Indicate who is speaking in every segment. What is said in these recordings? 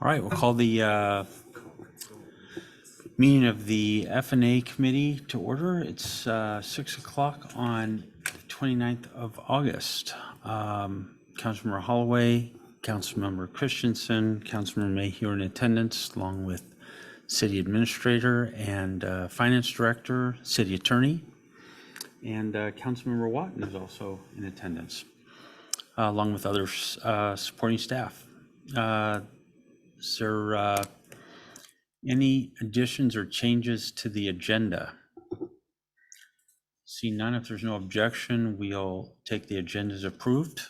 Speaker 1: All right, we'll call the meeting of the F&A Committee to order. It's 6 o'clock on the 29th of August. Councilmember Holloway, Councilmember Christensen, Councilmember Mayhew are in attendance, along with City Administrator and Finance Director, City Attorney, and Councilmember Watton is also in attendance, along with other supporting staff. Is there any additions or changes to the agenda? See none. If there's no objection, we'll take the agenda as approved.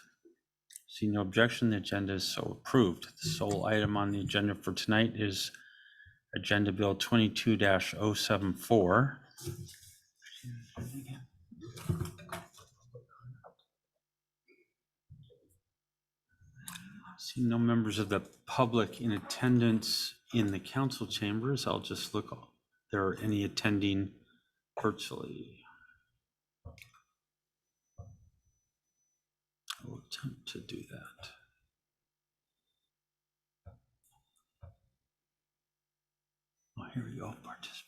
Speaker 1: See no objection, the agenda is so approved. The sole item on the agenda for tonight is Agenda Bill 22-074. See no members of the public in attendance in the council chambers. I'll just look if there are any attending virtually. I will attempt to do that. Oh, here we go, participants.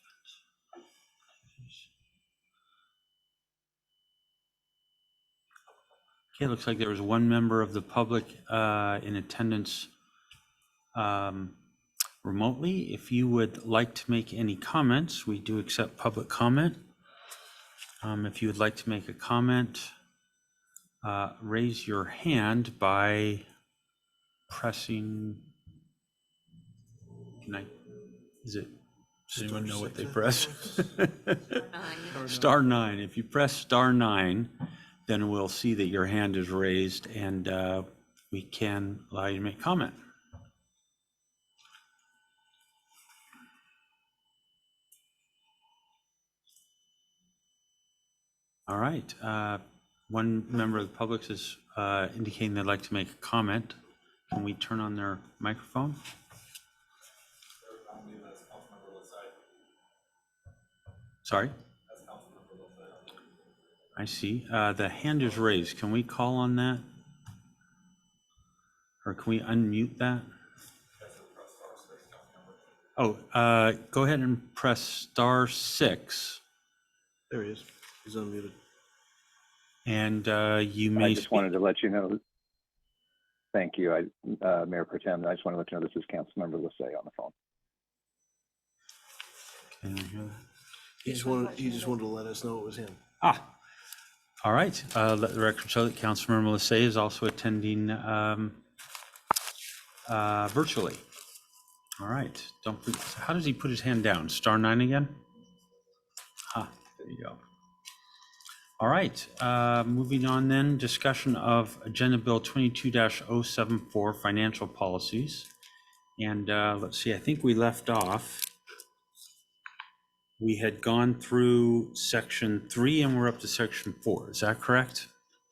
Speaker 1: Okay, it looks like there was one member of the public in attendance remotely. If you would like to make any comments, we do accept public comment. If you would like to make a comment, raise your hand by pressing, does anyone know what they press? Star 9. If you press star 9, then we'll see that your hand is raised and we can allow you to make comment. All right. One member of the public is indicating they'd like to make a comment. Can we turn on their microphone? Sorry? I see. The hand is raised. Can we call on that? Or can we unmute that? Oh, go ahead and press star 6.
Speaker 2: There he is. He's unmuted.
Speaker 1: And you may
Speaker 3: I just wanted to let you know. Thank you, Mayor Pro Tem. I just want to let you know this is Councilmember Lissay on the phone.
Speaker 1: Can I hear that?
Speaker 2: He just wanted to let us know it was him.
Speaker 1: All right. Let the record show that Councilmember Lissay is also attending virtually. All right. How does he put his hand down? Star 9 again? There you go. All right. Moving on then, discussion of Agenda Bill 22-074, financial policies. And let's see, I think we left off. We had gone through section 3 and we're up to section 4. Is that correct?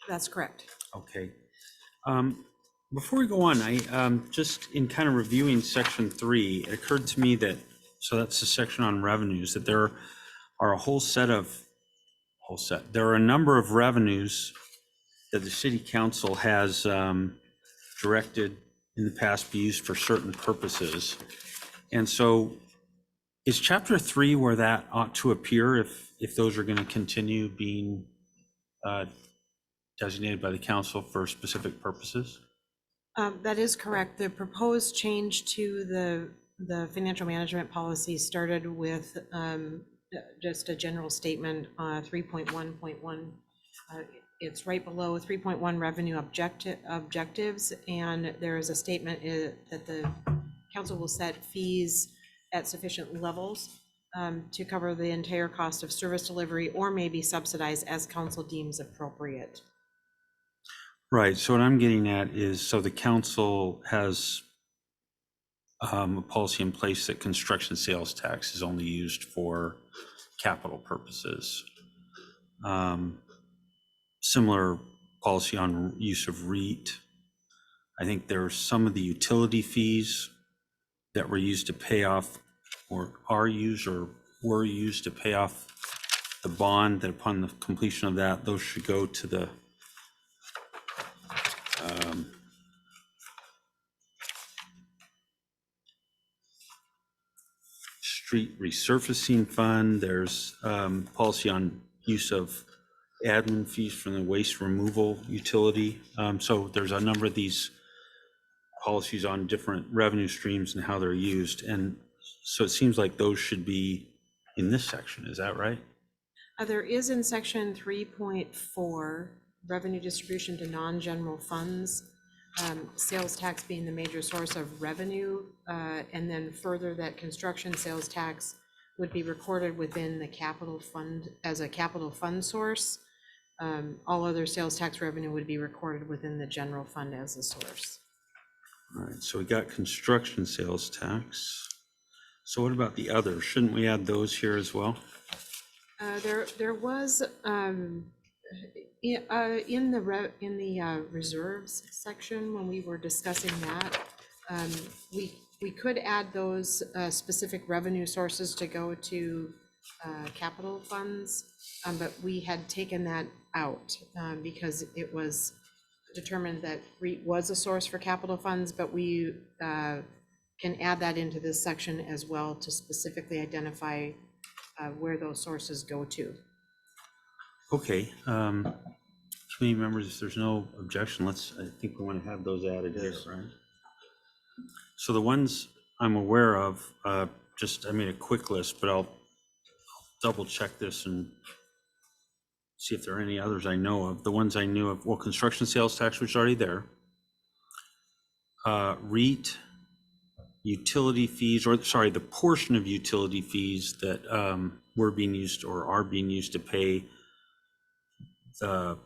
Speaker 4: That's correct.
Speaker 1: Okay. Before we go on, I just in kind of reviewing section 3, it occurred to me that, so that's the section on revenues, that there are there are a number of revenues that the city council has directed in the past be used for certain purposes. And so is chapter 3 where that ought to appear if those are going to continue being designated by the council for specific purposes?
Speaker 4: That is correct. The proposed change to the financial management policy started with just a general statement, 3.1.1. It's right below 3.1 revenue objectives, and there is a statement that the council will set fees at sufficient levels to cover the entire cost of service delivery or may be subsidized as council deems appropriate.
Speaker 1: Right. So what I'm getting at is, so the council has a policy in place that construction sales tax is only used for capital purposes. Similar policy on use of REIT. I think there are some of the utility fees that were used to pay off, or are used, or were used to pay off the bond, that upon the completion of that, those should go to the street resurfacing fund. There's policy on use of admin fees from the waste removal utility. So there's a number of these policies on different revenue streams and how they're used. And so it seems like those should be in this section. Is that right?
Speaker 4: There is in section 3.4, revenue distribution to non-general funds, sales tax being the major source of revenue, and then further that construction sales tax would be recorded within the capital fund as a capital fund source. All other sales tax revenue would be recorded within the general fund as a source.
Speaker 1: All right, so we got construction sales tax. So what about the others? Shouldn't we add those here as well?
Speaker 4: There was in the reserves section when we were discussing that, we could add those specific revenue sources to go to capital funds, but we had taken that out because it was determined that REIT was a source for capital funds, but we can add that into this section as well to specifically identify where those sources go to.
Speaker 1: Okay, committee members, if there's no objection, I think we want to have those added here,
Speaker 2: Yes.
Speaker 1: right? So the ones I'm aware of, I made a quick list, but I'll double check this and see if there are any others I know of. The ones I knew of, well, construction sales tax, which is already there. REIT, utility fees, the portion of utility fees that were being used or are being used to pay I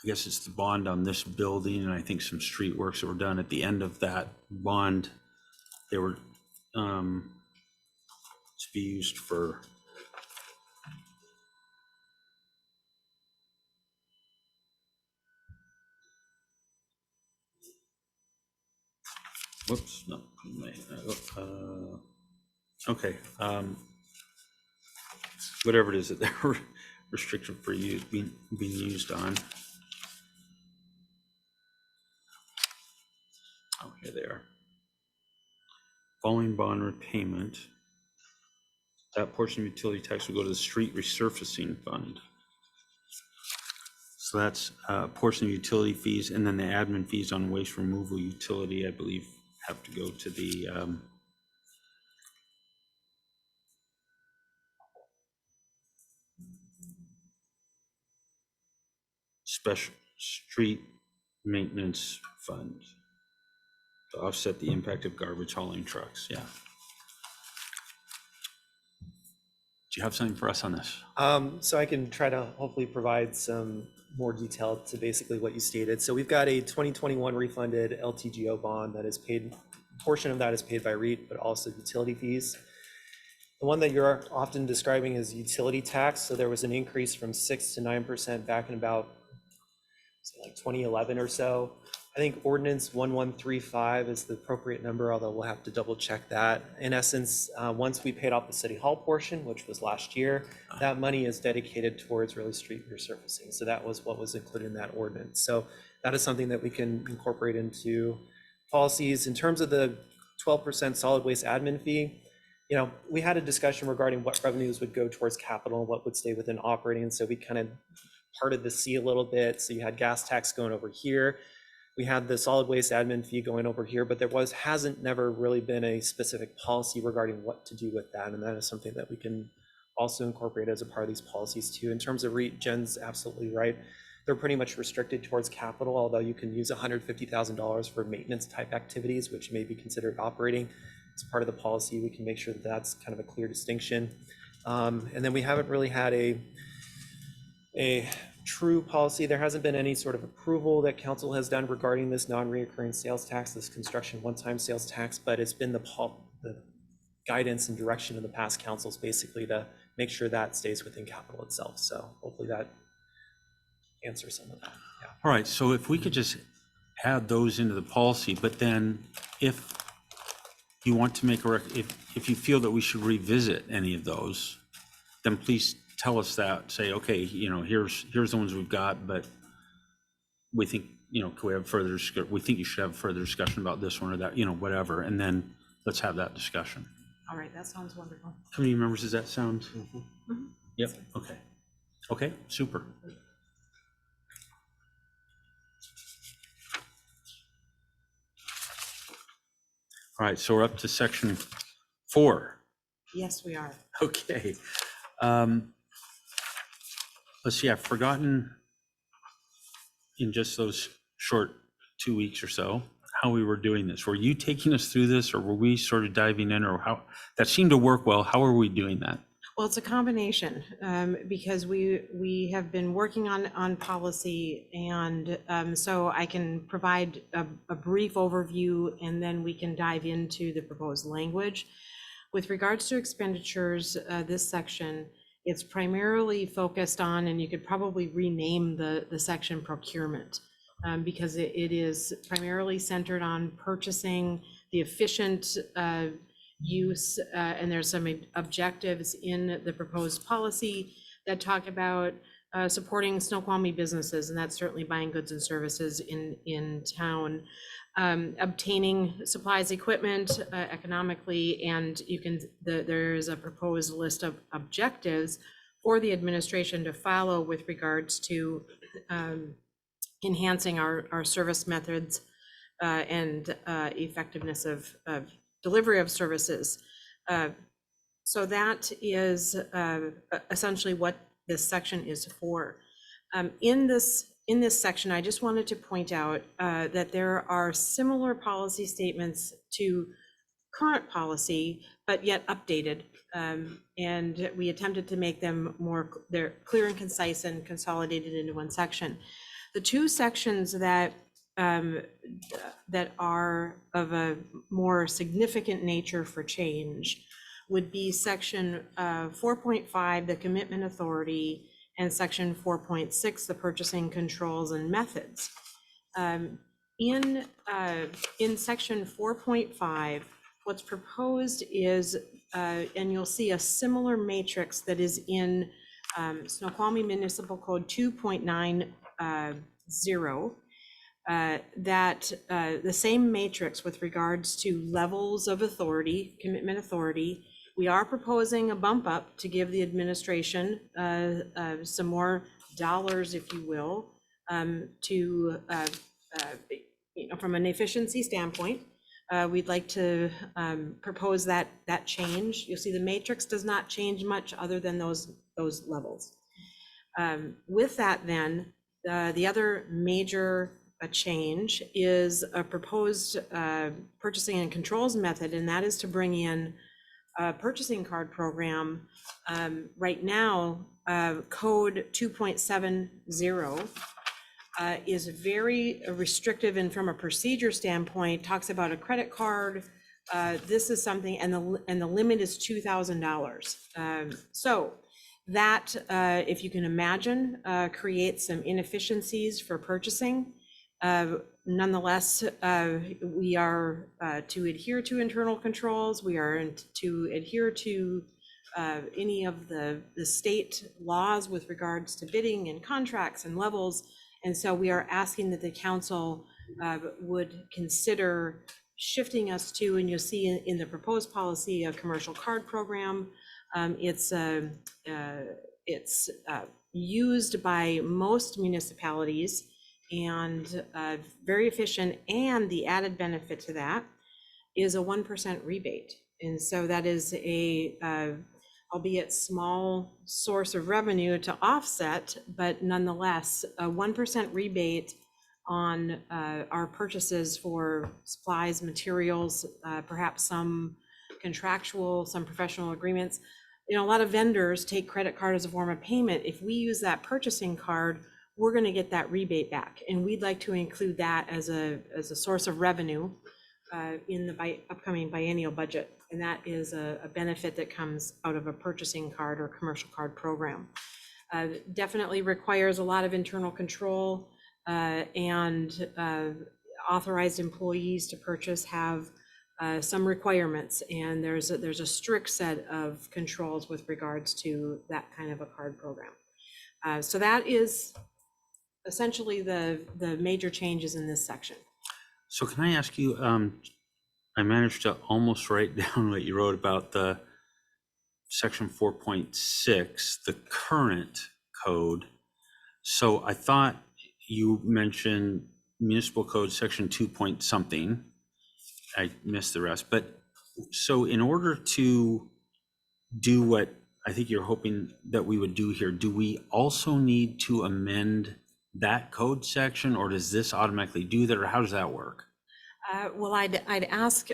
Speaker 1: guess it's the bond on this building, and I think some street works that were done at the end of that bond. They were to be used for whoops, no, okay, whatever it is that they're restricted for you being used on. Oh, here they are. Following bond repayment, that portion of utility tax will go to the street resurfacing fund. So that's a portion of utility fees, and then the admin fees on waste removal utility, I believe, have to go to the special street maintenance fund to offset the impact of garbage hauling trucks. Yeah. Do you have something for us on this?
Speaker 5: So I can try to hopefully provide some more detail to basically what you stated. So we've got a 2021 refunded LTGO bond that is paid, a portion of that is paid by REIT, but also utility fees. The one that you're often describing is utility tax. So there was an increase from 6 to 9% back in about like 2011 or so. I think ordinance 1135 is the appropriate number, although we'll have to double check that. In essence, once we paid off the city hall portion, which was last year, that money is dedicated towards really street resurfacing. So that was what was included in that ordinance. So that is something that we can incorporate into policies. In terms of the 12% solid waste admin fee, we had a discussion regarding what revenues would go towards capital and what would stay within operating. So we kind of parted the sea a little bit. So you had gas tax going over here. We had the solid waste admin fee going over here, but there hasn't never really been a specific policy regarding what to do with that. And that is something that we can also incorporate as a part of these policies too. In terms of REIT, Jen's absolutely right. They're pretty much restricted towards capital, although you can use $150,000 for maintenance type activities, which may be considered operating. It's part of the policy. We can make sure that that's kind of a clear distinction. And then we haven't really had a true policy. There hasn't been any sort of approval that council has done regarding this non-reoccurring sales tax, this construction one-time sales tax, but it's been the guidance and direction of the past councils basically to make sure that stays within capital itself. So hopefully that answers some of that. Yeah.
Speaker 1: All right, so if we could just add those into the policy, but then if you want to make if you feel that we should revisit any of those, then please tell us that. Say, okay, here's the ones we've got, but we think, can we have further? We think you should have further discussion about this one or that, whatever, and then let's have that discussion.
Speaker 4: All right, that sounds wonderful.
Speaker 1: Committee members, does that sound?
Speaker 4: Mhm.
Speaker 1: Yep, okay. Okay, super. All right, so we're up to section 4.
Speaker 4: Yes, we are.
Speaker 1: Okay. Um, let's see, I've forgotten in just those short 2 weeks or so how we were doing this. Were you taking us through this, or were we sort of diving in, or how? That seemed to work well. How are we doing that?
Speaker 4: Well, it's a combination, because we have been working on policy, and so I can provide a brief overview, and then we can dive into the proposed language. With regards to expenditures, this section, it's primarily focused on, and you could probably rename the section procurement, because it is primarily centered on purchasing, the efficient use, and there's some objectives in the proposed policy that talk about supporting Snoqualmie businesses, and that's certainly buying goods and services in town, obtaining supplies, equipment economically, and there is a proposed list of objectives for the administration to follow with regards to enhancing our service methods and effectiveness of delivery of services. So that is essentially what this section is for. In this section, I just wanted to point out that there are similar policy statements to current policy, but yet updated. And we attempted to make them they're clear and concise and consolidated into one section. The two sections that are of a more significant nature for change would be section 4.5, the commitment authority, and section 4.6, the purchasing controls and methods. In section 4.5, what's proposed is, and you'll see a similar matrix that is in Snoqualmie Municipal Code 2.90, that the same matrix with regards to levels of authority, commitment authority. We are proposing a bump up to give the administration some more dollars, if you will, to, from an efficiency standpoint. We'd like to propose that change. You'll see the matrix does not change much other than those levels. With that, then, the other major change is a proposed purchasing and controls method, and that is to bring in a purchasing card program. Right now, code 2.70 is very restrictive, and from a procedure standpoint, talks about a credit card. This is something, and the limit is $2,000. So that, if you can imagine, creates some inefficiencies for purchasing. Nonetheless, we are to adhere to internal controls. We are to adhere to any of the state laws with regards to bidding and contracts and levels. And so we are asking that the council would consider shifting us to, and you'll see in the proposed policy, a commercial card program. It's used by most municipalities and very efficient, and the added benefit to that is a 1% rebate. And so that is albeit small source of revenue to offset, but nonetheless, a 1% rebate on our purchases for supplies, materials, perhaps some contractual, some professional agreements. A lot of vendors take credit card as a form of payment. If we use that purchasing card, we're going to get that rebate back, and we'd like to include that as a source of revenue in the upcoming biennial budget, and that is a benefit that comes out of a purchasing card or commercial card program. Definitely requires a lot of internal control, and authorized employees to purchase have some requirements, and there's a strict set of controls with regards to that kind of a card program. So that is essentially the major changes in this section.
Speaker 1: So can I ask you, I managed to almost write down what you wrote about the section 4.6, the current code. So I thought you mentioned municipal code section 2 point something. I missed the rest, but so in order to do what I think you're hoping that we would do here, do we also need to amend that code section, or does this automatically do that, or how does that work?
Speaker 4: Well, I'd ask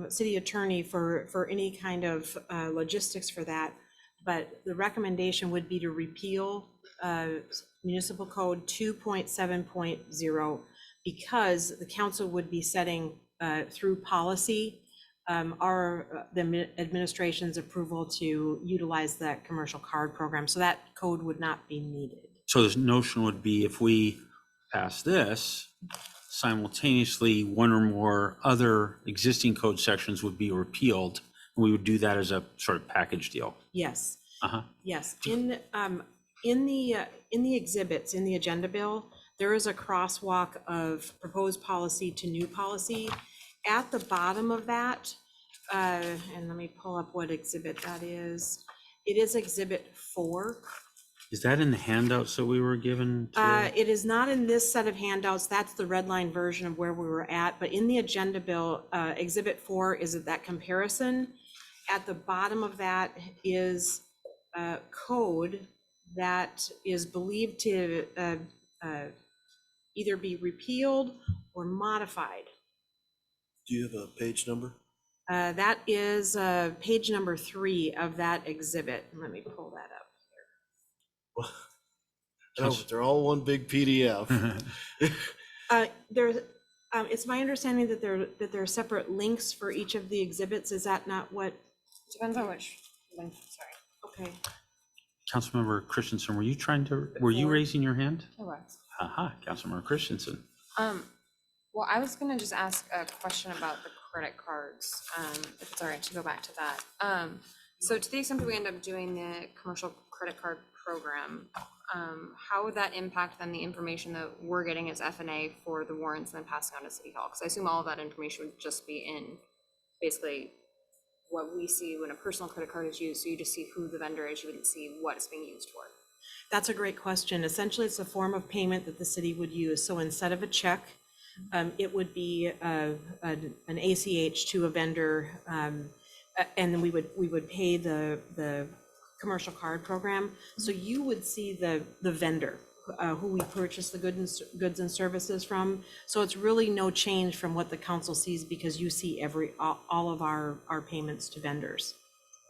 Speaker 4: city attorney for any kind of logistics for that, but the recommendation would be to repeal municipal code 2.7.0 because the council would be setting through policy the administration's approval to utilize that commercial card program. So that code would not be needed.
Speaker 1: So the notion would be if we pass this, simultaneously one or more other existing code sections would be repealed. We would do that as a sort of package deal.
Speaker 4: Yes.
Speaker 1: Uh-huh.
Speaker 4: Yes. In the exhibits in the agenda bill, there is a crosswalk of proposed policy to new policy. At the bottom of that, and let me pull up what exhibit that is. It is exhibit 4.
Speaker 1: Is that in the handouts that we were given today?
Speaker 4: It is not in this set of handouts. That's the red line version of where we were at. But in the agenda bill, exhibit 4 is that comparison. At the bottom of that is code that is believed to either be repealed or modified.
Speaker 2: Do you have a page number?
Speaker 4: That is page number 3 of that exhibit. Let me pull that up.
Speaker 2: No, but they're all one big PDF.
Speaker 4: It's my understanding that there are separate links for each of the exhibits. Is that not what?
Speaker 6: Depends on which link, sorry.
Speaker 4: Okay.
Speaker 1: Councilmember Christensen, were you raising your hand?
Speaker 6: It was.
Speaker 1: Aha, Councilmember Christensen.
Speaker 6: Well, I was gonna just ask a question about the credit cards, if it's all right to go back to that. So to the extent that we end up doing the commercial credit card program, how would that impact then the information that we're getting as F&A for the warrants and then passing on to City Hall? Because I assume all of that information would just be in basically what we see when a personal credit card is used. So you just see who the vendor is, you wouldn't see what it's being used for.
Speaker 4: That's a great question. Essentially, it's a form of payment that the city would use. So instead of a check, it would be an ACH to a vendor, and then we would pay the commercial card program. So you would see the vendor who we purchase the goods and services from. So it's really no change from what the council sees because you see all of our payments to vendors.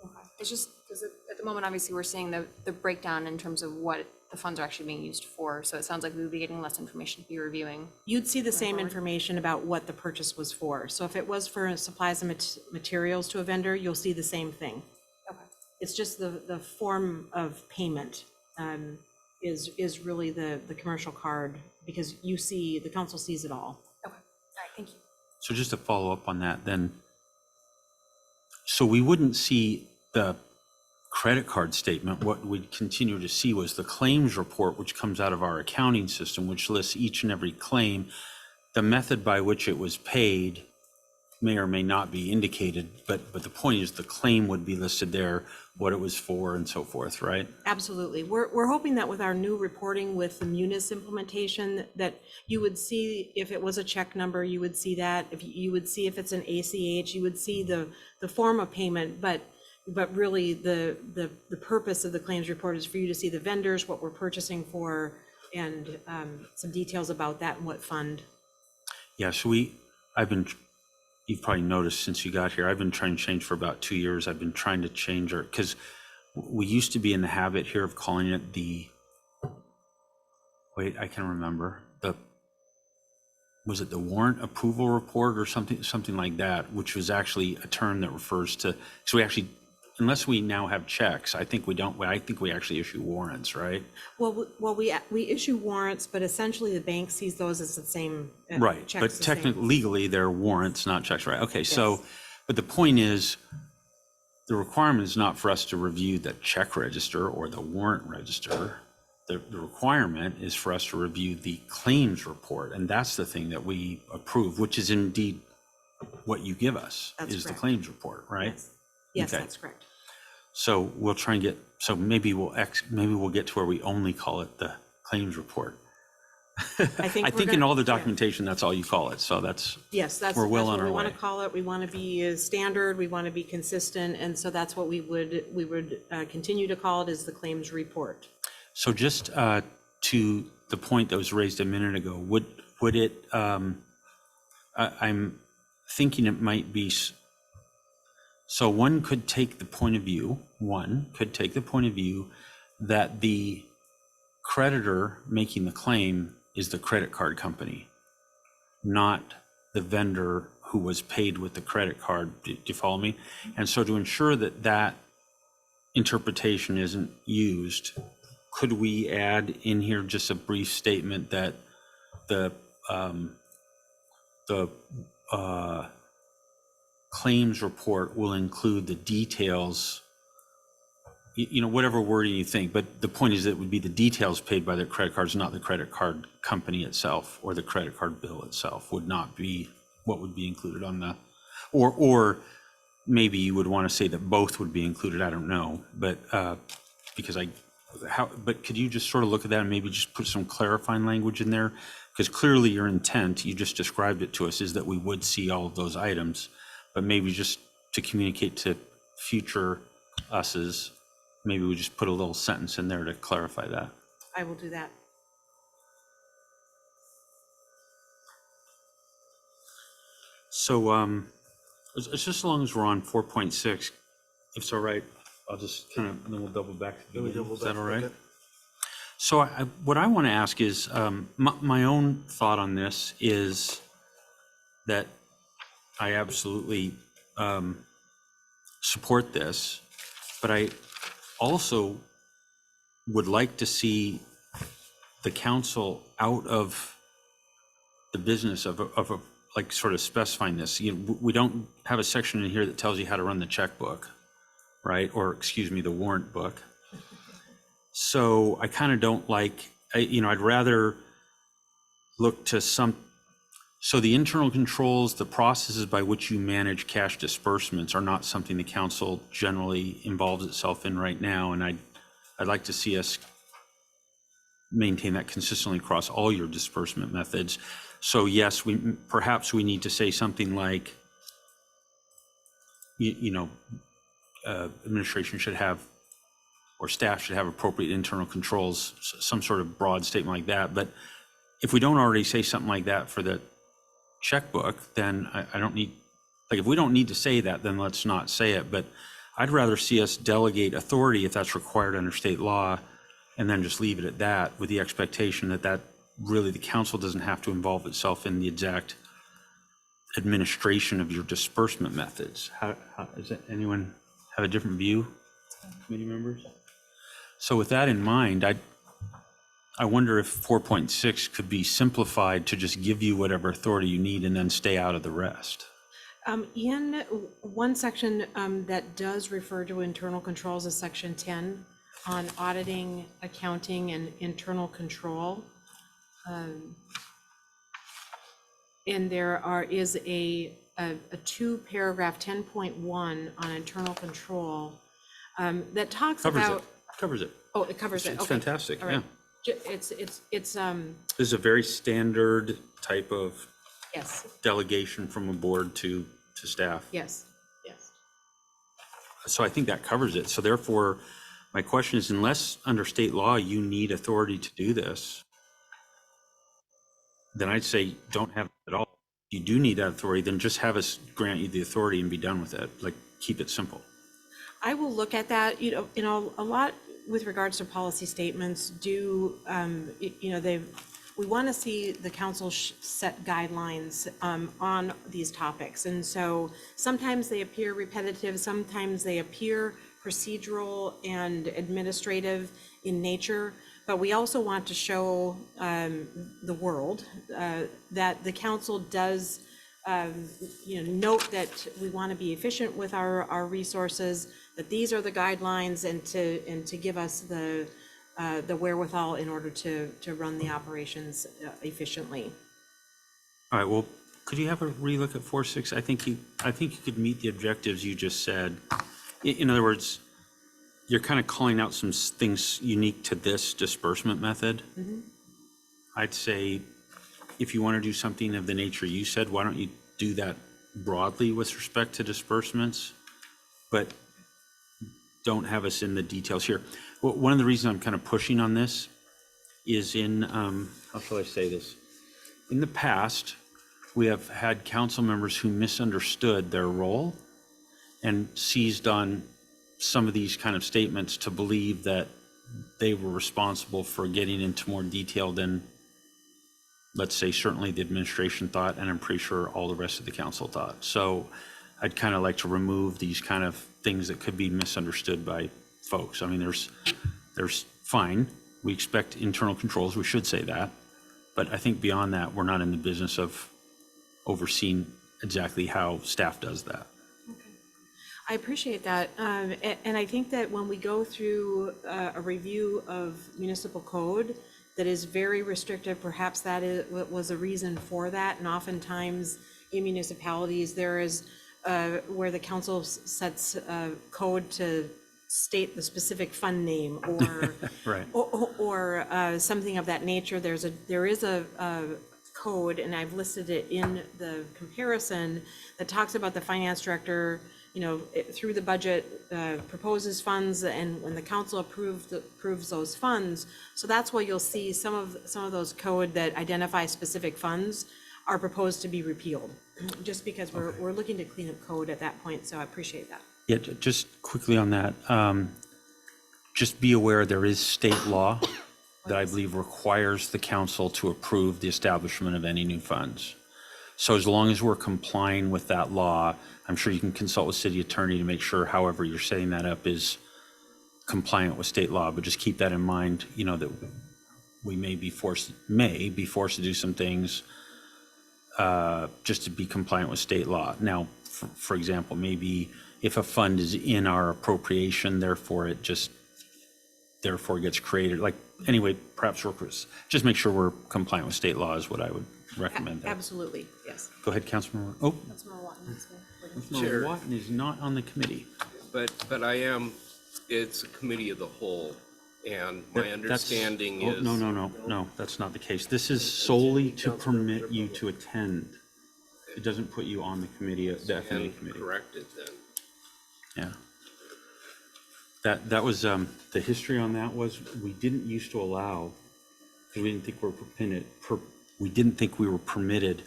Speaker 6: Okay. It's just because at the moment, obviously, we're seeing the breakdown in terms of what the funds are actually being used for. So it sounds like we would be getting less information to be reviewing.
Speaker 4: You'd see the same
Speaker 6: forward.
Speaker 4: information about what the purchase was for. So if it was for supplies and materials to a vendor, you'll see the same thing.
Speaker 6: Okay.
Speaker 4: It's just the form of payment is really the commercial card because the council sees it all.
Speaker 6: Okay. All right. Thank you.
Speaker 1: So just to follow up on that then, so we wouldn't see the credit card statement. What we'd continue to see was the claims report, which comes out of our accounting system, which lists each and every claim. The method by which it was paid may or may not be indicated, but the point is the claim would be listed there, what it was for and so forth, right?
Speaker 4: Absolutely. We're hoping that with our new reporting with the Munis implementation, that you would see if it was a check number, you would see that. If you would see if it's an ACH, you would see the form of payment, but really the purpose of the claims report is for you to see the vendors, what we're purchasing for, and some details about that and what fund.
Speaker 1: Yeah, so you've probably noticed since you got here, I've been trying to change for about 2 years. I've been trying to change because we used to be in the habit here of calling it I can remember, was it the warrant approval report or something like that, which was actually a term that refers to, so we actually, unless we now have checks, I think we actually issue warrants, right?
Speaker 4: Well, we issue warrants, but essentially the bank sees those as the same.
Speaker 1: Right,
Speaker 4: checks
Speaker 1: but
Speaker 4: the same.
Speaker 1: technically, legally, they're warrants, not checks, right? Okay, so,
Speaker 4: Yes.
Speaker 1: but the point is, the requirement is not for us to review the check register or the warrant register. The requirement is for us to review the claims report, and that's the thing that we approve, which is indeed what you give us
Speaker 4: That's
Speaker 1: is the
Speaker 4: correct.
Speaker 1: claims report, right?
Speaker 4: Yes. Yes,
Speaker 1: Okay.
Speaker 4: that's correct.
Speaker 1: So we'll try and get, so maybe we'll get to where we only call it the claims report.
Speaker 4: I think
Speaker 1: I
Speaker 4: we're
Speaker 1: think in
Speaker 4: gonna-
Speaker 1: all the
Speaker 4: yeah.
Speaker 1: documentation, that's all you call it. So that's,
Speaker 4: Yes, that's
Speaker 1: we're well
Speaker 4: what
Speaker 1: on our
Speaker 4: we want to
Speaker 1: way.
Speaker 4: call it. We want to be standard, we want to be consistent, and so that's what we would continue to call it, is the claims report.
Speaker 1: So just to the point that was raised a minute ago, would it, I'm thinking it might be, so one could take the point of view that the creditor making the claim is the credit card company, not the vendor who was paid with the credit card. Do you follow me? And so to ensure that that interpretation isn't used, could we add in here just a brief statement that the claims report will include the details, whatever wording you think, but the point is that it would be the details paid by the credit cards, not the credit card company itself, or the credit card bill itself would not be what would be included on the, or maybe you would want to say that both would be included, I don't know, but but could you just sort of look at that and maybe just put some clarifying language in there? Because clearly your intent, you just described it to us, is that we would see all of those items, but maybe just to communicate to future us's, maybe we just put a little sentence in there to clarify that.
Speaker 4: I will do that.
Speaker 1: So it's just as long as we're on 4.6, if it's all right, I'll just kind of, then we'll double back to the
Speaker 2: Then we
Speaker 1: beginning.
Speaker 2: double
Speaker 1: Is that
Speaker 2: back,
Speaker 1: all right?
Speaker 2: okay.
Speaker 1: So what I want to ask is, my own thought on this is that I absolutely support this, but I also would like to see the council out of the business of like sort of specifying this. We don't have a section in here that tells you how to run the checkbook, right? Or excuse me, the warrant book. So I kind of don't like, I'd rather look to so the internal controls, the processes by which you manage cash disbursements are not something the council generally involves itself in right now. And I'd like to see us maintain that consistently across all your disbursement methods. So yes, perhaps we need to say something like, administration should have, or staff should have appropriate internal controls, some sort of broad statement like that. But if we don't already say something like that for the checkbook, then I don't need, like, if we don't need to say that, then let's not say it. But I'd rather see us delegate authority if that's required under state law, and then just leave it at that, with the expectation that really the council doesn't have to involve itself in the exact administration of your disbursement methods. How is it, anyone have a different view, committee members? So with that in mind, I wonder if 4.6 could be simplified to just give you whatever authority you need and then stay out of the rest.
Speaker 4: In one section that does refer to internal controls is section 10 on auditing, accounting, and internal control. And there is a 2-paragraph 10.1 on internal control that talks about.
Speaker 1: Covers it.
Speaker 4: Oh, it covers it.
Speaker 1: It's
Speaker 4: Okay.
Speaker 1: fantastic,
Speaker 4: All right.
Speaker 1: yeah.
Speaker 4: It's
Speaker 1: This is a very standard type of
Speaker 4: yes,
Speaker 1: delegation from a board to staff.
Speaker 4: yes.
Speaker 1: So I think that covers it. So therefore, my question is, unless under state law you need authority to do this, then I'd say don't have it at all. If you do need that authority, then just have us grant you the authority and be done with it. Like, keep it simple.
Speaker 4: I will look at that. A lot with regards to policy statements we want to see the council set guidelines on these topics. And so sometimes they appear repetitive, sometimes they appear procedural and administrative in nature, but we also want to show the world that the council does note that we want to be efficient with our resources, that these are the guidelines, and to give us the wherewithal in order to run the operations efficiently.
Speaker 1: All right, well, could you have a relook at 4.6? I think you could meet the objectives you just said. In other words, you're kind of calling out some things unique to this disbursement method. I'd say if you want to do something of the nature you said, why don't you do that broadly with respect to disbursements, but don't have us in the details here. Well, one of the reasons I'm kind of pushing on this is in, how shall I say this? In the past, we have had council members who misunderstood their role and seized on some of these kind of statements to believe that they were responsible for getting into more detail than, let's say, certainly the administration thought, and I'm pretty sure all the rest of the council thought. So I'd kind of like to remove these kind of things that could be misunderstood by folks. I mean, there's fine. We expect internal controls. We should say that. But I think beyond that, we're not in the business of overseeing exactly how staff does that.
Speaker 4: I appreciate that. And I think that when we go through a review of municipal code that is very restrictive, perhaps that was a reason for that. And oftentimes in municipalities, there is where the council sets code to state the specific fund name or
Speaker 1: Right.
Speaker 4: or something of that nature. There is a code, and I've listed it in the comparison, that talks about the finance director, through the budget, proposes funds, and when the council approves those funds. So that's why you'll see some of those code that identify specific funds are proposed to be repealed, just because we're looking to clean up code at that point. So I appreciate that.
Speaker 1: Yeah, just quickly on that, just be aware there is state law that I believe requires the council to approve the establishment of any new funds. So as long as we're complying with that law, I'm sure you can consult with city attorney to make sure however you're setting that up is compliant with state law, but just keep that in mind, that we may be forced to do some things just to be compliant with state law. Now, for example, maybe if a fund is in our appropriation, therefore it gets created. Anyway, perhaps workers, just make sure we're compliant with state law is what I would recommend.
Speaker 4: Absolutely, yes.
Speaker 1: Go ahead, Councilmember. Oh,
Speaker 4: Councilmember Watton, that's good.
Speaker 1: Councilmember Watton is not on the committee.
Speaker 7: But I am, it's a committee of the whole, and my understanding is.
Speaker 1: No, that's not the case. This is solely to permit you to attend. It doesn't put you on the committee, the F&A committee.
Speaker 7: Corrected then.
Speaker 1: Yeah. That was, the history on that was, we didn't used to allow, because we didn't think we were permitted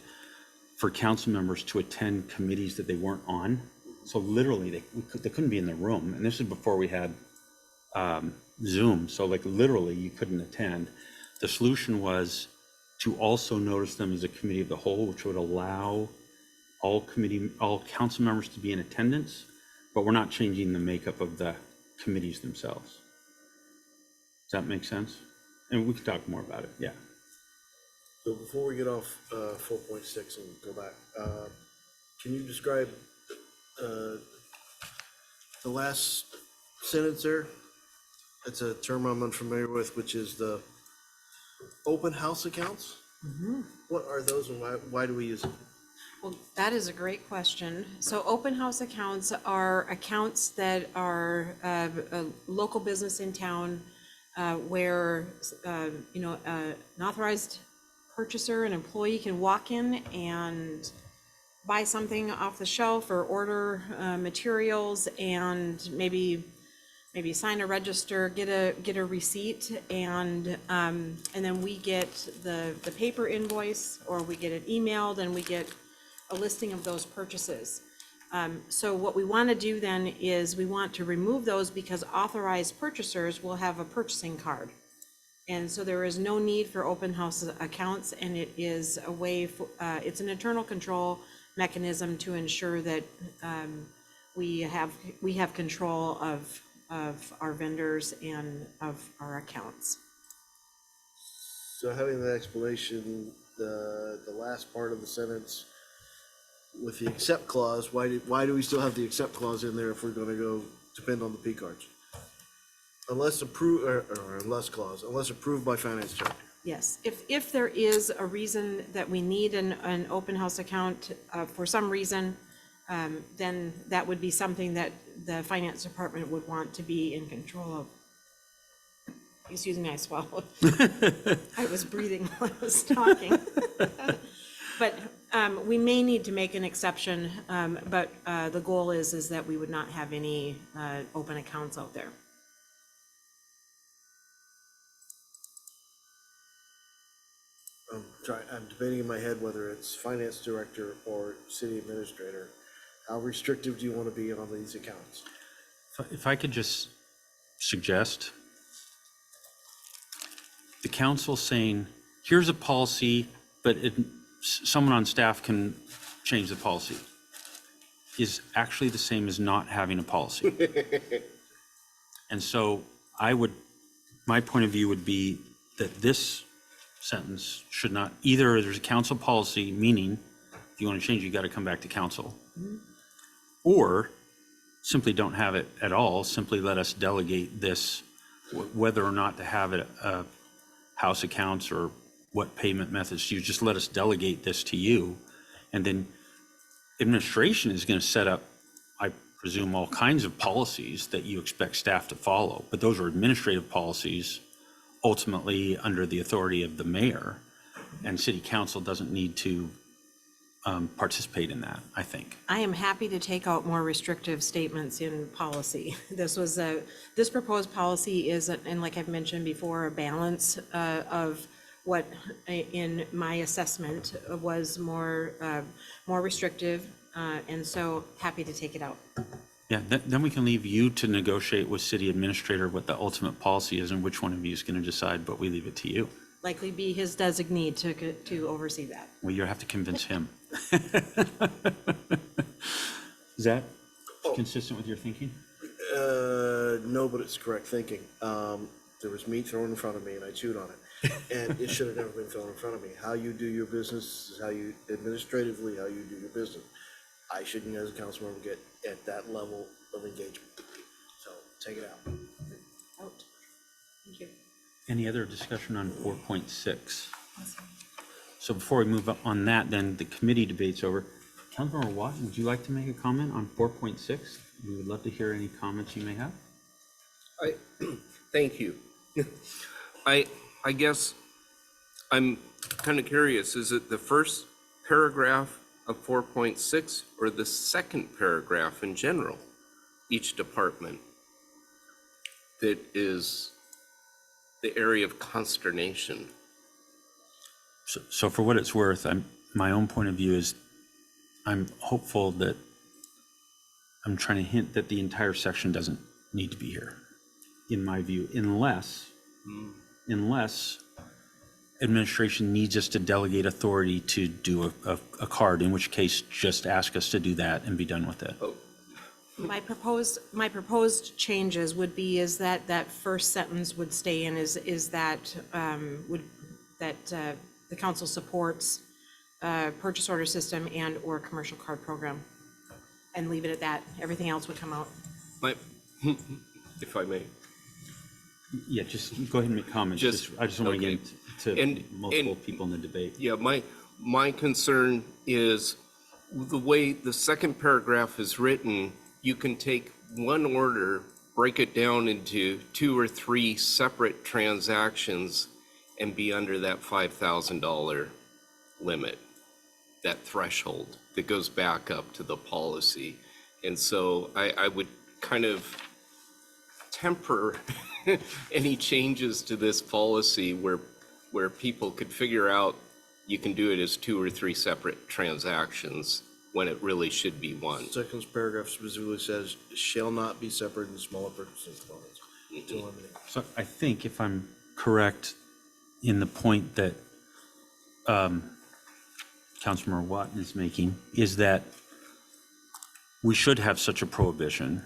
Speaker 1: for council members to attend committees that they weren't on. So literally, they couldn't be in the room, and this is before we had Zoom. So literally, you couldn't attend. The solution was to also notice them as a committee of the whole, which would allow all council members to be in attendance, but we're not changing the makeup of the committees themselves. Does that make sense? And we can talk more about it. Yeah.
Speaker 2: So before we get off 4.6 and go back, can you describe the last sentence there? It's a term I'm unfamiliar with, which is the open house accounts. What are those, and why do we use it?
Speaker 4: Well, that is a great question. So open house accounts are accounts that are a local business in town where, an authorized purchaser, an employee can walk in and buy something off the shelf or order materials and maybe sign a register, get a receipt, and then we get the paper invoice, or we get it emailed, and we get a listing of those purchases. So what we want to do then is we want to remove those, because authorized purchasers will have a purchasing card. And so there is no need for open house accounts, and it is a way for, it's an internal control mechanism to ensure that we have control of our vendors and of our accounts.
Speaker 2: So having that explanation, the last part of the sentence with the accept clause, why do we still have the accept clause in there if we're going to go depend on the P cards? Unless approved, unless approved by finance director.
Speaker 4: Yes, if there is a reason that we need an open house account for some reason, then that would be something that the finance department would want to be in control of. Excuse me, I swallowed. I was breathing while I was talking. But we may need to make an exception, but the goal is that we would not have any open accounts out there.
Speaker 2: I'm debating in my head whether it's finance director or city administrator. How restrictive do you want to be on these accounts?
Speaker 1: If I could just suggest, the council saying, here's a policy, but someone on staff can change the policy, is actually the same as not having a policy. And so my point of view would be that this sentence should not, either there's a council policy, meaning if you want to change, you got to come back to council, or simply don't have it at all, simply let us delegate this, whether or not to have it, house accounts or what payment methods, you just let us delegate this to you. And then administration is going to set up, I presume, all kinds of policies that you expect staff to follow, but those are administrative policies ultimately under the authority of the mayor, and city council doesn't need to participate in that, I think.
Speaker 4: I am happy to take out more restrictive statements in policy. This proposed policy is, and like I've mentioned before, a balance of what, in my assessment, was more restrictive, and so happy to take it out.
Speaker 1: Yeah, then we can leave you to negotiate with city administrator what the ultimate policy is and which one of you is going to decide, but we leave it to you.
Speaker 4: Likely be his designee to oversee that.
Speaker 1: Well, you have to convince him. Is that consistent with your thinking?
Speaker 2: No, but it's correct thinking. There was meat thrown in front of me and I chewed on it. And it should have never been thrown in front of me. How you do your business is how you, administratively, how you do your business. I shouldn't, as a council member, get at that level of engagement. So take it out.
Speaker 4: Out. Thank you.
Speaker 1: Any other discussion on 4.6? So before we move up on that, then the committee debate's over. Councilmember Watt, would you like to make a comment on 4.6? We would love to hear any comments you may have.
Speaker 7: Thank you. I guess I'm kind of curious, is it the first paragraph of 4.6 or the second paragraph in general, each department, that is the area of consternation?
Speaker 1: So for what it's worth, my own point of view is I'm hopeful that I'm trying to hint that the entire section doesn't need to be here, in my view, unless administration needs us to delegate authority to do a card, in which case just ask us to do that and be done with it.
Speaker 7: Oh,
Speaker 4: My proposed changes would be is that first sentence would stay in is that the council supports purchase order system and or commercial card program, and leave it at that. Everything else would come out.
Speaker 7: if I may.
Speaker 1: Yeah, just go ahead and make comments. I just don't want to get into multiple people in the debate.
Speaker 7: Yeah, my concern is the way the second paragraph is written, you can take one order, break it down into 2 or 3 separate transactions and be under that $5,000 limit, that threshold that goes back up to the policy. And so I would kind of temper any changes to this policy where people could figure out you can do it as 2 or 3 separate transactions when it really should be one.
Speaker 2: Second paragraph specifically says, shall not be separated in smaller purchasing components. To eliminate.
Speaker 1: So I think if I'm correct in the point that Councilmember Watt is making, is that we should have such a prohibition,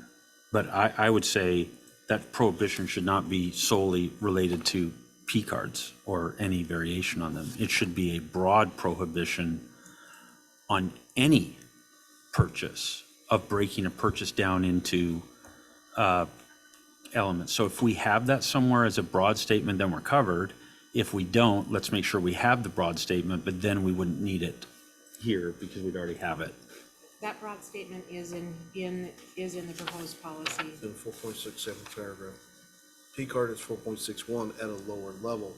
Speaker 1: but I would say that prohibition should not be solely related to P cards or any variation on them. It should be a broad prohibition on any purchase of breaking a purchase down into elements. So if we have that somewhere as a broad statement, then we're covered. if we don't, let's make sure we have the broad statement, but then we wouldn't need it here because we'd already have it.
Speaker 4: That broad statement is in the proposed policy.
Speaker 2: In 4.67 paragraph. P card is 4.61 at a lower level.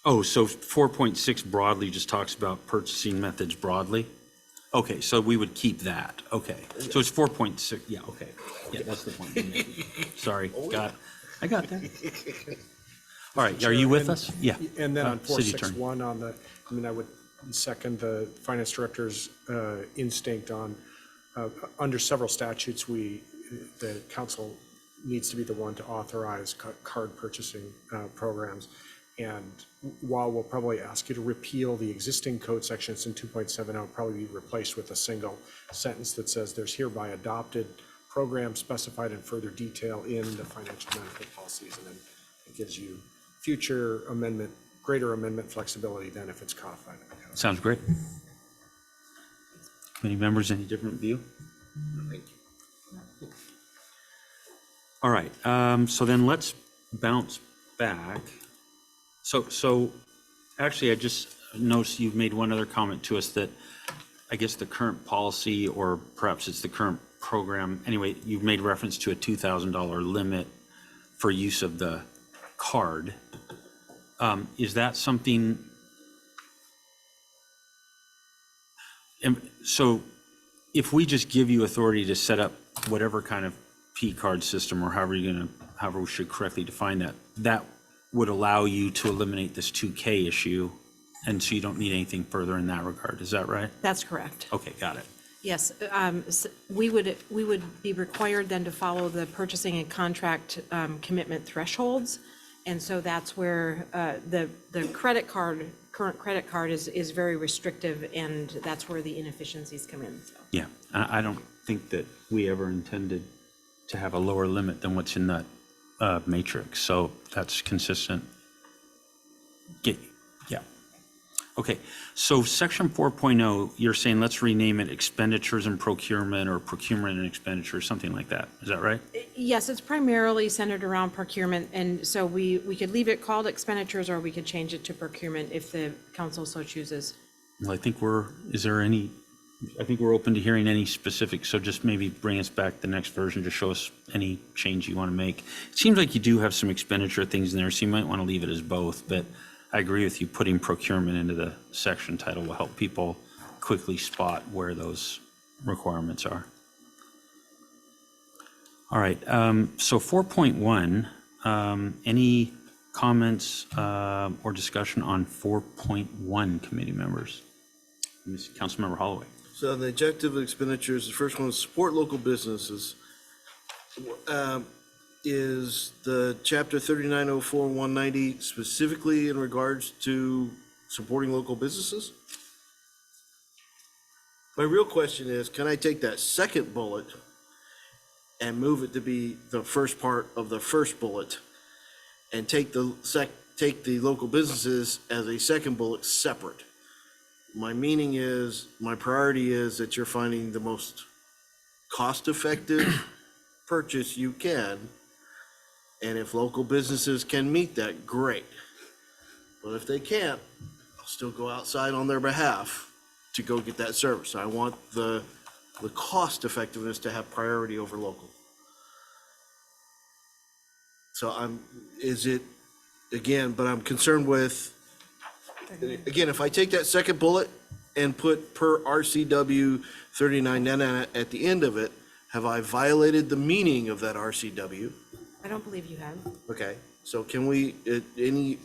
Speaker 1: Oh, so 4.6 broadly just talks about purchasing methods broadly? Okay, so we would keep that, okay. So it's 4.6, yeah, okay. Yeah, that's the point you made. Sorry, I got that. All right, are you with us? Yeah.
Speaker 8: And then on
Speaker 1: City Attorney.
Speaker 8: 461 on the, I mean, I would second the finance director's instinct on, under several statutes, the council needs to be the one to authorize card purchasing programs. And while we'll probably ask you to repeal the existing code sections in 2.70, probably be replaced with a single sentence that says there's hereby adopted programs specified in further detail in the financial management policies. And then it gives you future greater amendment flexibility than if it's codified in the code.
Speaker 1: Sounds great. Committee members, any different view?
Speaker 2: Thank you.
Speaker 1: All right, so then let's bounce back. So actually, I just noticed you've made one other comment to us that I guess the current policy, or perhaps it's the current program, anyway, you've made reference to a $2,000 limit for use of the card. Is that something? So if we just give you authority to set up whatever kind of P card system, or however we should correctly define that, that would allow you to eliminate this 2K issue, and so you don't need anything further in that regard. Is that right?
Speaker 4: That's correct.
Speaker 1: Okay, got it.
Speaker 4: Yes, we would be required then to follow the purchasing and contract commitment thresholds. And so that's where the credit card, current credit card is very restrictive, and that's where the inefficiencies come in, so.
Speaker 1: Yeah, I don't think that we ever intended to have a lower limit than what's in that matrix, so that's consistent. Yeah. Okay, so section 4.0, you're saying let's rename it expenditures and procurement, or procurement and expenditure, something like that. Is that right?
Speaker 4: Yes, it's primarily centered around procurement, and so we could leave it called expenditures, or we could change it to procurement if the council so chooses.
Speaker 1: Well, I think we're open to hearing any specifics, so just maybe bring us back the next version to show us any change you want to make. It seems like you do have some expenditure things in there, so you might want to leave it as both, but I agree with you, putting procurement into the section title will help people quickly spot where those requirements are. All right, so 4.1, any comments or discussion on 4.1, committee members? Councilmember Holloway.
Speaker 2: So the objective of expenditures, the first one is support local businesses. Is the chapter 3904-190 specifically in regards to supporting local businesses? My real question is, can I take that second bullet and move it to be the first part of the first bullet, and take the local businesses as a second bullet separate? My meaning is, my priority is that you're finding the most cost-effective purchase you can. And if local businesses can meet that, great. But if they can't, I'll still go outside on their behalf to go get that service. I want the cost effectiveness to have priority over local. So I'm concerned with, again, if I take that second bullet and put per RCW 39 at the end of it, have I violated the meaning of that RCW?
Speaker 4: I don't believe you have.
Speaker 2: Okay, so can we, any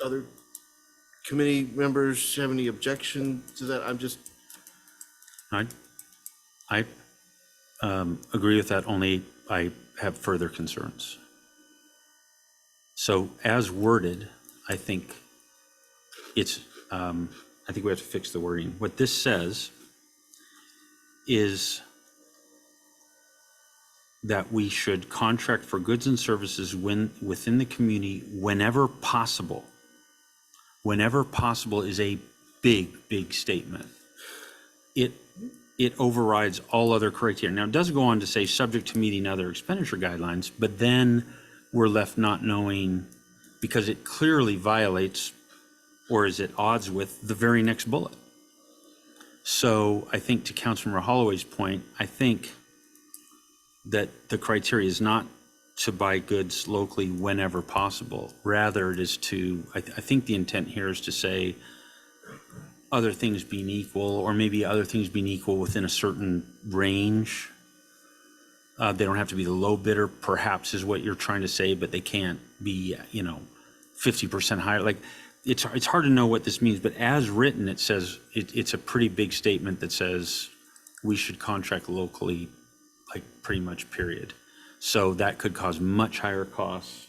Speaker 2: other committee members have any objection to that?
Speaker 1: I agree with that, only I have further concerns. So as worded, I think I think we have to fix the wording. What this says is that we should contract for goods and services within the community whenever possible. Whenever possible is a big statement. It overrides all other criteria. Now, it does go on to say subject to meeting other expenditure guidelines, but then we're left not knowing, because it clearly violates or is at odds with the very next bullet. So I think to Councilmember Holloway's point, I think that the criteria is not to buy goods locally whenever possible. Rather, it is to, I think the intent here is to say, other things being equal, or maybe other things being equal within a certain range. They don't have to be the low bidder, perhaps, is what you're trying to say, but they can't be, 50% higher. Like, it's hard to know what this means, but as written, it says, it's a pretty big statement that says we should contract locally, like, pretty much, period. So that could cause much higher costs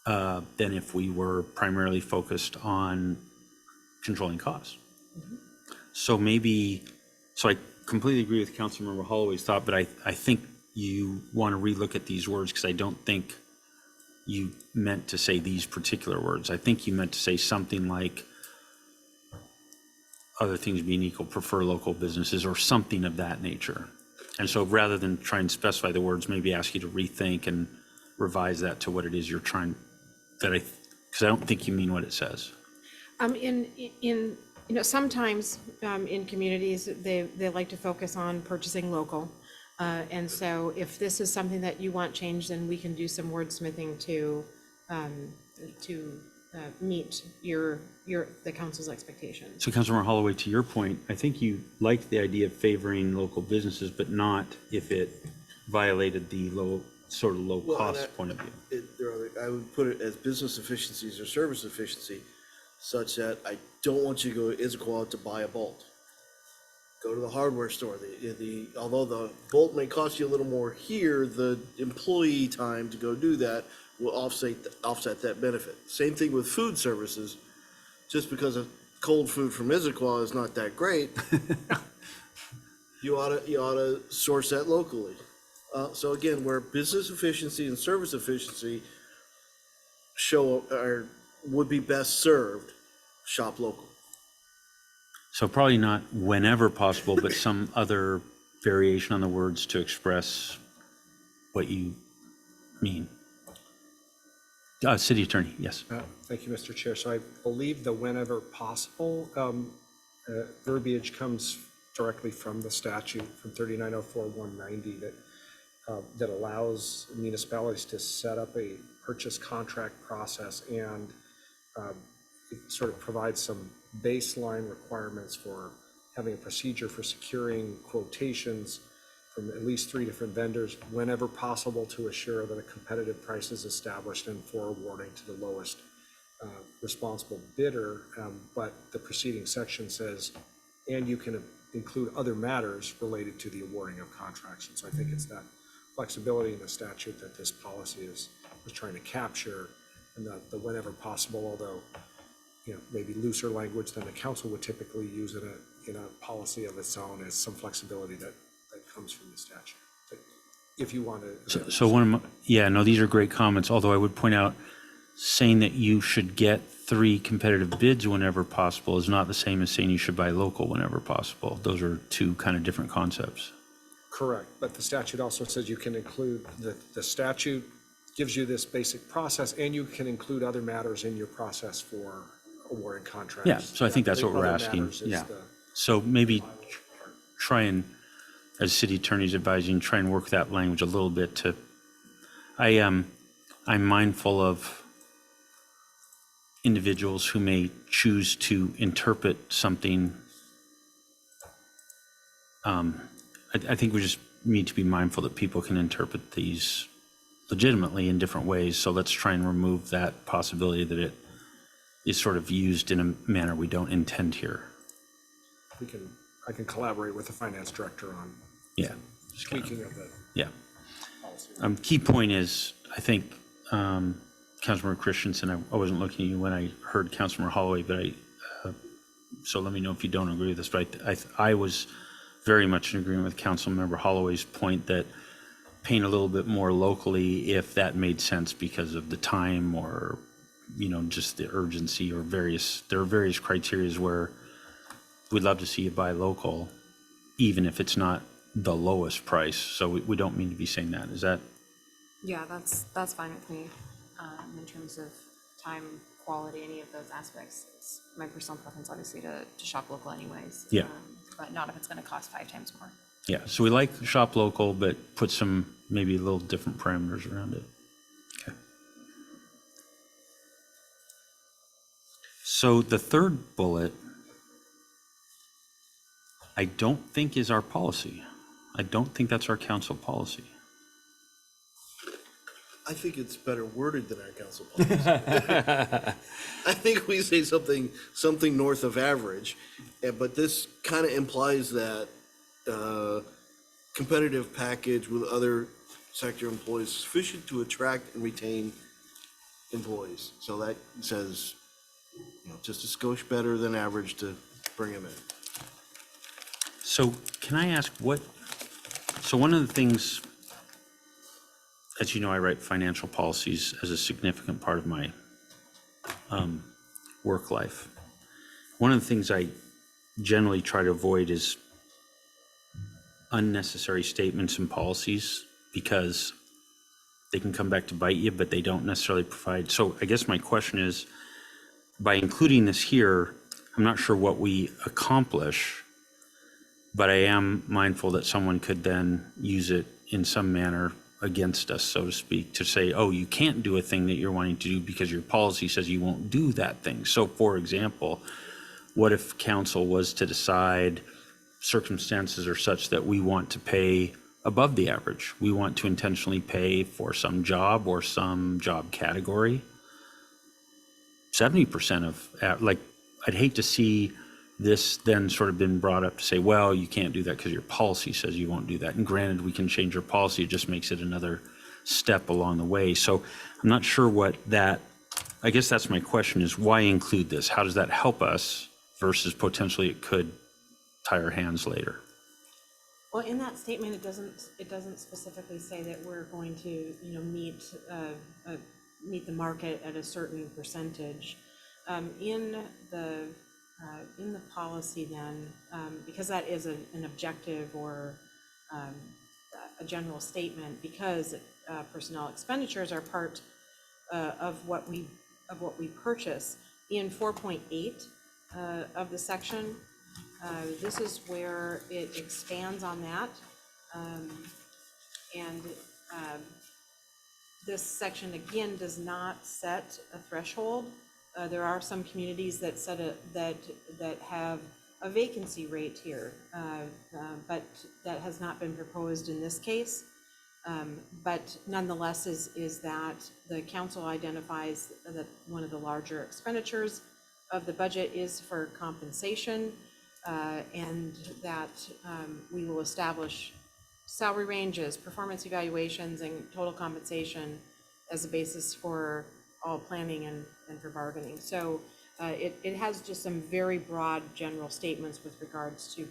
Speaker 1: than if we were primarily focused on controlling costs. So I completely agree with Councilmember Holloway's thought, but I think you want to relook at these words, because I don't think you meant to say these particular words. I think you meant to say something like, other things being equal, prefer local businesses, or something of that nature. And so rather than try and specify the words, maybe ask you to rethink and revise that to what it is you're trying, because I don't think you mean what it says.
Speaker 4: Sometimes in communities, they like to focus on purchasing local. And so if this is something that you want changed, then we can do some wordsmithing to meet the council's expectations.
Speaker 1: So Councilmember Holloway, to your point, I think you liked the idea of favoring local businesses, but not if it violated the low cost point of view.
Speaker 2: I would put it as business efficiencies or service efficiency, such that I don't want you to go to Issaquah to buy a bolt. Go to the hardware store. Although the bolt may cost you a little more here, the employee time to go do that will offset that benefit. Same thing with food services. Just because a cold food from Issaquah is not that great, you ought to source that locally. So again, where business efficiency and service efficiency would be best served, shop local.
Speaker 1: So probably not whenever possible, but some other variation on the words to express what you mean. City Attorney, yes.
Speaker 8: Thank you, Mr. Chair. So I believe the whenever possible verbiage comes directly from the statute, from 3904-190, that allows municipalities to set up a purchase contract process, and it sort of provides some baseline requirements for having a procedure for securing quotations from at least 3 different vendors whenever possible, to assure that a competitive price is established and for awarding to the lowest responsible bidder. But the preceding section says, and you can include other matters related to the awarding of contracts. And so I think it's that flexibility in the statute that this policy was trying to capture, and the whenever possible, although maybe looser language than the council would typically use in a policy of its own, is some flexibility that comes from the statute. But if you want to.
Speaker 1: So these are great comments, although I would point out, saying that you should get 3 competitive bids whenever possible is not the same as saying you should buy local whenever possible. Those are 2 kind of different concepts.
Speaker 8: Correct, but the statute also says you can include, the statute gives you this basic process, and you can include other matters in your process for awarding contracts.
Speaker 1: Yeah, so I think that's what we're
Speaker 8: Other
Speaker 1: asking.
Speaker 8: matters is
Speaker 1: Yeah.
Speaker 8: the-
Speaker 1: So maybe try and, as city attorney's advising, try and work that language a little bit to, I'm mindful of individuals who may choose to interpret something. I think we just need to be mindful that people can interpret these legitimately in different ways. So let's try and remove that possibility that it is sort of used in a manner we don't intend here.
Speaker 8: I can collaborate with the finance director on tweaking of the policy.
Speaker 1: Key point is, I think, Councilmember Christensen, I wasn't looking at you when I heard Councilmember Holloway, but so let me know if you don't agree with this, but I was very much in agreement with Councilmember Holloway's point that paying a little bit more locally, if that made sense because of the time or, just the urgency, or there are various criteria where we'd love to see you buy local, even if it's not the lowest price. So we don't mean to be saying that. Is that
Speaker 6: Yeah, that's fine with me, in terms of time, quality, any of those aspects. It's my personal preference, obviously, to shop local anyways.
Speaker 1: Yeah.
Speaker 6: But not if it's gonna cost 5 times more.
Speaker 1: Yeah, so we like shop local, but put some maybe a little different parameters around it. Okay. So the third bullet, I don't think is our policy. I don't think that's our council policy.
Speaker 2: I think it's better worded than our council policy. I think we say something north of average, but this kind of implies that competitive package with other sector employees sufficient to attract and retain employees. So that says, just a skosh better than average to bring them in.
Speaker 1: So can I ask so one of the things, as you know, I write financial policies as a significant part of my work life. One of the things I generally try to avoid is unnecessary statements and policies, because they can come back to bite you, but they don't necessarily provide. So I guess my question is, by including this here, I'm not sure what we accomplish, but I am mindful that someone could then use it in some manner against us, so to speak, to say, oh, you can't do a thing that you're wanting to do because your policy says you won't do that thing. So for example, what if council was to decide circumstances are such that we want to pay above the average? We want to intentionally pay for some job or some job category 70% of, like, I'd hate to see this then sort of been brought up to say, well, you can't do that because your policy says you won't do that. And granted, we can change our policy. It just makes it another step along the way. So I'm not sure what that, I guess that's my question, is why include this? How does that help us versus potentially it could tie our hands later?
Speaker 4: Well, in that statement, it doesn't specifically say that we're going to, meet the market at a certain percentage. In the policy then, because that is an objective or a general statement, because personnel expenditures are part of what we purchase. In 4.8 of the section, this is where it expands on that. And this section, again, does not set a threshold. There are some communities that that have a vacancy rate here, but that has not been proposed in this case. But nonetheless, is that the council identifies that one of the larger expenditures of the budget is for compensation, and that we will establish salary ranges, performance evaluations, and total compensation as a basis for all planning and for bargaining. So it has just some very broad general statements with regards to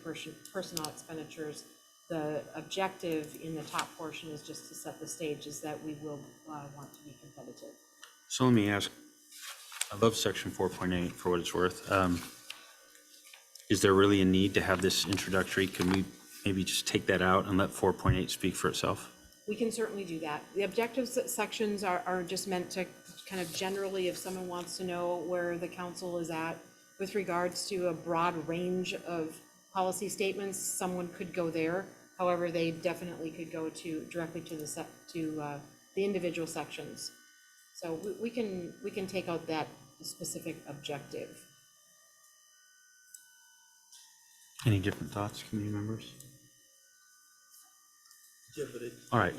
Speaker 4: personnel expenditures. The objective in the top portion is just to set the stage, is that we will want to be competitive.
Speaker 1: So let me ask, I love section 4.8 for what it's worth. Is there really a need to have this introductory? Can we maybe just take that out and let 4.8 speak for itself?
Speaker 4: We can certainly do that. The objectives sections are just meant to kind of generally, if someone wants to know where the council is at with regards to a broad range of policy statements, someone could go there. However, they definitely could go directly to the individual sections. So we can take out that specific objective.
Speaker 1: Any different thoughts, committee members?
Speaker 2: Yeah, but it.
Speaker 1: All right,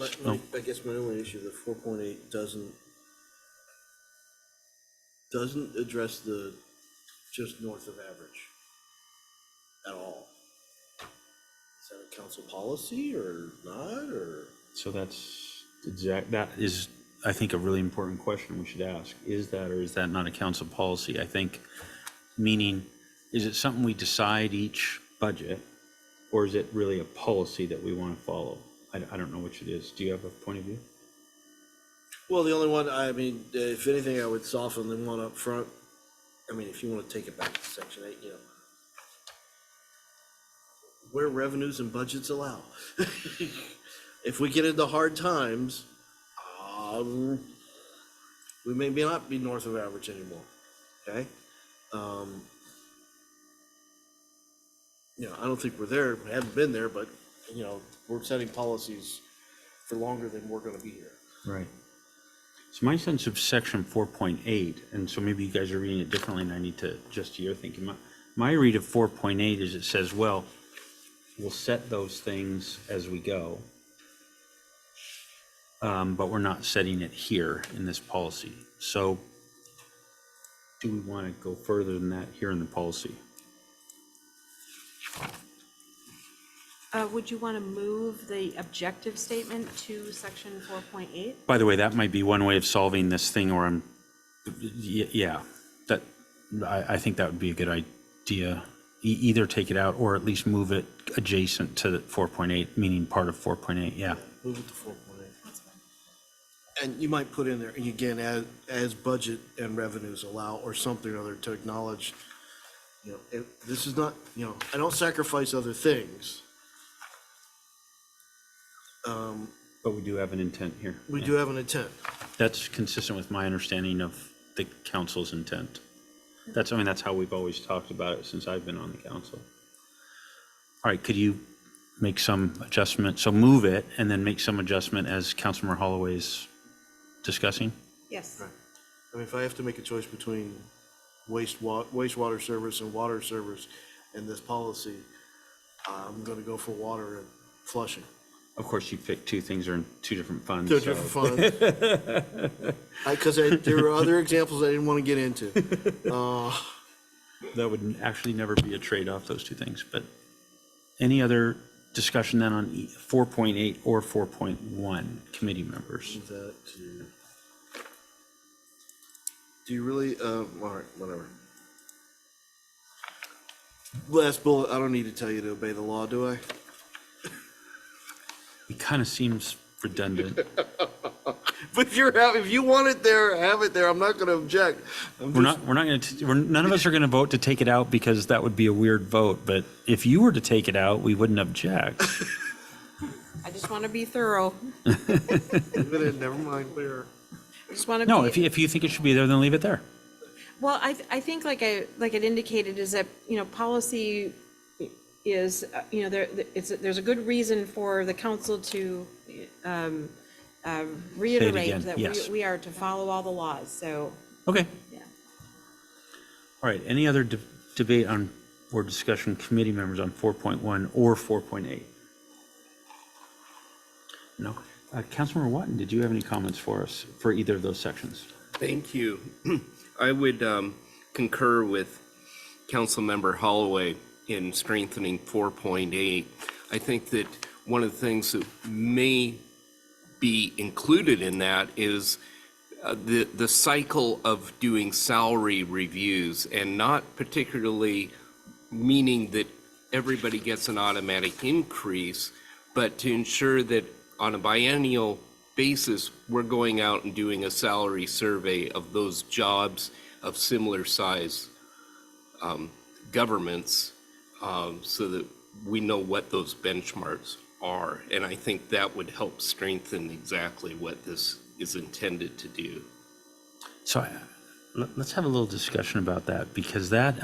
Speaker 2: I guess my only issue, the 4.8 doesn't address the just north of average at all. Is that a council policy or not, or?
Speaker 1: So that is, I think, a really important question we should ask. Is that, or is that not a council policy? I think, meaning, is it something we decide each budget, or is it really a policy that we want to follow? I don't know which it is. Do you have a point of view?
Speaker 2: Well, the only one, I mean, if anything, I would soften the one up front. I mean, if you want to take it back to section 8, where revenues and budgets allow. If we get into hard times, we may not be north of average anymore, okay? I don't think we're there, we haven't been there, but, we're setting policies for longer than we're gonna be here.
Speaker 1: Right. So my sense of section 4.8, and so maybe you guys are reading it differently and I need to adjust to your thinking. My read of 4.8 is it says, well, we'll set those things as we go, but we're not setting it here in this policy. So do we want to go further than that here in the policy?
Speaker 4: Would you want to move the objective statement to section 4.8?
Speaker 1: By the way, that might be one way of solving this thing, or yeah, that, I think that would be a good idea. Either take it out or at least move it adjacent to 4.8, meaning part of 4.8, yeah.
Speaker 2: Move it to 4.8. And you might put in there, and again, as budget and revenues allow, or something or other to acknowledge, this is not, I don't sacrifice other things.
Speaker 1: But we do have an intent here.
Speaker 2: We do have an intent.
Speaker 1: That's consistent with my understanding of the council's intent. That's how we've always talked about it since I've been on the council. All right, could you make some adjustment? So move it and then make some adjustment as Councilmember Holloway's discussing?
Speaker 4: Yes.
Speaker 2: Right. If I have to make a choice between wastewater service and water service in this policy, I'm gonna go for water and flushing.
Speaker 1: Of course, you picked two things are in two different funds.
Speaker 2: They're
Speaker 1: so-
Speaker 2: different funds. Because there are other examples I didn't want to get into.
Speaker 1: That would actually never be a trade-off, those two things. But any other discussion then on 4.8 or 4.1, committee members?
Speaker 2: Do you really, all right, whatever. Last bullet, I don't need to tell you to obey the law, do I?
Speaker 1: It kind of seems redundant.
Speaker 2: But if you want it there, have it there. I'm not gonna object.
Speaker 1: None of us are going to vote to take it out because that would be a weird vote. But if you were to take it out, we wouldn't object.
Speaker 4: I just want to be thorough.
Speaker 2: Never mind, clear.
Speaker 4: I just want to
Speaker 1: No,
Speaker 4: be.
Speaker 1: if you think it should be there, then leave it there.
Speaker 4: Well, I think like it indicated is that, policy is, there's a good reason for the council to reiterate
Speaker 1: again,
Speaker 4: that
Speaker 1: yes.
Speaker 4: we are to follow all the laws, so,
Speaker 1: Okay.
Speaker 4: yeah.
Speaker 1: All right. Any other debate on or discussion committee members on 4.1 or 4.8? No. Councilmember Watton, did you have any comments for us for either of those sections?
Speaker 7: Thank you. I would concur with Councilmember Holloway in strengthening 4.8. I think that one of the things that may be included in that is the cycle of doing salary reviews, and not particularly meaning that everybody gets an automatic increase, but to ensure that on a biennial basis, we're going out and doing a salary survey of those jobs of similar size governments, so that we know what those benchmarks are. And I think that would help strengthen exactly what this is intended to do.
Speaker 1: So let's have a little discussion about that, because that,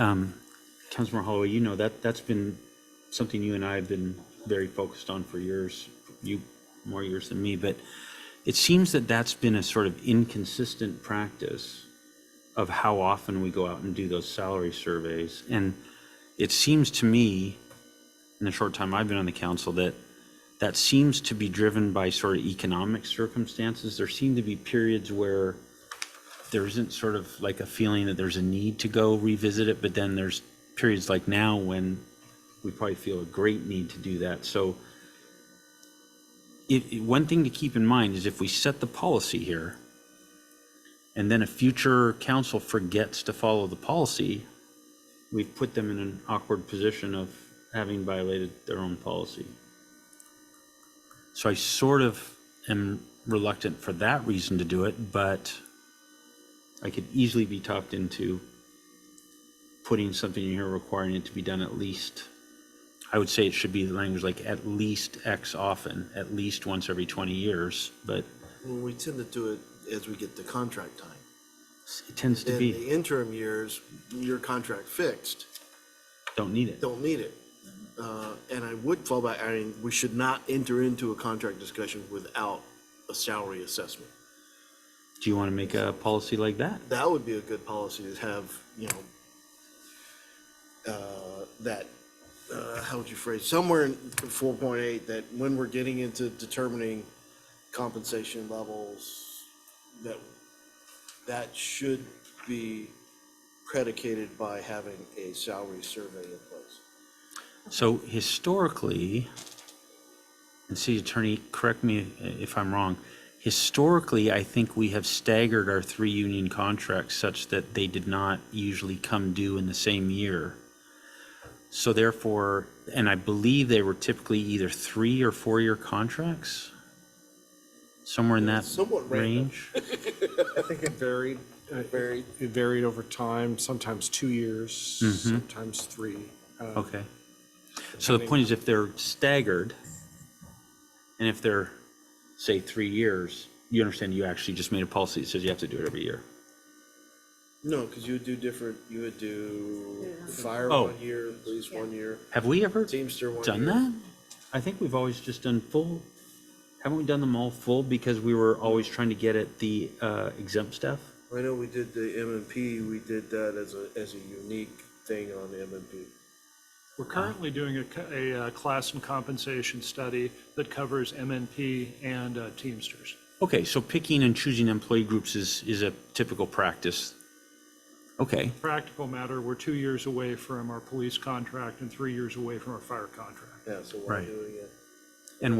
Speaker 1: Councilmember Holloway, that's been something you and I have been very focused on for years, you more years than me, but it seems that that's been a sort of inconsistent practice of how often we go out and do those salary surveys. And it seems to me, in the short time I've been on the council, that seems to be driven by sort of economic circumstances. There seem to be periods where there isn't sort of like a feeling that there's a need to go revisit it, but then there's periods like now when we probably feel a great need to do that. So one thing to keep in mind is if we set the policy here and then a future council forgets to follow the policy, we've put them in an awkward position of having violated their own policy. So I sort of am reluctant for that reason to do it, but I could easily be talked into putting something in here requiring it to be done at least, I would say it should be the language like at least X often, at least once every 20 years, but
Speaker 2: Well, we tend to do it as we get the contract time.
Speaker 1: It tends to
Speaker 2: In
Speaker 1: be,
Speaker 2: the interim years, your contract fixed,
Speaker 1: don't need it.
Speaker 2: don't need it. And I would fall back, I mean, we should not enter into a contract discussion without a salary assessment.
Speaker 1: Do you want to make a policy like that?
Speaker 2: That would be a good policy to have, that, how would you phrase, somewhere in 4.8, that when we're getting into determining compensation levels, that should be predicated by having a salary survey in place.
Speaker 1: So historically, and city attorney, correct me if I'm wrong, historically, I think we have staggered our 3 union contracts such that they did not usually come due in the same year. So therefore, and I believe they were typically either 3 or 4-year contracts, somewhere in that
Speaker 2: Somewhat random.
Speaker 1: range.
Speaker 8: I think it varied. It varied over time, sometimes 2 years, sometimes 3.
Speaker 1: Okay. So the point is, if they're staggered, and if they're, say, 3 years, you understand you actually just made a policy that says you have to do it every year.
Speaker 2: No, because you would do different, you would do fire
Speaker 1: Oh.
Speaker 2: 1 year, police 1 year,
Speaker 1: Have we ever
Speaker 2: Teamster 1 year.
Speaker 1: done that? I think we've always just done full. Haven't we done them all full because we were always trying to get at the exempt stuff?
Speaker 2: I know we did the M&P, we did that as a unique thing on the M&P.
Speaker 9: We're currently doing a class and compensation study that covers MNP and Teamsters.
Speaker 1: Okay, so picking and choosing employee groups is a typical practice. Okay,
Speaker 9: Practical matter, we're 2 years away from our police contract and 3 years away from our fire contract.
Speaker 2: Yeah, so why
Speaker 1: Right.
Speaker 2: doing it?
Speaker 1: and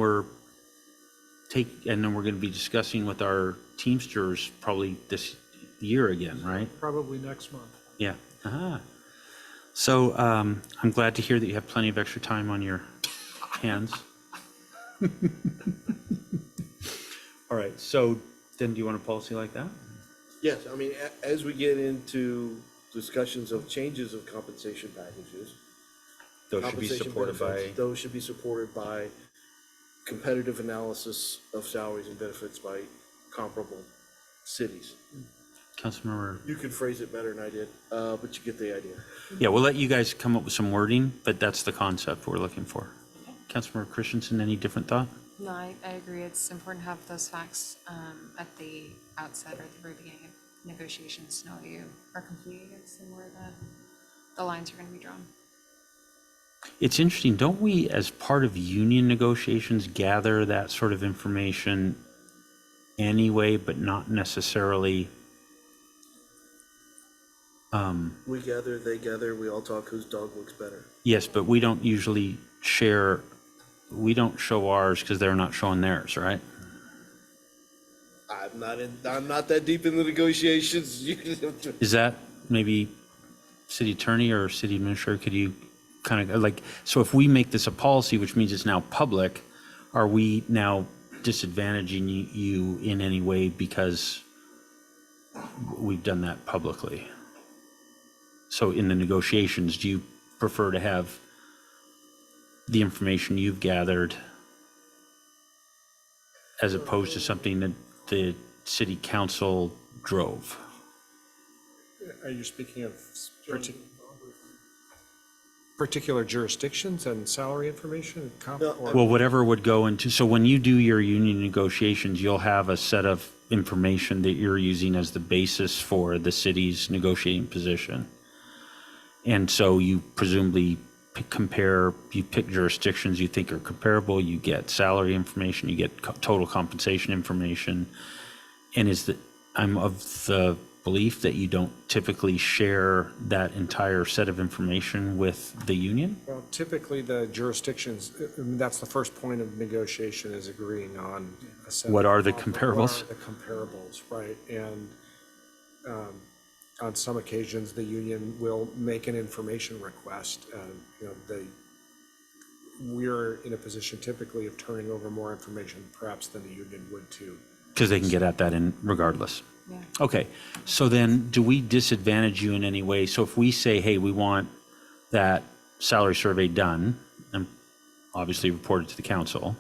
Speaker 1: then we're going to be discussing with our Teamsters probably this year again, right?
Speaker 9: Probably next month.
Speaker 1: Yeah. So I'm glad to hear that you have plenty of extra time on your hands. All right, so then do you want a policy like that?
Speaker 2: Yes, I mean, as we get into discussions of changes of compensation packages.
Speaker 1: Those should be
Speaker 2: compensation
Speaker 1: supported by,
Speaker 2: benefits, those should be supported by competitive analysis of salaries and benefits by comparable cities.
Speaker 1: Councilmember.
Speaker 2: You could phrase it better than I did, but you get the idea.
Speaker 1: Yeah, we'll let you guys come up with some wording, but that's the concept we're looking for. Councilmember Christensen, any different thought?
Speaker 6: No, I agree. It's important to have those facts at the outset or at the very beginning of negotiations to know what you are competing against and where the lines are going to be drawn.
Speaker 1: It's interesting, don't we, as part of union negotiations, gather that sort of information anyway, but not necessarily?
Speaker 2: We gather, they gather, we all talk whose dog looks better.
Speaker 1: Yes, but we don't usually share, we don't show ours because they're not showing theirs, right?
Speaker 2: I'm not that deep in the negotiations.
Speaker 1: Is that maybe city attorney or city administrator, could you kind of like, so if we make this a policy, which means it's now public, are we now disadvantaging you in any way because we've done that publicly? So in the negotiations, do you prefer to have the information you've gathered as opposed to something that the city council drove?
Speaker 8: Are you speaking of particular jurisdictions and salary information?
Speaker 1: Well, whatever would go into, so when you do your union negotiations, you'll have a set of information that you're using as the basis for the city's negotiating position. And so you presumably you pick jurisdictions you think are comparable, you get salary information, you get total compensation information. And I'm of the belief that you don't typically share that entire set of information with the union?
Speaker 8: Well, typically the jurisdictions, that's the first point of negotiation, is agreeing on a set.
Speaker 1: What are the
Speaker 8: What
Speaker 1: comparables?
Speaker 8: are the comparables, right? And on some occasions, the union will make an information request. We're in a position typically of turning over more information perhaps than the union would too.
Speaker 1: Because they can get at that in regardless.
Speaker 6: Yeah.
Speaker 1: Okay, so then do we disadvantage you in any way? So if we say, hey, we want that salary survey done and obviously reported to the council,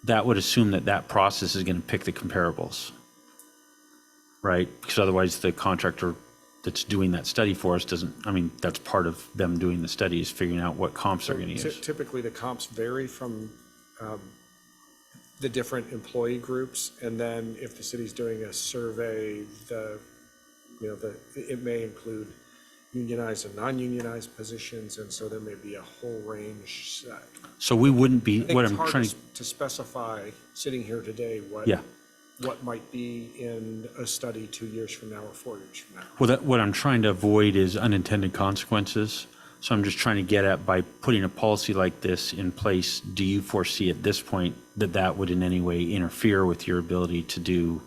Speaker 1: that would assume that that process is going to pick the comparables, right? Because otherwise the contractor that's doing that study for us doesn't, I mean, that's part of them doing the study is figuring out what comps they're going to use.
Speaker 8: Typically, the comps vary from the different employee groups, and then if the city's doing a survey, it may include unionized and non-unionized positions, and so there may be a whole range.
Speaker 1: So we wouldn't be,
Speaker 8: I think
Speaker 1: what
Speaker 8: it's
Speaker 1: I'm
Speaker 8: hard
Speaker 1: trying
Speaker 8: to specify, sitting here today,
Speaker 1: yeah.
Speaker 8: what might be in a study 2 years from now or 4 years from now.
Speaker 1: Well, what I'm trying to avoid is unintended consequences. So I'm just trying to get at, by putting a policy like this in place, do you foresee at this point that that would in any way interfere with your ability to do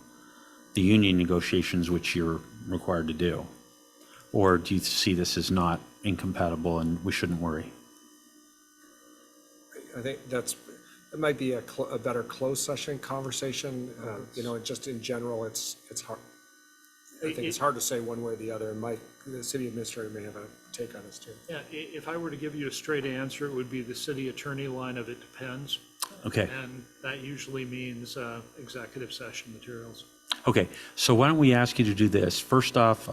Speaker 1: the union negotiations, which you're required to do? Or do you see this as not incompatible and we shouldn't worry?
Speaker 8: I think it might be a better closed session conversation. Just in general, it's hard. I think it's hard to say one way or the other, and the city administrator may have a take on this too.
Speaker 9: Yeah, if I were to give you a straight answer, it would be the city attorney line of it depends.
Speaker 1: Okay.
Speaker 9: And that usually means executive session materials.
Speaker 1: Okay, so why don't we ask you to do this? First off,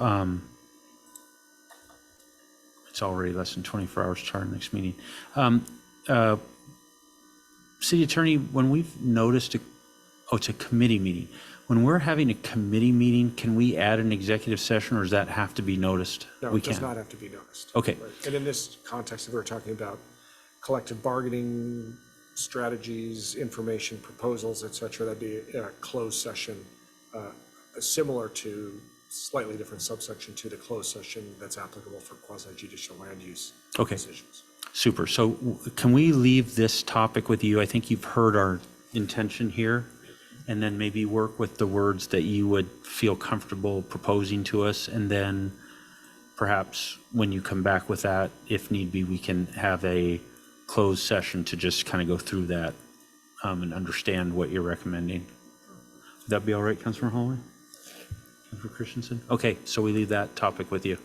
Speaker 1: it's already less than 24 hours to our next meeting. City Attorney, when we've noticed, it's a committee meeting. When we're having a committee meeting, can we add an executive session, or does that have to be noticed?
Speaker 8: No,
Speaker 1: We
Speaker 8: it does
Speaker 1: can.
Speaker 8: not have to be noticed.
Speaker 1: Okay.
Speaker 8: Right. And in this context, if we're talking about collective bargaining strategies, information, proposals, et cetera, that'd be a closed session, similar to slightly different subsection to the closed session that's applicable for quasi-judicial land use
Speaker 1: Okay.
Speaker 8: decisions.
Speaker 1: Super. So can we leave this topic with you? I think you've heard our intention here, and then maybe work with the words that you would feel comfortable proposing to us. And then perhaps when you come back with that, if need be, we can have a closed session to just kind of go through that and understand what you're recommending. Would that be all right, Councilor Holloway? Councilor Christensen? Okay, so we leave that topic with you.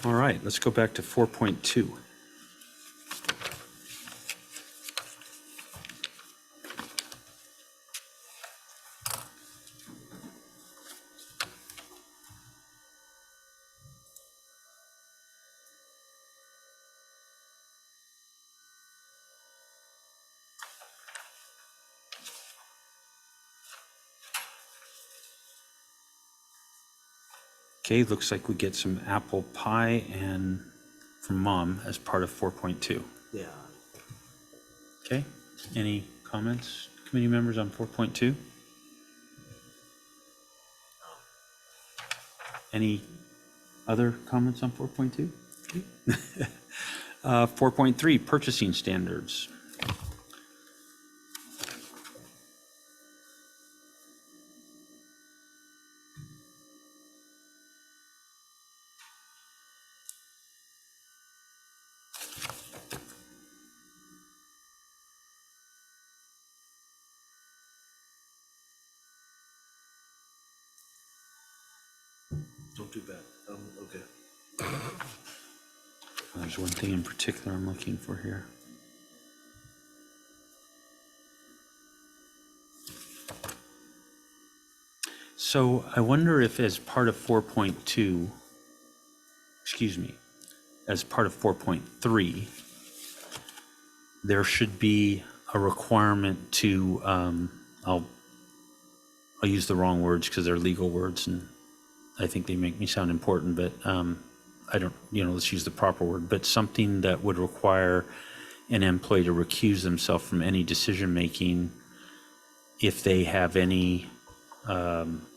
Speaker 1: All right, let's go back to 4.2. Okay, looks like we get some apple pie and from Mom as part of 4.2.
Speaker 2: Yeah.
Speaker 1: Okay, any comments, committee members, on 4.2? Any other comments on 4.2? 4.3, purchasing standards.
Speaker 2: Don't do bad. Okay.
Speaker 1: There's one thing in particular I'm looking for here. So I wonder if as part of 4.2, as part of 4.3, there should be a requirement to, I'll use the wrong words because they're legal words and I think they make me sound important, but I don't, let's use the proper word, but something that would require an employee to recuse themselves from any decision-making if they have any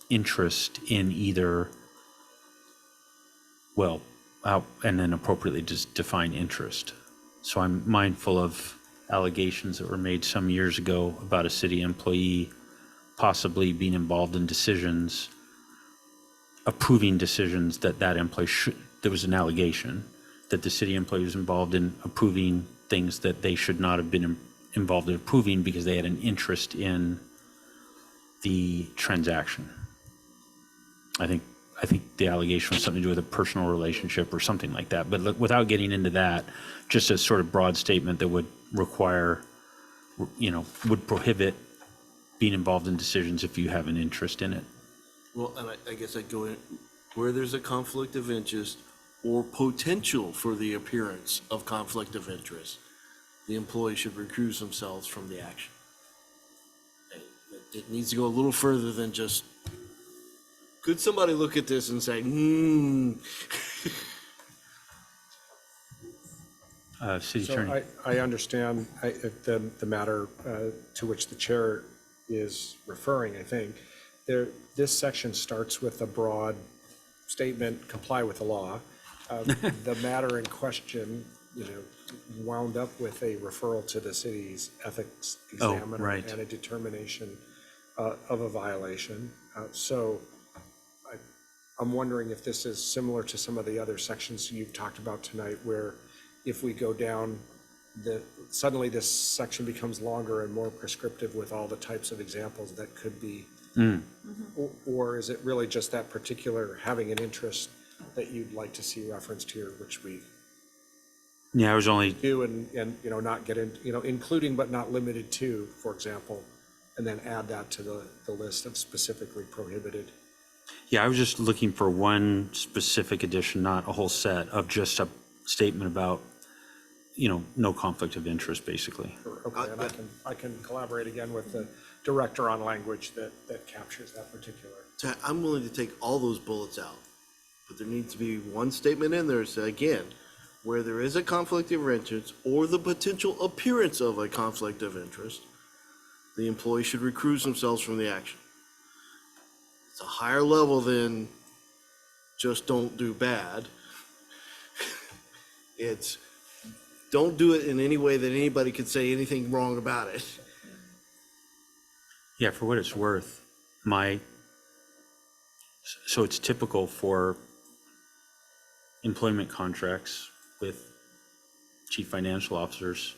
Speaker 1: interest in either, and then appropriately just define interest. So I'm mindful of allegations that were made some years ago about a city employee possibly being involved in decisions, approving decisions that employee should, there was an allegation that the city employee was involved in approving things that they should not have been involved in approving because they had an interest in the transaction. I think I think the allegation was something to do with a personal relationship or something like that. But without getting into that, just a sort of broad statement that would require, would prohibit being involved in decisions if you have an interest in it.
Speaker 2: Well, and I guess I'd go in, where there's a conflict of interest or potential for the appearance of conflict of interest, the employee should recuse themselves from the action. It needs to go a little further than just, could somebody look at this and say,
Speaker 1: City
Speaker 8: So
Speaker 1: Attorney.
Speaker 8: I understand the matter to which the chair is referring, I think. This section starts with a broad statement, comply with the law. The matter in question, wound up with a referral to the city's ethics examiner
Speaker 1: right.
Speaker 8: and a determination of a violation. So I'm wondering if this is similar to some of the other sections you've talked about tonight, where if we go down, suddenly this section becomes longer and more prescriptive with all the types of examples that could be. Or is it really just that particular having an interest that you'd like to see referenced here, which we
Speaker 1: Yeah, I was only,
Speaker 8: do and not get in, including but not limited to, for example, and then add that to the list of specifically prohibited.
Speaker 1: I was just looking for one specific addition, not a whole set, of just a statement about, no conflict of interest, basically.
Speaker 8: Okay, and I can collaborate again with the director on language that captures that particular.
Speaker 2: So I'm willing to take all those bullets out, but there needs to be one statement in there, so again, where there is a conflict of interest or the potential appearance of a conflict of interest, the employee should recuse themselves from the action. It's a higher level than just don't do bad. It's don't do it in any way that anybody could say anything wrong about it.
Speaker 1: Yeah, for what it's worth, so it's typical for employment contracts with chief financial officers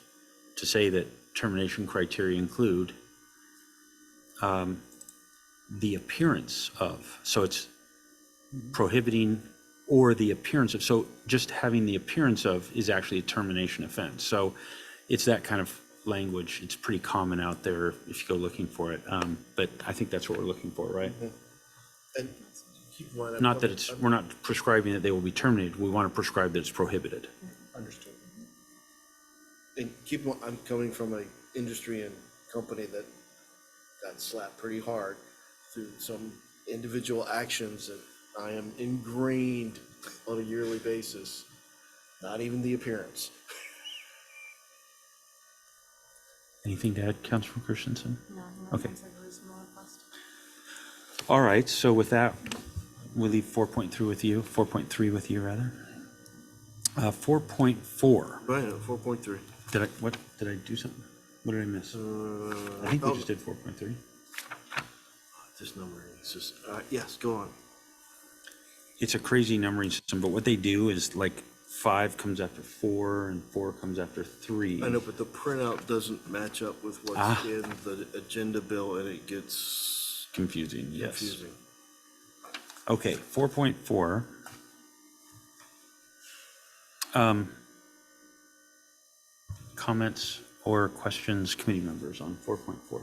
Speaker 1: to say that termination criteria include the appearance of, so it's prohibiting or the appearance of, so just having the appearance of is actually a termination offense. So it's that kind of language. It's pretty common out there if you go looking for it. But I think that's what we're looking for, right?
Speaker 2: And keep in mind,
Speaker 1: Not that we're not prescribing that they will be terminated. We want to prescribe that it's prohibited.
Speaker 8: Understood.
Speaker 2: And keep in mind, I'm coming from an industry and company that got slapped pretty hard through some individual actions that I am ingrained on a yearly basis, not even the appearance.
Speaker 1: Anything to add, Councilman Christensen?
Speaker 6: No,
Speaker 1: Okay.
Speaker 6: sounds like a reasonable request.
Speaker 1: All right, so with that, we'll leave 4.3 with you, 4.3 with you, rather. 4.4.
Speaker 2: Right, 4.3.
Speaker 1: Did I do something? What did I miss? I think we just did 4.3.
Speaker 2: This numbering is just, yes, go on.
Speaker 1: It's a crazy numbering system, but what they do is like 5 comes after 4 and 4 comes after 3.
Speaker 2: I know, but the printout doesn't match up with what's in the agenda bill, and it gets
Speaker 1: Confusing, yes.
Speaker 2: confusing.
Speaker 1: Okay, 4.4. Comments or questions, committee members, on 4.4?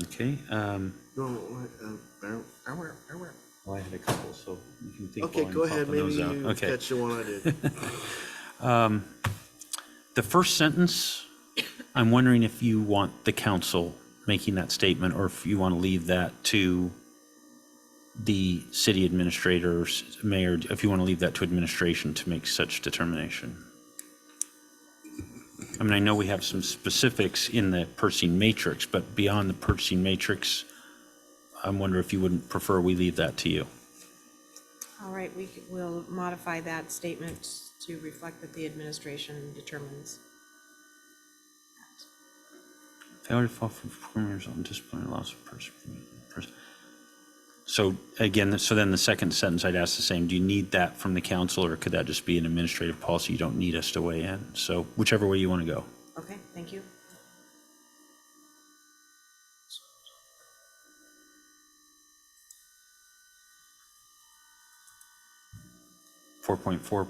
Speaker 1: Okay, well, I had a couple, so you can think
Speaker 2: Okay,
Speaker 1: while I'm
Speaker 2: go ahead,
Speaker 1: popping
Speaker 2: maybe
Speaker 1: those out.
Speaker 2: you
Speaker 1: Okay.
Speaker 2: catch the one I did.
Speaker 1: The first sentence, I'm wondering if you want the council making that statement, or if you want to leave that to the city administrators, mayor, if you want to leave that to administration to make such determination. I mean, I know we have some specifics in the purchasing matrix, but beyond the purchasing matrix, I wonder if you wouldn't prefer we leave that to you.
Speaker 4: All right, we'll modify that statement to reflect that the administration determines.
Speaker 1: Failure to fall for performers on disciplinary loss of person. So again, so then the second sentence, I'd ask the same, do you need that from the council, or could that just be an administrative policy? You don't need us to weigh in. So whichever way you want to go.
Speaker 4: Okay, thank you.
Speaker 1: Four point four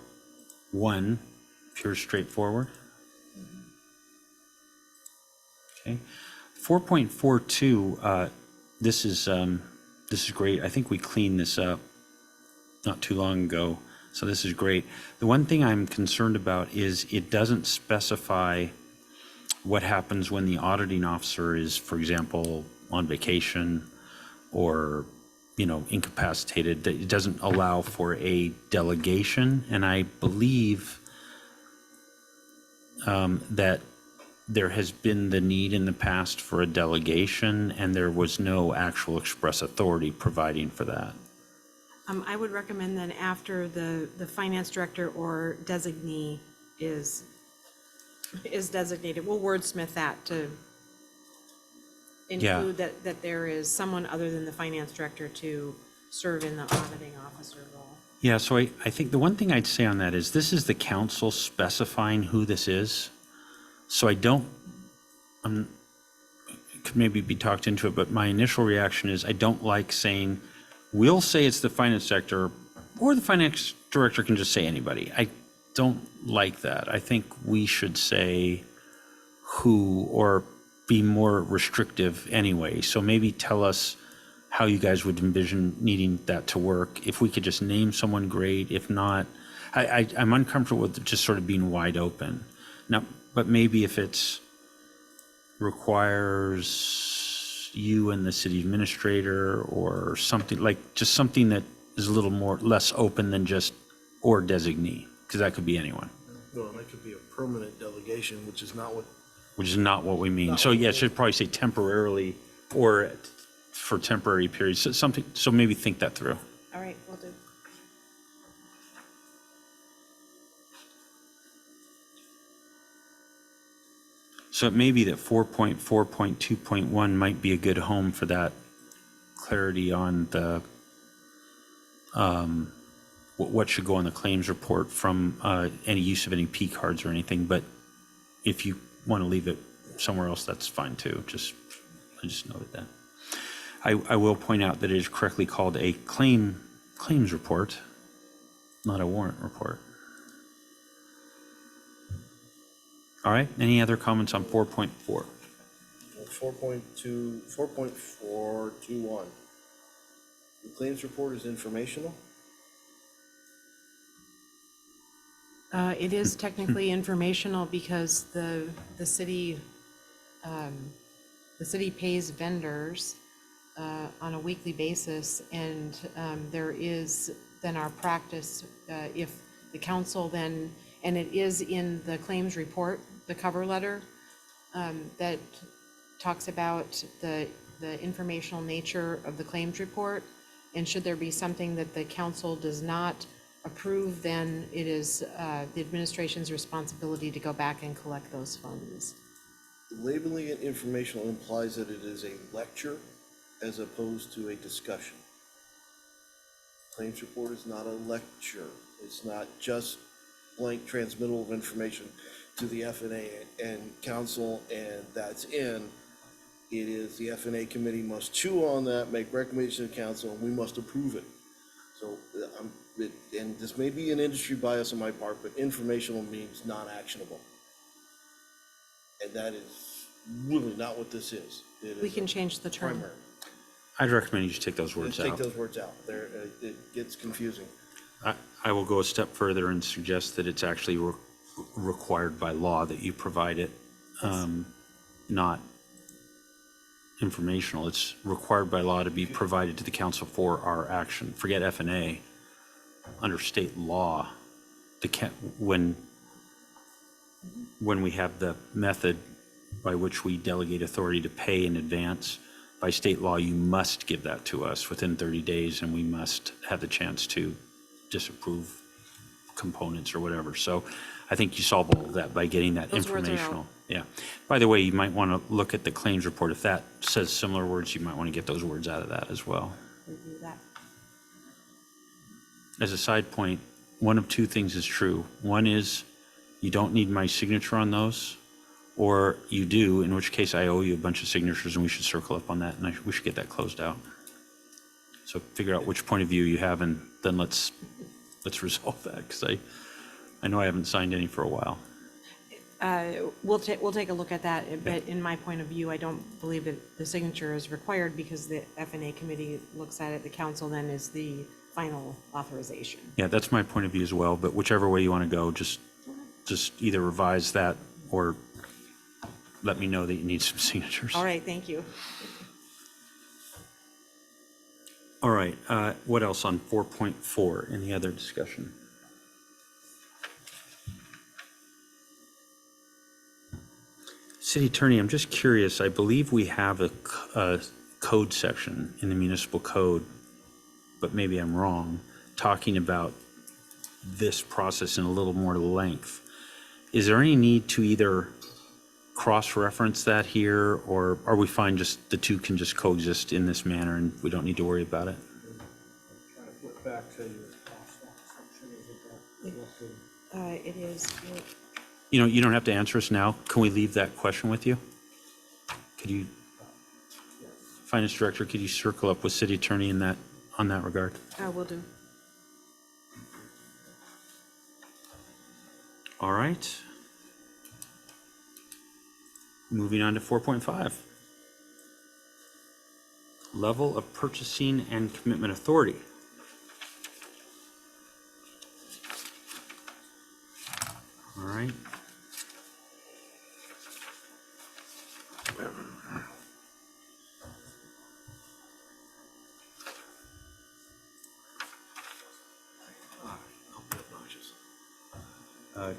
Speaker 1: one, pure straightforward. Okay. 4.42, this is great. I think we cleaned this up not too long ago, so this is great. The one thing I'm concerned about is it doesn't specify what happens when the auditing officer is, for example, on vacation or, you know, incapacitated. It doesn't allow for a delegation, and I believe that there has been the need in the past for a delegation, and there was no actual express authority providing for that.
Speaker 4: I would recommend then after the finance director or designee is designated, we'll wordsmith that to include that there is someone other than the finance director to serve in the auditing officer role.
Speaker 1: Yeah, so I think the one thing I'd say on that is this is the council specifying who this is. So I don't, could maybe be talked into it, but my initial reaction is I don't like saying, we'll say it's the finance director, or the finance director can just say anybody. I don't like that. I think we should say who, or be more restrictive anyway. So maybe tell us how you guys would envision needing that to work. If we could just name someone, great. If not, I'm uncomfortable with just sort of being wide open. Now, but maybe if it's requires you and the city administrator or something, like just something that is a little more, less open than just or designee, because that could be anyone.
Speaker 2: Well, and that could be a permanent delegation, which is not what.
Speaker 1: Which is not what we mean. So yeah, it should probably say temporarily or for temporary periods, so something, so maybe think that through.
Speaker 4: All right, will do.
Speaker 1: So it may be that 4.4.2.1 might be a good home for that clarity on the what should go on the claims report from any use of any P cards or anything. But if you want to leave it somewhere else, that's fine too. I just noted that. I will point out that it is correctly called a claims report, not a warrant report. All right, any other comments on 4.4?
Speaker 2: 4.421. The claims report is informational.
Speaker 4: It is technically informational because the city pays vendors on a weekly basis, and there is then our practice, if the council then, and it is in the claims report, the cover letter that talks about the informational nature of the claims report, and should there be something that the council does not approve, then it is the administration's responsibility to go back and collect those funds.
Speaker 2: Labeling it informational implies that it is a lecture as opposed to a discussion. Claims report is not a lecture. It's not just blank transmittal of information to the FNA and council, and that's in. It is the FNA committee must chew on that, make recommendations to council, and we must approve it. So, and this may be an industry bias on my part, but informational means non-actionable. And that is really not what this is.
Speaker 4: We can change the term.
Speaker 2: Primary.
Speaker 1: I'd recommend you just take those words
Speaker 2: Take
Speaker 1: out.
Speaker 2: those words out. There, it gets confusing.
Speaker 1: I will go a step further and suggest that it's actually required by law that you provide it, not informational. It's required by law to be provided to the council for our action. Forget FNA. Under state law, when we have the method by which we delegate authority to pay in advance, by state law, you must give that to us within 30 days, and we must have the chance to disapprove components or whatever. So I think you solve all of that by getting that
Speaker 4: Those words are out.
Speaker 1: informational. Yeah. By the way, you might want to look at the claims report. If that says similar words, you might want to get those words out of that as well.
Speaker 4: review that.
Speaker 1: As a side point, one of two things is true. One is you don't need my signature on those, or you do, in which case I owe you a bunch of signatures and we should circle up on that and we should get that closed out. So figure out which point of view you have and then let's resolve that, because I know I haven't signed any for a while.
Speaker 4: We'll take a look at that, but in my point of view, I don't believe that the signature is required because the F&A committee looks at it, the council then is the final authorization.
Speaker 1: Yeah, that's my point of view as well, but whichever way you want to go, just either revise that or let me know that you need some signatures.
Speaker 4: All right, thank you.
Speaker 1: All right, what else on 4.4? Any other discussion? City Attorney, I'm just curious, I believe we have a code section in the municipal code, but maybe I'm wrong, talking about this process in a little more length. Is there any need to either cross-reference that here, or are we fine just the two can just coexist in this manner and we don't need to worry about it?
Speaker 8: Trying to flip back to your
Speaker 4: It is,
Speaker 1: You don't have to answer us now. Can we leave that question with you? Could you, Finance Director, could you circle up with City Attorney in that, on that regard?
Speaker 4: will do.
Speaker 1: All right. Moving on to 4.5. Level of purchasing and commitment authority. All right.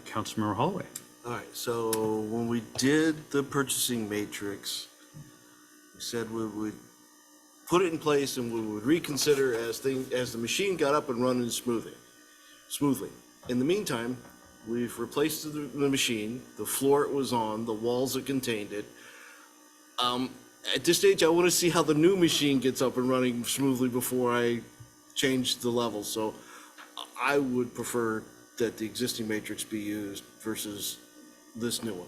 Speaker 1: Councilmember Holloway.
Speaker 2: All right, so when we did the purchasing matrix, we said we would put it in place and we would reconsider as the machine got up and running smoothly. In the meantime, we've replaced the machine, the floor it was on, the walls that contained it. At this stage, I want to see how the new machine gets up and running smoothly before I change the levels. So I would prefer that the existing matrix be used versus this new one.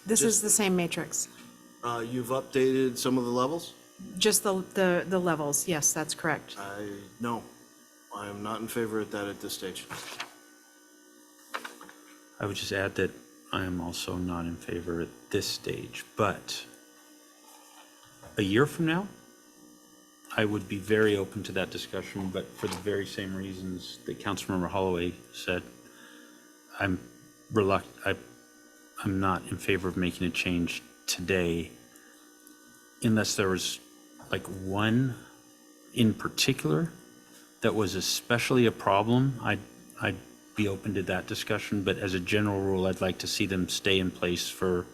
Speaker 4: This is the same matrix,
Speaker 2: You've updated some of the levels?
Speaker 4: just the levels. Yes, that's correct.
Speaker 2: No, I am not in favor of that at this stage.
Speaker 1: I would just add that I am also not in favor at this stage, but a year from now, I would be very open to that discussion, but for the very same reasons that Councilmember Holloway said, I'm not in favor of making a change today unless there was like one in particular that was especially a problem. I'd be open to that discussion, but as a general rule, I'd like to see them stay in place for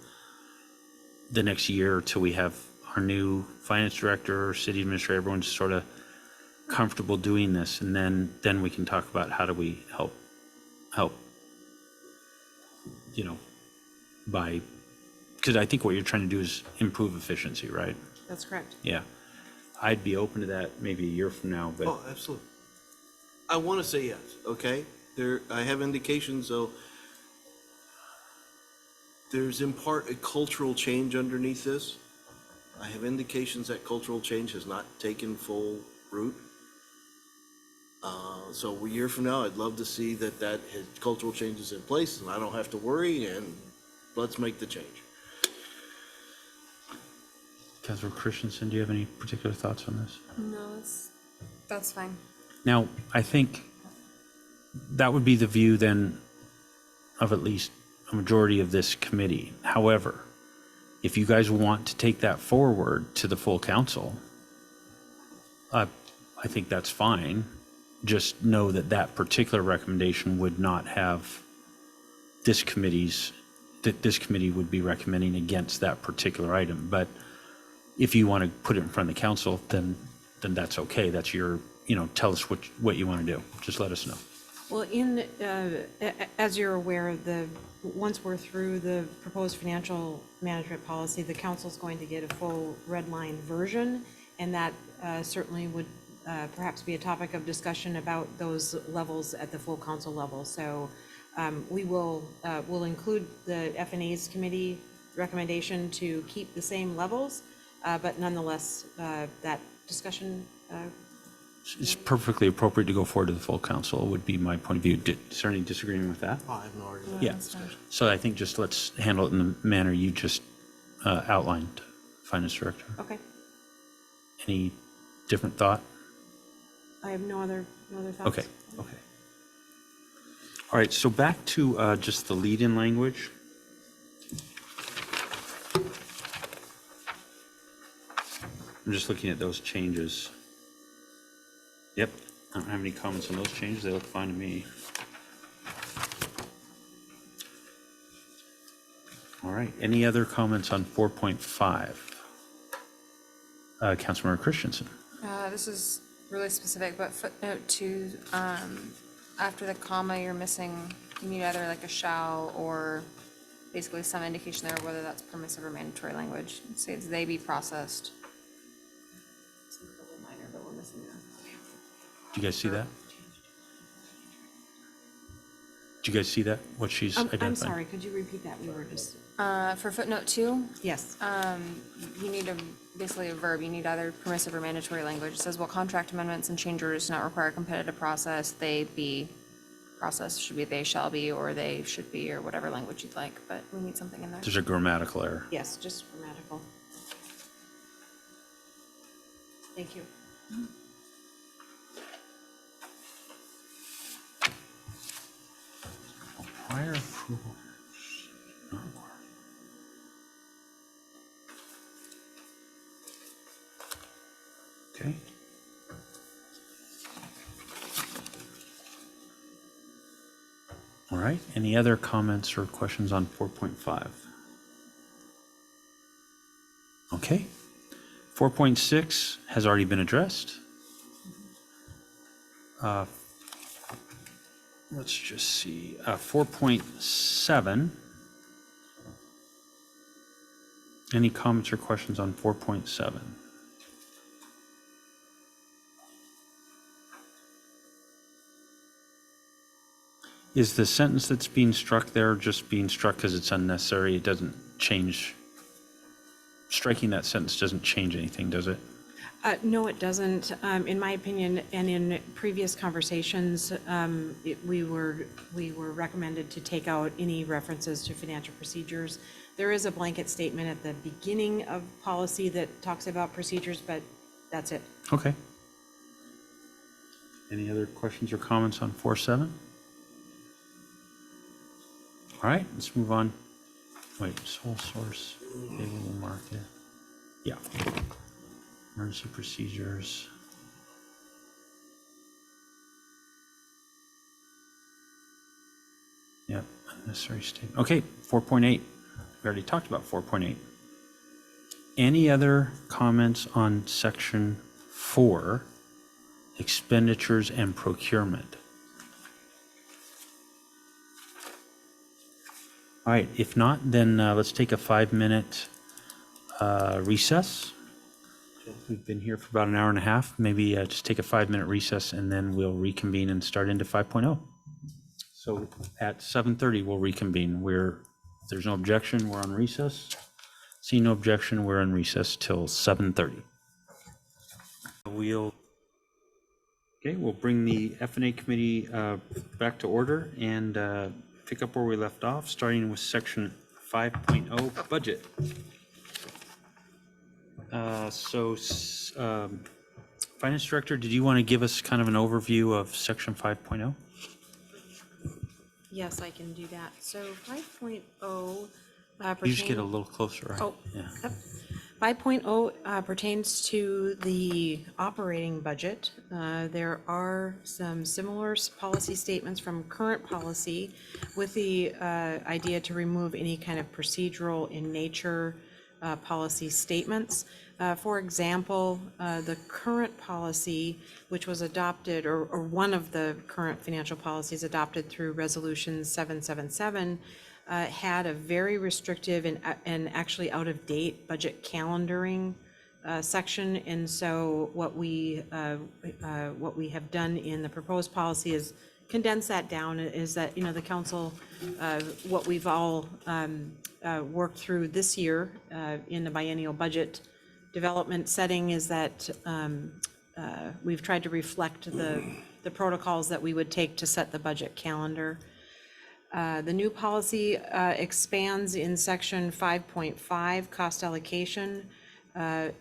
Speaker 1: the next year till we have our new finance director, city administrator, everyone's sort of comfortable doing this, and then we can talk about how do we help, by, because I think what you're trying to do is improve efficiency, right?
Speaker 4: That's correct.
Speaker 1: Yeah. I'd be open to that maybe a year from now, but
Speaker 2: Oh, absolutely. I want to say yes, okay? I have indications, though, there's in part a cultural change underneath this. I have indications that cultural change has not taken full root. So a year from now, I'd love to see that cultural change is in place, and I don't have to worry, and let's make the change.
Speaker 1: Councilor Christensen, do you have any particular thoughts on this?
Speaker 6: No, that's fine.
Speaker 1: Now, I think that would be the view then of at least a majority of this committee. However, if you guys want to take that forward to the full council, I think that's fine. Just know that that particular recommendation would not have this committee would be recommending against that particular item. But if you want to put it in front of the council, then that's okay. That's your, tell us what you want to do. Just let us know.
Speaker 4: Well, as you're aware, once we're through the proposed financial management policy, the council's going to get a full red line version, And that certainly would perhaps be a topic of discussion about those levels at the full council level. So we'll include the F&A's committee recommendation to keep the same levels, but nonetheless, that discussion.
Speaker 1: It's perfectly appropriate to go forward to the full council, would be my point of view. Is there any disagreement with that?
Speaker 2: I have no argument.
Speaker 1: Yeah, so I think just let's handle it in the manner you just outlined, Finance Director.
Speaker 4: Okay,
Speaker 1: Any different thought?
Speaker 4: I have no other thoughts.
Speaker 1: Okay, okay. All right, so back to just the lead-in language. I'm just looking at those changes. Yep, I don't have any comments on those changes. They look fine to me. All right, any other comments on 4.5? Councilmember Christensen.
Speaker 6: This is really specific, but footnote 2, after the comma, you're missing, you need either like a shall or basically some indication there of whether that's permissive or mandatory language. Say it's they be processed. It's a little minor, but we're missing that.
Speaker 1: Do you guys see that? Do you guys see that, what she's identified?
Speaker 4: I'm sorry, could you repeat that? We were just,
Speaker 6: For footnote 2,
Speaker 4: yes.
Speaker 6: you need basically a verb. You need either permissive or mandatory language. It says, well, contract amendments and change orders do not require a competitive process. They be process should be they shall be, or they should be, or whatever language you'd like, but we need something in there.
Speaker 1: There's a grammatical error.
Speaker 4: Yes, just grammatical. Thank you.
Speaker 1: Prior approval. Not required. Okay. All right, any other comments or questions on 4.5? Okay. 4.6 has already been addressed. Let's just see, 4.7. Any comments or questions on 4.7? Is the sentence that's being struck there just being struck because it's unnecessary? It doesn't change, striking that sentence doesn't change anything, does it?
Speaker 4: No, it doesn't. In my opinion, and in previous conversations, we were recommended to take out any references to financial procedures. There is a blanket statement at the beginning of policy that talks about procedures, but that's it.
Speaker 1: Okay. Any other questions or comments on 4.7? All right, let's move on. Wait, sole source, favorable market. Yeah. Emergency procedures. Yep, unnecessary statement. Okay, 4.8. We already talked about 4.8. Any other comments on section 4, expenditures and procurement? All right, if not, then let's take a 5-minute recess. We've been here for about an hour and a half. Maybe just take a 5-minute recess and then we'll reconvene and start into 5.0. So at 7:30, we'll reconvene. If there's no objection, we're on recess. See no objection, we're on recess till 7:30. We'll bring the F&A committee back to order and pick up where we left off, starting with section 5.0 budget. Finance Director, did you want to give us kind of an overview of section 5.0?
Speaker 4: Yes, I can do that. So 5.0
Speaker 1: You just get a little closer, right?
Speaker 4: Oh,
Speaker 1: Yeah.
Speaker 4: yep. 5.0 pertains to the operating budget. There are some similar policy statements from current policy with the idea to remove any kind of procedural in nature policy statements. For example, the current policy, which was adopted, or one of the current financial policies adopted through Resolution 777, had a very restrictive and actually out-of-date budget calendaring section. And so what we have done in the proposed policy is condense that down, is that, the council, what we've all worked through this year in the biennial budget development setting is that we've tried to reflect the protocols that we would take to set the budget calendar. The new policy expands in section 5.5, cost allocation,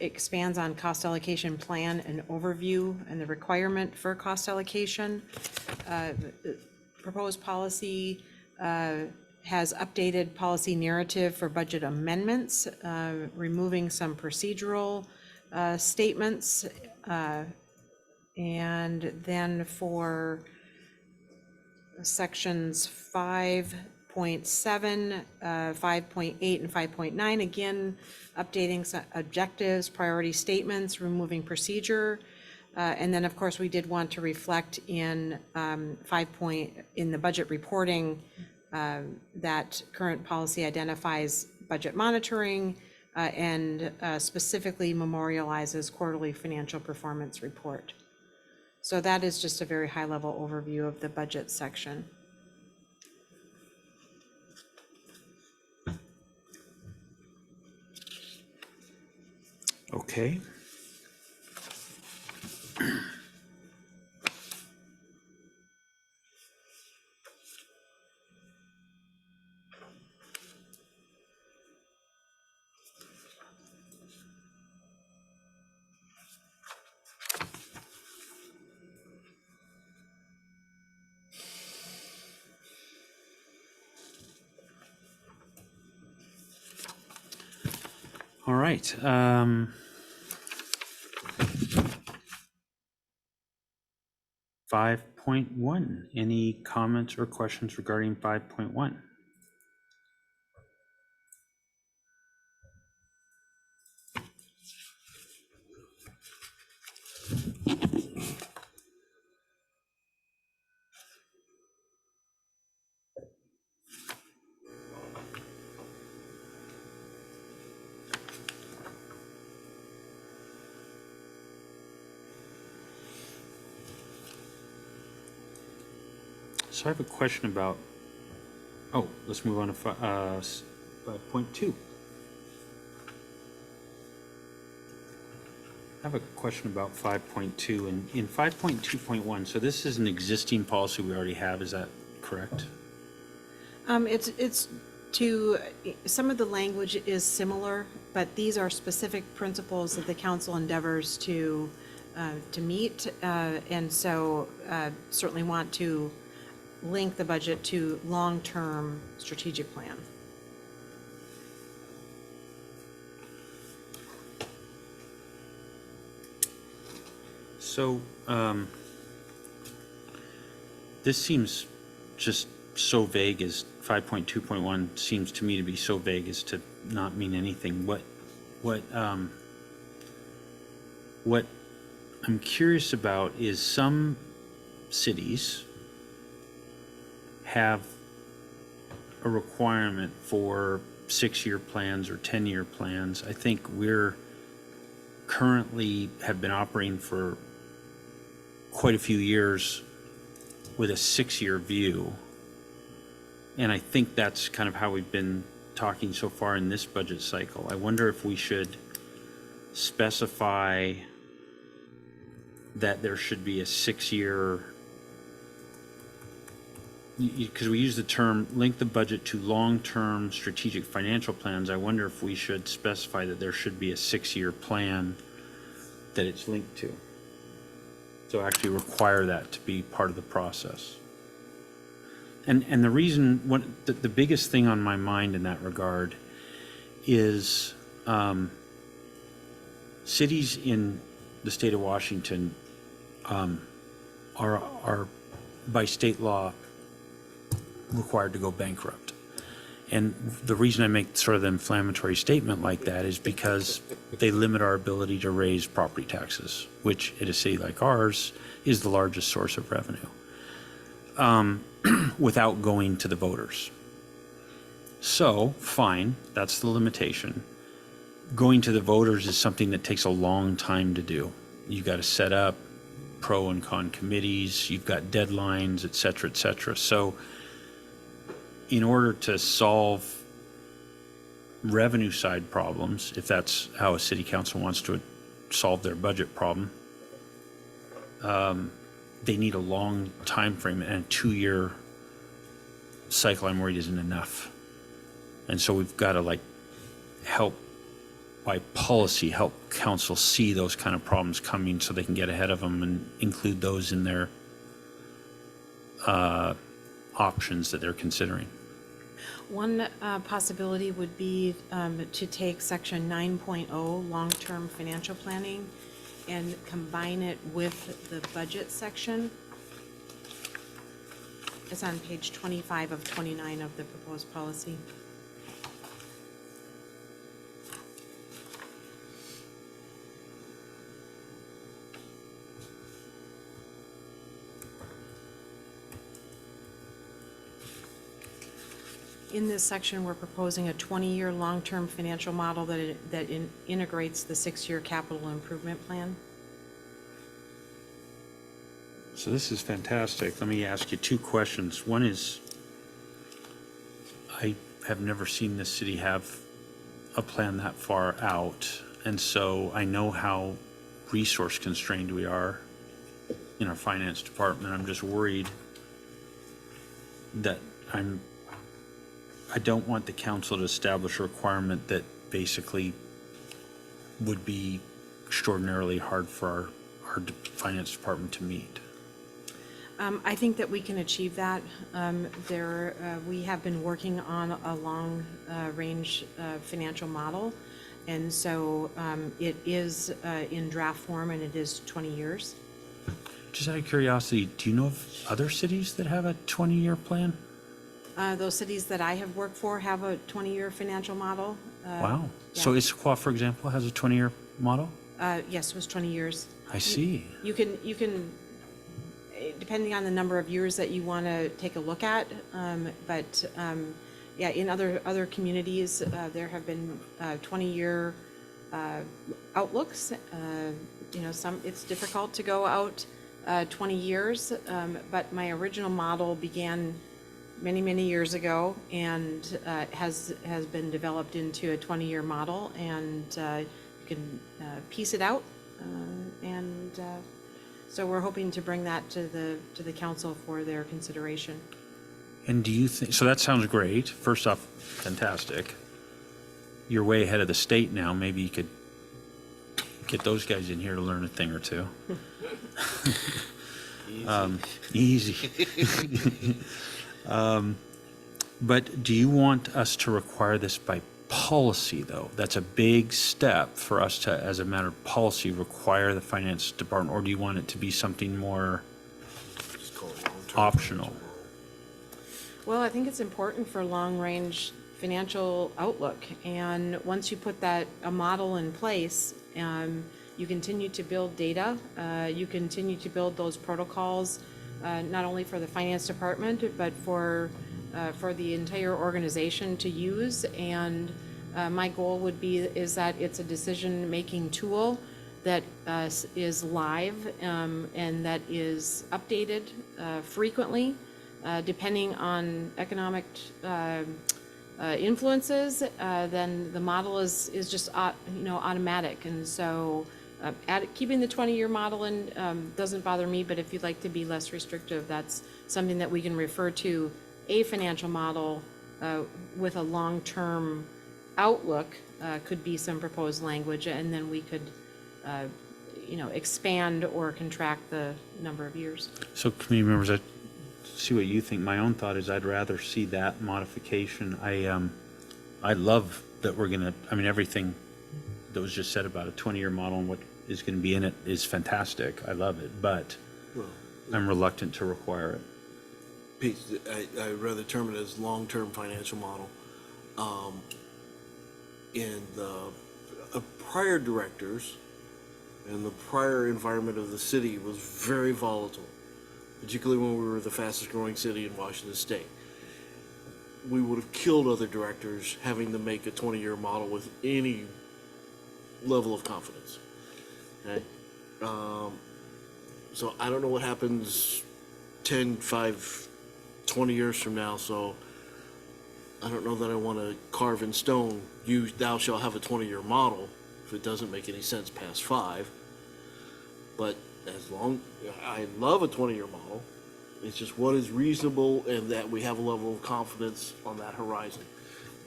Speaker 4: expands on cost allocation plan and overview and the requirement for cost allocation. Proposed policy has updated policy narrative for budget amendments, removing some procedural statements. And then for sections 5.7, 5.8, and 5.9, again, updating some objectives, priority statements, removing procedure. And then, of course, we did want to reflect in in the budget reporting that current policy identifies budget monitoring and specifically memorializes quarterly financial performance report. So that is just a very high-level overview of the budget section.
Speaker 1: Okay. All right. 5.1. Any comments or questions regarding 5.1? So I have a question about, let's move on to 5.2. I have a question about 5.2, and in 5.2.1, so this is an existing policy we already have, is that correct?
Speaker 4: It's to, some of the language is similar, but these are specific principles that the council endeavors to meet, and so certainly want to link the budget to long-term strategic plan.
Speaker 1: So this seems just so vague, as 5.2.1 seems to me to be so vague as to not mean anything. What I'm curious about is some cities have a requirement for 6-year plans or 10-year plans. I think we're currently have been operating for quite a few years with a 6-year view. And I think that's kind of how we've been talking so far in this budget cycle. I wonder if we should specify that there should be a 6-year, because we use the term link the budget to long-term strategic financial plans. I wonder if we should specify that there should be a 6-year plan that it's linked to. So actually require that to be part of the process. And the reason, the biggest thing on my mind in that regard is cities in the state of Washington are by state law required to go bankrupt. And the reason I make sort of the inflammatory statement like that is because they limit our ability to raise property taxes, which in a city like ours is the largest source of revenue, without going to the voters. So, fine, that's the limitation. going to the voters is something that takes a long time to do. You've got to set up pro and con committees, you've got deadlines, et cetera, et cetera. So in order to solve revenue side problems, if that's how a city council wants to solve their budget problem, they need a long time frame, and a 2-year cycle, I'm worried, isn't enough. And so we've got to help by policy, help council see those kind of problems coming so they can get ahead of them and include those in their options that they're considering.
Speaker 4: One possibility would be to take section 9.0, long-term financial planning, and combine it with the budget section. It's on page 25 of 29 of the proposed policy. In this section, we're proposing a 20-year long-term financial model that integrates the 6-year capital improvement plan.
Speaker 1: So this is fantastic. Let me ask you 2 questions. One is, I have never seen this city have a plan that far out. And so I know how resource constrained we are in our finance department. I'm just worried that I don't want the council to establish a requirement that basically would be extraordinarily hard for our finance department to meet.
Speaker 4: I think that we can achieve that. We have been working on a long-range financial model, and so it is in draft form, and it is 20 years.
Speaker 1: Just out of curiosity, do you know of other cities that have a 20-year plan?
Speaker 4: Those cities that I have worked for have a 20-year financial model.
Speaker 1: Wow.
Speaker 4: Yeah.
Speaker 1: So Issaquah, for example, has a 20-year model?
Speaker 4: Yes, it was 20 years.
Speaker 1: I see.
Speaker 4: You can, depending on the number of years that you want to take a look at, yeah, in other communities, there have been 20-year outlooks. It's difficult to go out 20 years, but my original model began many years ago and has been developed into a 20-year model, and you can piece it out, and so we're hoping to bring that to the council for their consideration.
Speaker 1: And do you think, so that sounds great. First off, fantastic. You're way ahead of the state now. Maybe you could get those guys in here to learn a thing or two. Easy. But do you want us to require this by policy, though? That's a big step for us to, as a matter of policy, require the finance department, or do you want it to be something more
Speaker 2: Just call it long-term
Speaker 1: optional?
Speaker 2: financial model.
Speaker 4: Well, I think it's important for long-range financial outlook, and once you put a model in place, you continue to build data, you continue to build those protocols, not only for the finance department, but for the entire organization to use. And my goal would be is that it's a decision-making tool that is live and that is updated frequently, depending on economic influences. Then the model is just automatic, and so. Keeping the 20-year model in doesn't bother me, but if you'd like to be less restrictive, that's something that we can refer to a financial model with a long-term outlook could be some proposed language, and then we could, expand or contract the number of years.
Speaker 1: So committee members, I see what you think. My own thought is I'd rather see that modification. I love that we're gonna, everything that was just said about a 20-year model and what is going to be in it is fantastic. I love it, but
Speaker 2: Well,
Speaker 1: I'm reluctant to require it.
Speaker 2: Pete, I'd rather term it as long-term financial model. And the prior directors and the prior environment of the city was very volatile, particularly when we were the fastest growing city in Washington State. We would have killed other directors having to make a 20-year model with any level of confidence. Okay? So I don't know what happens 10, 5, 20 years from now, so I don't know that I want to carve in stone, thou shalt have a 20-year model, if it doesn't make any sense past 5. But I love a 20-year model. It's just what is reasonable and that we have a level of confidence on that horizon.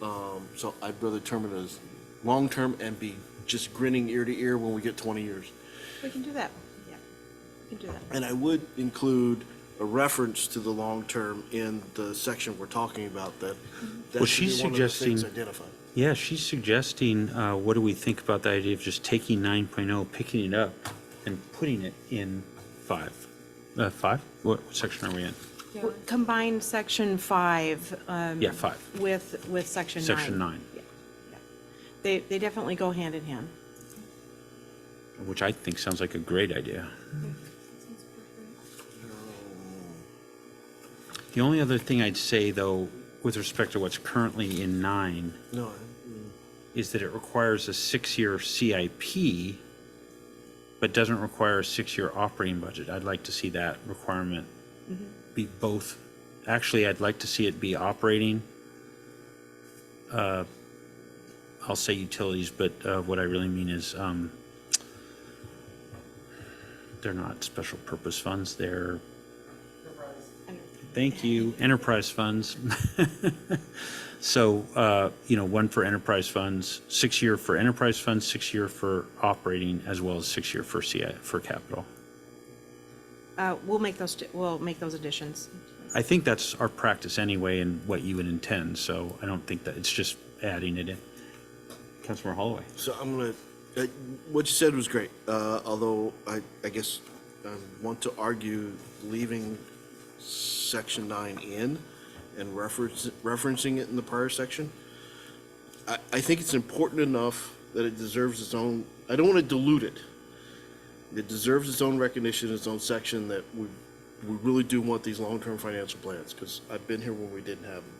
Speaker 2: So I'd rather term it as long-term and be just grinning ear to ear when we get 20 years.
Speaker 4: We can do that. Yeah, we can do that.
Speaker 2: And I would include a reference to the long-term in the section we're talking about, that
Speaker 1: Well,
Speaker 2: should be
Speaker 1: she's
Speaker 2: one of the things
Speaker 1: suggesting-
Speaker 2: identified.
Speaker 1: Yeah, she's suggesting, what do we think about the idea of just taking 9.0, picking it up, and putting it in 5? 5? What section are we in?
Speaker 4: Combine section 5.
Speaker 1: Yeah, 5.
Speaker 4: With section 9.
Speaker 1: Section 9,
Speaker 4: Yeah, yeah. They definitely go hand in hand.
Speaker 1: which I think sounds like a great idea. The only other thing I'd say, though, with respect to what's currently in 9,
Speaker 2: No,
Speaker 1: is that it requires a 6-year CIP, but doesn't require a 6-year operating budget. I'd like to see that requirement be both. Actually, I'd like to see it be operating. I'll say utilities, but what I really mean is they're not special purpose funds. They're, thank you, enterprise funds. So, one for enterprise funds, 6-year for enterprise funds, 6-year for operating, as well as 6-year for for capital.
Speaker 4: We'll make those additions.
Speaker 1: I think that's our practice anyway and what you would intend, so I don't think that it's just adding it in. Councilmember Holloway.
Speaker 2: so I'm gonna, what you said was great, although I guess I want to argue leaving section 9 in and referencing it in the prior section. I think it's important enough that it deserves its own, I don't want to dilute it. It deserves its own recognition, its own section, that we really do want these long-term financial plans, because I've been here when we didn't have them.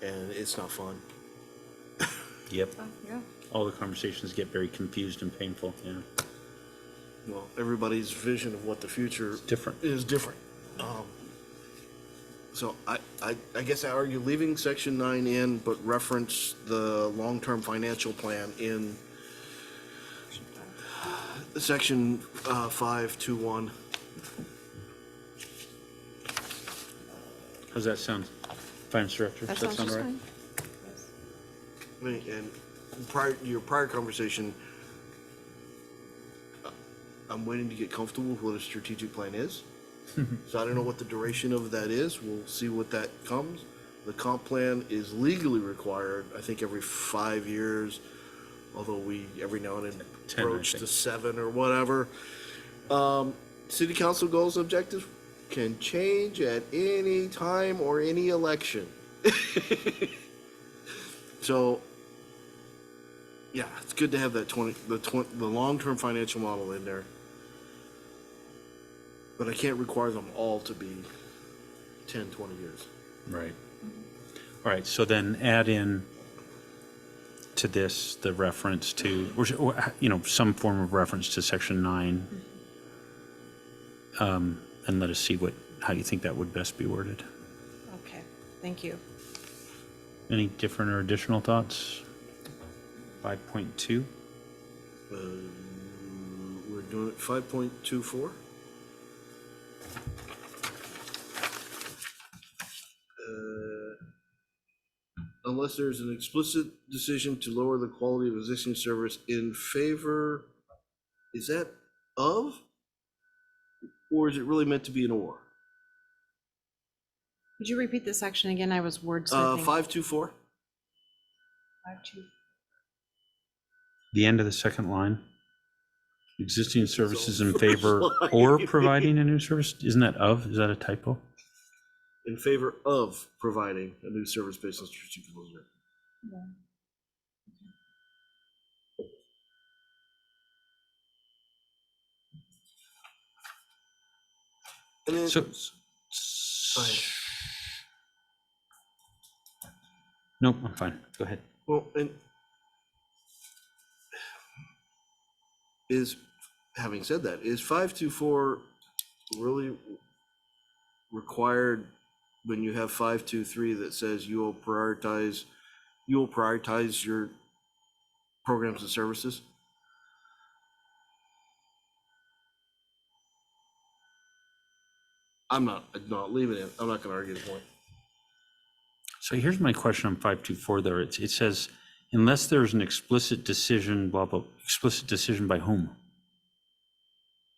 Speaker 2: And it's not fun.
Speaker 1: Yep.
Speaker 6: Yeah.
Speaker 1: All the conversations get very confused and painful, yeah.
Speaker 2: Well, everybody's vision of what the future
Speaker 1: Different.
Speaker 2: is different. So I guess I argue leaving section 9 in, but reference the long-term financial plan in section 521.
Speaker 1: How's that sound, Finance Director?
Speaker 4: That
Speaker 1: Does
Speaker 4: sounds just
Speaker 1: all right?
Speaker 4: fine.
Speaker 2: And your prior conversation, I'm waiting to get comfortable with what a strategic plan is. So I don't know what the duration of that is. We'll see what that comes. The comp plan is legally required, I think, every 5 years, although we every now and then
Speaker 1: 10, I
Speaker 2: approach to
Speaker 1: think.
Speaker 2: 7 or whatever. City council goals and objectives can change at any time or any election. So, yeah, it's good to have that the long-term financial model in there. But I can't require them all to be 10, 20 years.
Speaker 1: Right. All right, so then add in to this the reference to, or some form of reference to section 9. And let us see how you think that would best be worded.
Speaker 4: Okay, thank you.
Speaker 1: Any different or additional thoughts? 5.2?
Speaker 2: We're doing it 5.24. Unless there's an explicit decision to lower the quality of existing service in favor, is that of? Or is it really meant to be an or?
Speaker 4: Could you repeat the section again? I was wordsmithing.
Speaker 2: 524?
Speaker 1: The end of the second line? Existing services in favor or providing a new service? Isn't that of? Is that a typo?
Speaker 2: In favor of providing a new service based on strategic goals. And then,
Speaker 1: So,
Speaker 2: go ahead.
Speaker 1: Nope, I'm fine. Go ahead.
Speaker 2: Well, and is, having said that, is 524 really required when you have 523 that says you will prioritize your programs and services? I'm not leaving it. I'm not gonna argue the point.
Speaker 1: So here's my question on 524 there. It says, unless there's an explicit decision, blah, blah, explicit decision by whom?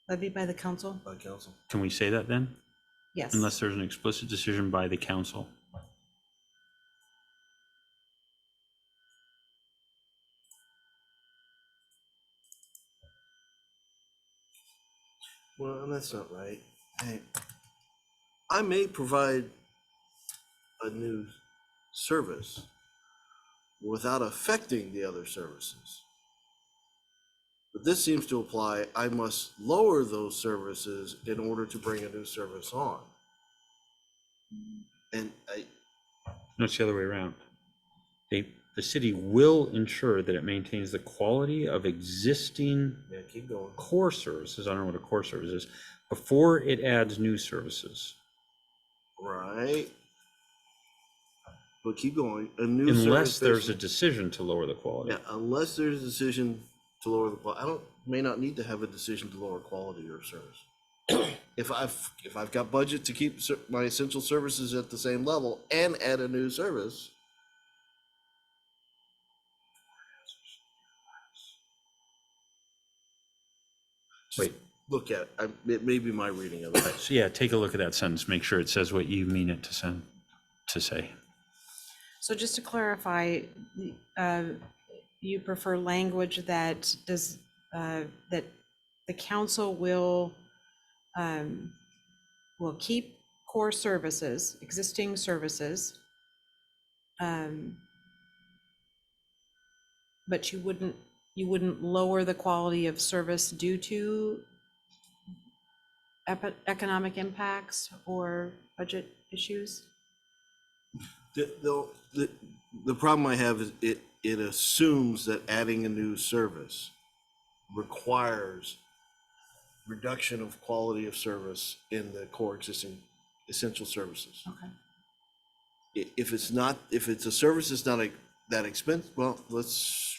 Speaker 4: Levied by the council?
Speaker 2: By council.
Speaker 1: Can we say that then?
Speaker 4: Yes.
Speaker 1: Unless there's an explicit decision by the council.
Speaker 2: Well, that's not right. Hey, I may provide a new service without affecting the other services. But this seems to apply, I must lower those services in order to bring a new service on. And
Speaker 1: No, it's the other way around. The city will ensure that it maintains the quality of existing
Speaker 2: yeah, keep going.
Speaker 1: core services, I don't know what a core service is, before it adds new services.
Speaker 2: Right. But keep going. A new
Speaker 1: Unless
Speaker 2: service
Speaker 1: there's a decision to lower the quality.
Speaker 2: yeah, unless there's a decision to lower the quality. May not need to have a decision to lower quality or service. If I've got budget to keep my essential services at the same level and add a new service.
Speaker 1: Wait,
Speaker 2: Look at it. It may be my reading of it.
Speaker 1: so yeah, take a look at that sentence, make sure it says what you mean it to say.
Speaker 4: So just to clarify, you prefer language that does, that the council will keep core services, existing services, but you wouldn't lower the quality of service due to economic impacts or budget issues?
Speaker 2: The problem I have is it assumes that adding a new service requires reduction of quality of service in the core existing essential services.
Speaker 4: Okay.
Speaker 2: If it's a service that's not that expensive, well, let's,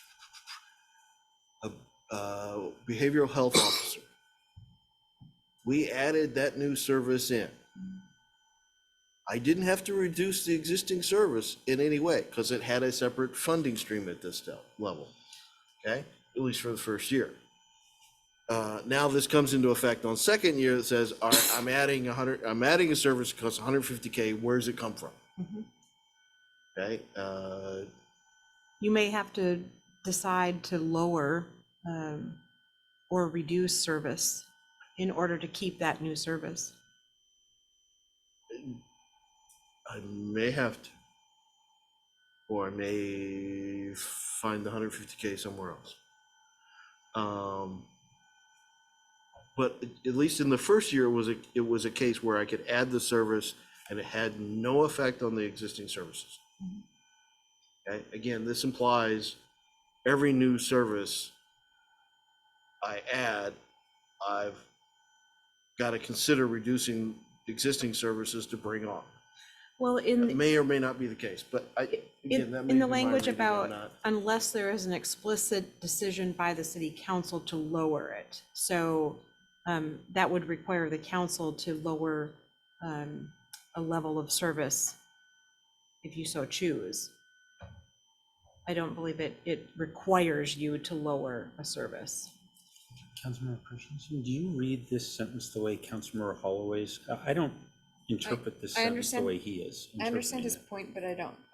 Speaker 2: behavioral health officer. We added that new service in. I didn't have to reduce the existing service in any way because it had a separate funding stream at this level, okay? At least for the first year. Now this comes into effect on second year that says, all right, I'm adding a service that costs 150K, where does it come from? Okay,
Speaker 4: You may have to decide to lower or reduce service in order to keep that new service.
Speaker 2: I may have to, or I may find the 150K somewhere else. But at least in the first year, it was a case where I could add the service and it had no effect on the existing services. Okay, again, this implies every new service I add, I've got to consider reducing existing services to bring on.
Speaker 4: Well,
Speaker 2: It may or may not be the case, but again, that may
Speaker 4: in
Speaker 2: be
Speaker 4: the
Speaker 2: my
Speaker 4: language
Speaker 2: reading or
Speaker 4: about,
Speaker 2: not.
Speaker 4: unless there is an explicit decision by the city council to lower it. So that would require the council to lower a level of service if you so choose. I don't believe it requires you to lower a service.
Speaker 1: Councilmember Christensen, do you read this sentence the way Councilmember Holloway's? I don't interpret this
Speaker 6: I
Speaker 1: sentence the
Speaker 6: understand-
Speaker 1: way he is.
Speaker 6: I understand his
Speaker 1: interpreting
Speaker 6: point, but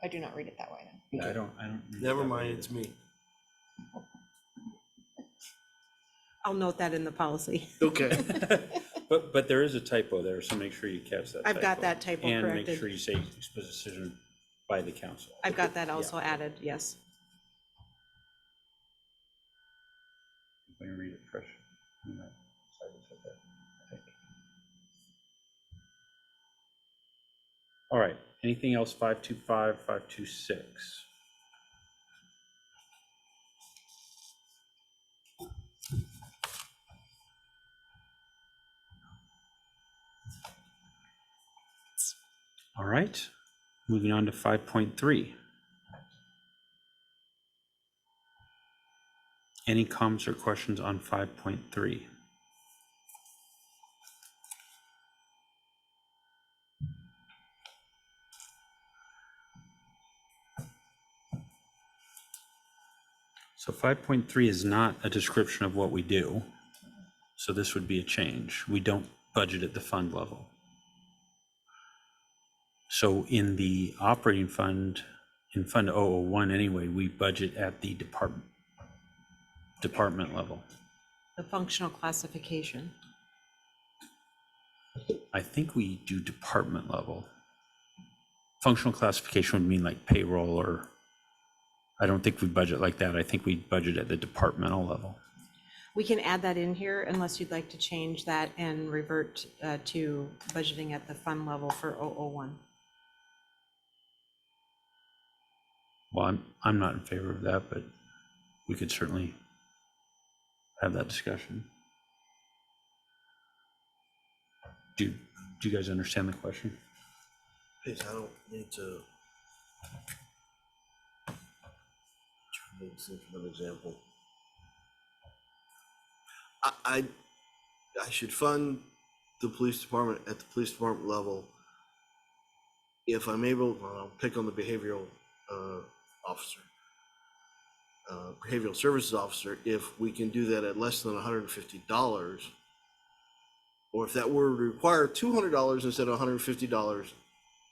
Speaker 6: I do not read it that way.
Speaker 1: it. Yeah, I don't read it
Speaker 2: Never
Speaker 1: that
Speaker 2: mind,
Speaker 1: way
Speaker 2: it's
Speaker 1: either.
Speaker 2: me.
Speaker 4: I'll note that in the policy.
Speaker 2: Okay.
Speaker 1: But there is a typo there, so make sure you catch that.
Speaker 4: I've got that typo
Speaker 1: And make
Speaker 4: corrected.
Speaker 1: sure you say explicit decision by the council.
Speaker 4: I've got that also added, yes.
Speaker 1: Let me read it fresh. You know, sorry to say that, I think. All right, anything else 525, 526? All right, moving on to 5.3. Any comments or questions on 5.3? So 5.3 is not a description of what we do. So this would be a change. We don't budget at the fund level. So in the operating fund, in Fund 001 anyway, we budget at the department level.
Speaker 4: The functional classification.
Speaker 1: I think we do department level. Functional classification would mean like payroll, or I don't think we budget like that. I think we budget at the departmental level.
Speaker 4: We can add that in here unless you'd like to change that and revert to budgeting at the fund level for 001.
Speaker 1: Well, I'm not in favor of that, but we could certainly have that discussion. Do you guys understand the question?
Speaker 2: Please, I don't need to. Trying to think of an example. I should fund the police department at the police department level if I'm able. I'll pick on the behavioral officer, behavioral services officer. If we can do that at less than $150, or if that were to require $200 instead of $150,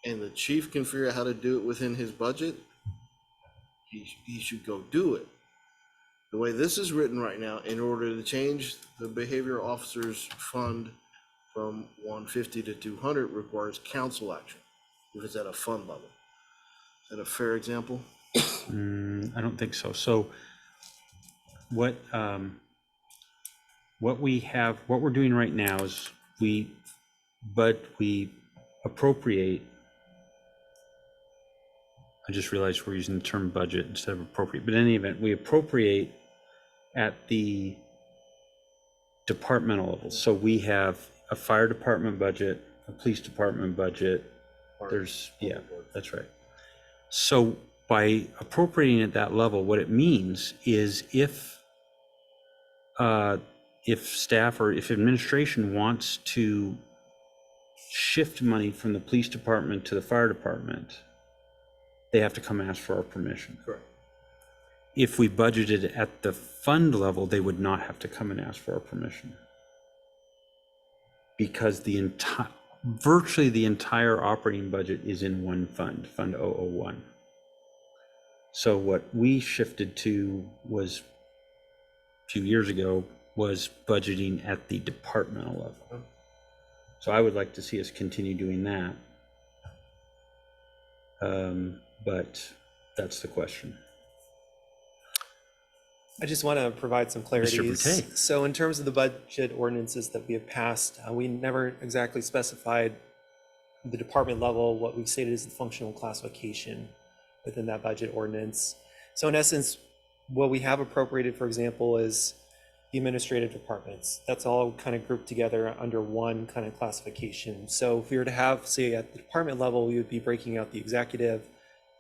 Speaker 2: and the chief can figure out how to do it within his budget, he should go do it. The way this is written right now, in order to change the behavior officer's fund from 150 to 200 requires council action if it's at a fund level. Is that a fair example?
Speaker 1: I don't think so. So what we're doing right now is we appropriate. I just realized we're using the term budget instead of appropriate, but in any event, we appropriate at the departmental level. So we have a fire department budget, a police department budget. Yeah, that's right. So by appropriating at that level, what it means is if staff or if administration wants to shift money from the police department to the fire department, they have to come ask for our permission.
Speaker 2: Correct.
Speaker 1: If we budgeted at the fund level, they would not have to come and ask for our permission. Because virtually the entire operating budget is in one fund, Fund 001. So what we shifted to was, a few years ago, was budgeting at the departmental level. So I would like to see us continue doing that. But that's the question.
Speaker 5: I just want to provide some clarity.
Speaker 1: Boutte.
Speaker 5: So in terms of the budget ordinances that we have passed, we never exactly specified the department level. What we've stated is the functional classification within that budget ordinance. So in essence, what we have appropriated, for example, is the administrative departments. That's all kind of grouped together under one kind of classification. So if we were to have, say, at the department level, we would be breaking out the executive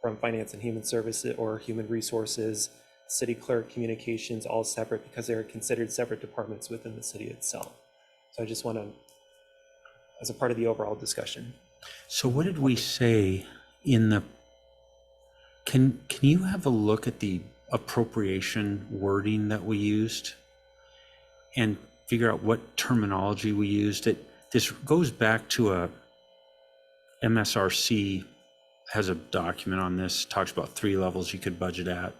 Speaker 5: from finance and human services or human resources, city clerk, communications, all separate because they're considered separate departments within the city itself. So I just want to, as a part of the overall discussion.
Speaker 1: So what did we say in the, can you have a look at the appropriation wording that we used and figure out what terminology we used? This goes back to a MSRC has a document on this, talks about 3 levels you could budget at.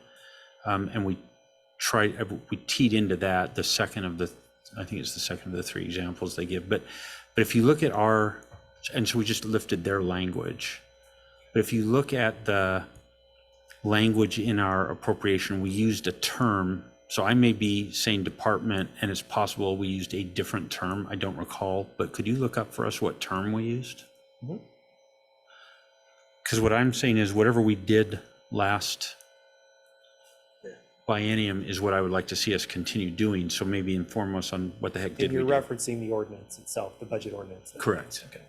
Speaker 1: And we teed into that the second of the, I think it's the second of the 3 examples they give. But if you look at and so we just lifted their language. But if you look at the language in our appropriation, we used a term. So I may be saying department, and it's possible we used a different term. I don't recall, but could you look up for us what term we used? Because what I'm saying is whatever we did last biennium is what I would like to see us continue doing. So maybe inform us on what the heck did we do.
Speaker 5: You're referencing the ordinance itself, the budget ordinance.
Speaker 1: Correct.
Speaker 5: Okay.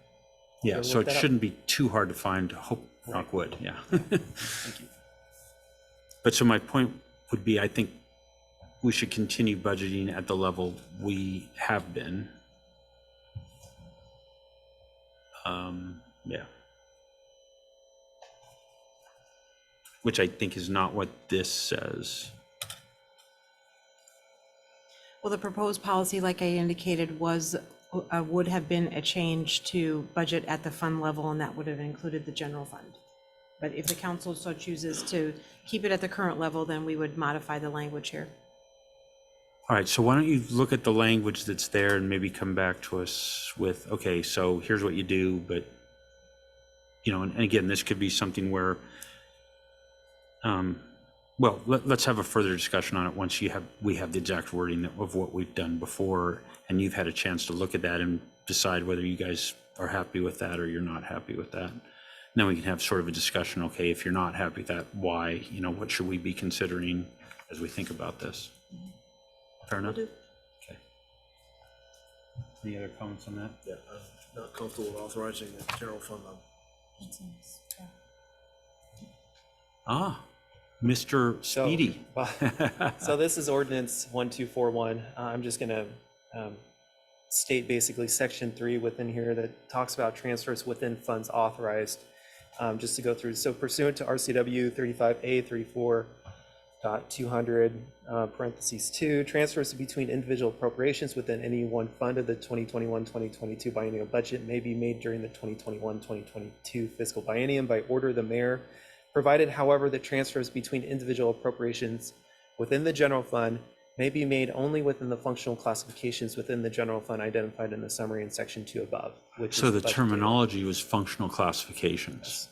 Speaker 1: Yeah,
Speaker 5: Go
Speaker 1: so
Speaker 5: look
Speaker 1: it
Speaker 5: that up.
Speaker 1: shouldn't be too hard to find, hope, knock wood, yeah.
Speaker 5: Thank you.
Speaker 1: But so my point would be, I think we should continue budgeting at the level we have been. Yeah. Which I think is not what this says.
Speaker 4: Well, the proposed policy, like I indicated, would have been a change to budget at the fund level, and that would have included the general fund. But if the council so chooses to keep it at the current level, then we would modify the language here.
Speaker 1: All right, so why don't you look at the language that's there and maybe come back to us with, okay, so here's what you do, but, you know, and again, this could be something where, well, let's have a further discussion on it once we have the exact wording of what we've done before, and you've had a chance to look at that and decide whether you guys are happy with that or you're not happy with that. Then we can have sort of a discussion, okay, if you're not happy with that, why, you know, what should we be considering as we think about this? Fair enough? Okay. Any other comments on that?
Speaker 2: Yeah, I'm not comfortable with authorizing the general fund on.
Speaker 1: Ah, Mr. Speedy.
Speaker 5: So this is ordinance 1241. I'm just going to state basically section 3 within here that talks about transfers within funds authorized. Just to go through, so pursuant to RCW 35A34.200 parentheses 2, transfers between individual appropriations within any one fund of the 2021-2022 biennial budget may be made during the 2021-2022 fiscal biennium by order of the mayor, provided, however, that transfers between individual appropriations within the general fund may be made only within the functional classifications within the general fund identified in the summary in section 2 above. Which
Speaker 1: So
Speaker 5: is
Speaker 1: the
Speaker 5: budget
Speaker 1: terminology was functional classifications,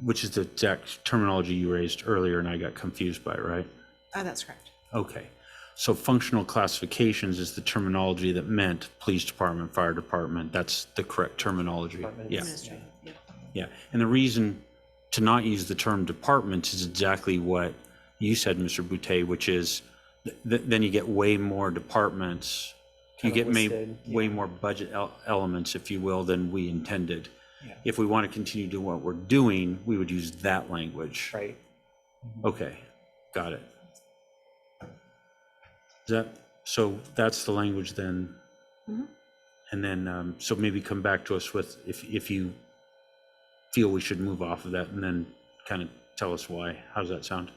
Speaker 1: which is the exact terminology you raised earlier and I got confused by, right?
Speaker 4: That's correct.
Speaker 1: Okay. So functional classifications is the terminology that meant police department, fire department. That's the correct terminology.
Speaker 5: Department.
Speaker 1: Yeah.
Speaker 4: Administrative, yeah.
Speaker 1: Yeah. And the reason to not use the term departments is exactly what you said, Mr. Boutte, which is then you get way more departments. You
Speaker 5: Kind of
Speaker 1: get
Speaker 5: listed,
Speaker 1: way
Speaker 5: yeah.
Speaker 1: more budget elements, if you will, than we intended.
Speaker 5: Yeah.
Speaker 1: If we want to continue doing what we're doing, we would use that language.
Speaker 5: Right.
Speaker 1: Okay, got it. So that's the language then?
Speaker 4: Mhm.
Speaker 1: And then, so maybe come back to us with, if you feel we should move off of that, and then kind of tell us why. How does that sound?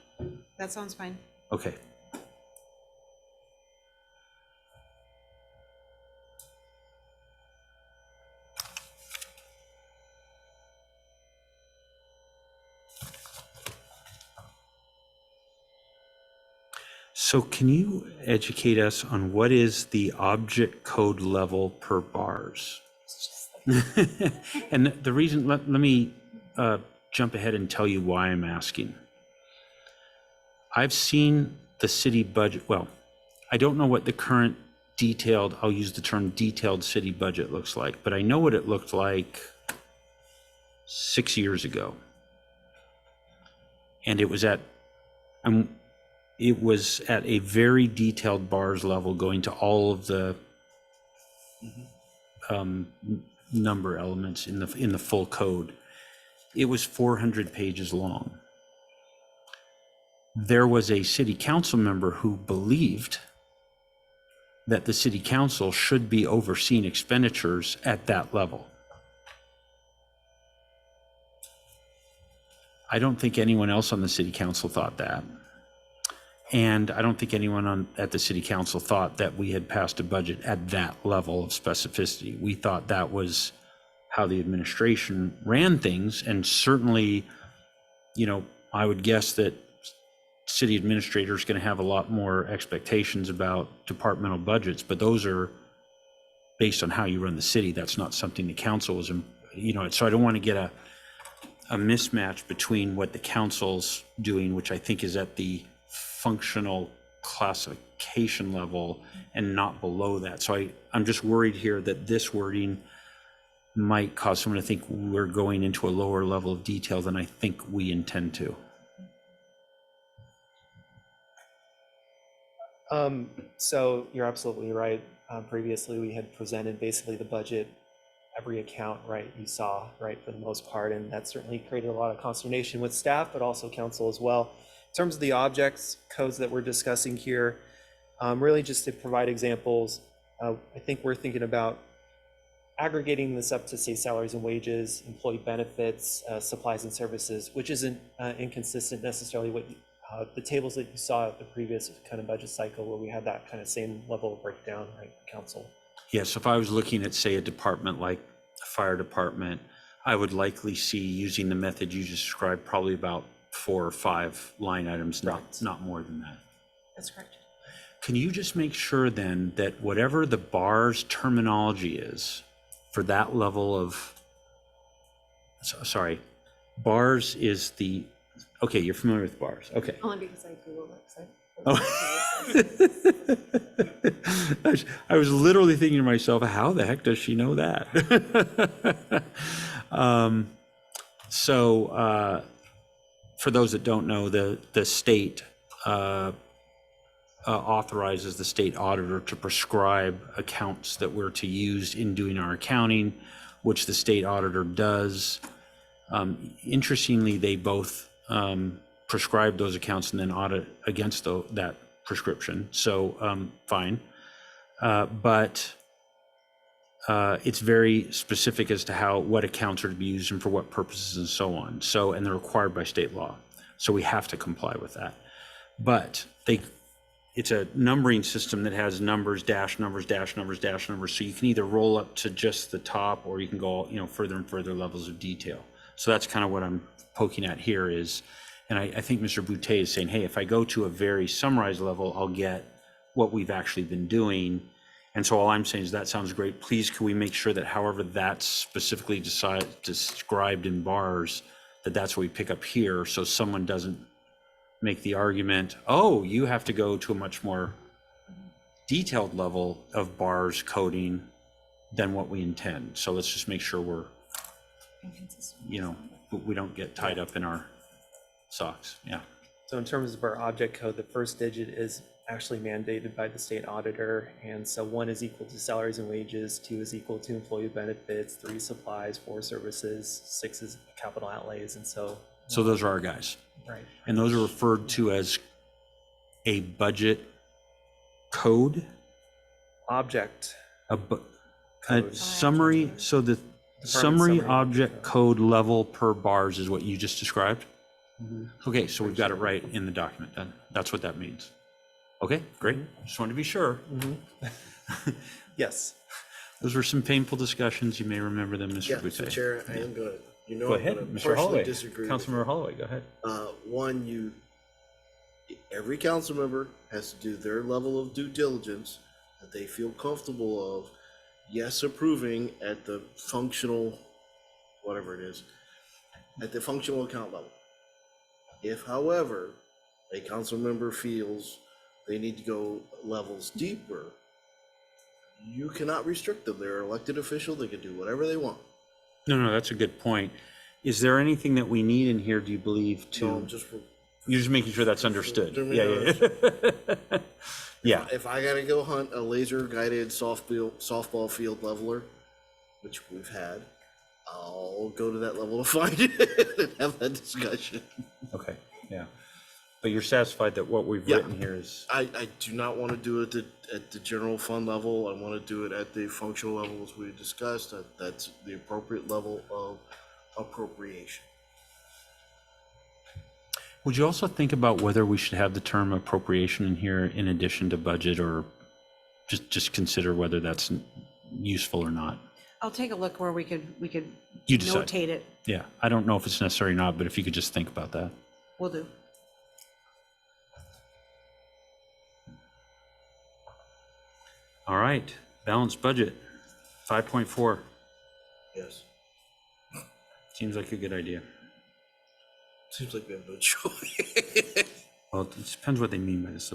Speaker 4: That sounds fine.
Speaker 1: Okay. So can you educate us on what is the object code level per bars? And the reason, let me jump ahead and tell you why I'm asking. I've seen the city budget, well, I don't know what the current detailed, I'll use the term detailed city budget looks like, but I know what it looked like 6 years ago. And it was at a very detailed bars level going to all of the number elements in the full code. It was 400 pages long. There was a city council member who believed that the city council should be overseeing expenditures at that level. I don't think anyone else on the city council thought that. And I don't think anyone at the city council thought that we had passed a budget at that level of specificity. We thought that was how the administration ran things. And certainly, you know, I would guess that city administrator is going to have a lot more expectations about departmental budgets, but those are based on how you run the city. That's not something the council is, you know, so I don't want to get a mismatch between what the council's doing, which I think is at the functional classification level and not below that. So I'm just worried here that this wording might cause someone to think we're going into a lower level of detail than I think we intend to.
Speaker 5: So you're absolutely right. Previously, we had presented basically the budget every account, right, you saw, right, for the most part, and that certainly created a lot of consternation with staff, but also council as well. In terms of the objects codes that we're discussing here, really just to provide examples, I think we're thinking about aggregating this up to, say, salaries and wages, employee benefits, supplies and services, which isn't inconsistent necessarily with the tables that you saw at the previous kind of budget cycle where we had that kind of same level of breakdown, right, council.
Speaker 1: Yes, if I was looking at, say, a department like the fire department, I would likely see, using the method you described, probably about 4 or 5 line items, not more than that.
Speaker 4: That's correct.
Speaker 1: Can you just make sure then that whatever the BAR's terminology is for that level of, sorry, BAR's is the, okay, you're familiar with BAR's, okay.
Speaker 6: Only because I Googled it, so.
Speaker 1: Oh. I was literally thinking to myself, how the heck does she know that? For those that don't know, the state authorizes the state auditor to prescribe accounts that we're to use in doing our accounting, which the state auditor does. Interestingly, they both prescribe those accounts and then audit against that prescription. So fine. But it's very specific as to what accounts are to be used and for what purposes and so on. So, and they're required by state law. So we have to comply with that. But it's a numbering system that has numbers, dash numbers, dash numbers, dash numbers. So you can either roll up to just the top, or you can go, further and further levels of detail. So that's kind of what I'm poking at here is, and I think Mr. Boutte is saying, hey, if I go to a very summarized level, I'll get what we've actually been doing. And so all I'm saying is that sounds great. Please, can we make sure that however that's specifically described in BAR's, that's what we pick up here, so someone doesn't make the argument, oh, you have to go to a much more detailed level of BAR's coding than what we intend. So let's just make sure we're, we don't get tied up in our socks. Yeah.
Speaker 5: So in terms of our object code, the first digit is actually mandated by the state auditor. And so 1 is equal to salaries and wages, 2 is equal to employee benefits, 3 supplies, 4 services, 6 is capital outlays. And so
Speaker 1: those are our guys.
Speaker 5: Right.
Speaker 1: And those are referred to as a budget code?
Speaker 5: Object.
Speaker 1: A
Speaker 5: Code.
Speaker 1: summary, so the summary object code level per BAR's is what you just described? Mm-hmm. Okay, so we've got it right in the document then. That's what that means. Okay, great. Just wanted to be sure.
Speaker 5: Mm-hmm. Yes.
Speaker 1: Those were some painful discussions. You may remember them, Mr.
Speaker 2: Yeah,
Speaker 1: Boutte.
Speaker 2: so Chair, I am going to,
Speaker 1: Go ahead,
Speaker 2: I'm
Speaker 1: Mr.
Speaker 2: partially
Speaker 1: Holloway.
Speaker 2: disagree with
Speaker 1: Councilmember Holloway, go ahead.
Speaker 2: One, every council member has to do their level of due diligence that they feel comfortable of, yes, approving at the functional, whatever it is, at the functional account level. If, however, a council member feels they need to go levels deeper, you cannot restrict them. They're an elected official. They can do whatever they want.
Speaker 1: No, that's a good point. Is there anything that we need in here, do you believe, to?
Speaker 2: No,
Speaker 1: You're just making sure that's understood.
Speaker 2: Yeah.
Speaker 1: Yeah.
Speaker 2: If I gotta go hunt a laser guided softball field leveler, which we've had, I'll go to that level to find it and have that discussion.
Speaker 1: Okay, yeah. But you're satisfied that what we've
Speaker 2: Yeah.
Speaker 1: written here is,
Speaker 2: I do not want to do it at the general fund level. I want to do it at the functional level as we discussed. That's the appropriate level of appropriation.
Speaker 1: would you also think about whether we should have the term appropriation in here in addition to budget, or just consider whether that's useful or not?
Speaker 4: I'll take a look where we could
Speaker 1: You decide.
Speaker 4: notate it.
Speaker 1: Yeah, I don't know if it's necessary or not, but if you could just think about that.
Speaker 4: Will do.
Speaker 1: All right, balanced budget, 5.4.
Speaker 2: Yes.
Speaker 1: Seems like a good idea.
Speaker 2: Seems like we have no choice.
Speaker 1: Well, it depends what they mean by this.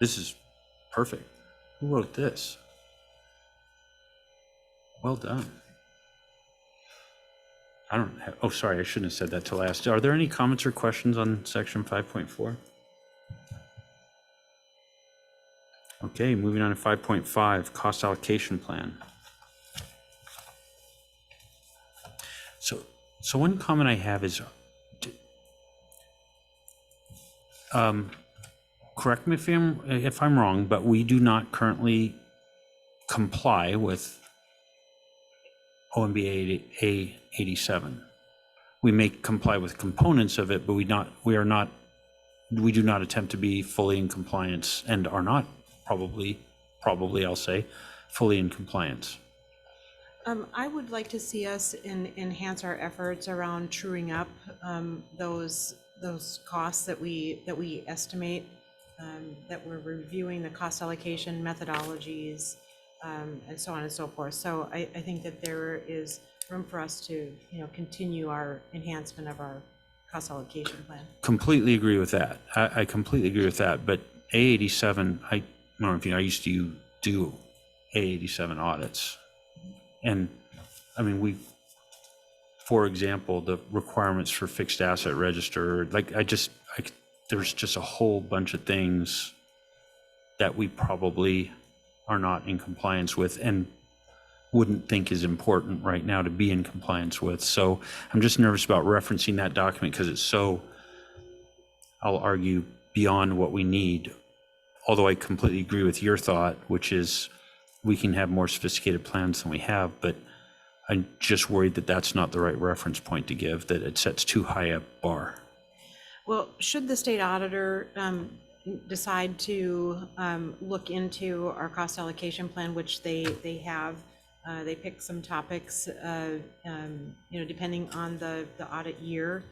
Speaker 1: This is perfect. Who wrote this? Well done. I don't have, oh, sorry, I shouldn't have said that till last. Are there any comments or questions on section 5.4? Okay, moving on to 5.5, cost allocation plan. So one comment I have is, correct me if I'm wrong, but we do not currently comply with OMB A87. We may comply with components of it, but we do not attempt to be fully in compliance and are not probably I'll say, fully in compliance.
Speaker 4: I would like to see us enhance our efforts around truing up those costs that we estimate, that we're reviewing the cost allocation methodologies, and so on and so forth. So I think that there is room for us to, continue our enhancement of our cost allocation plan.
Speaker 1: Completely agree with that. I completely agree with that. But A87, I don't know if you know, I used to do A87 audits. And I mean, for example, the requirements for fixed asset register, there's just a whole bunch of things that we probably are not in compliance with and wouldn't think is important right now to be in compliance with. So I'm just nervous about referencing that document because it's so, I'll argue, beyond what we need. Although I completely agree with your thought, which is we can have more sophisticated plans than we have, but I'm just worried that that's not the right reference point to give, that it sets too high a bar.
Speaker 4: Well, should the state auditor decide to look into our cost allocation plan, which they have, they pick some topics, depending on the audit year,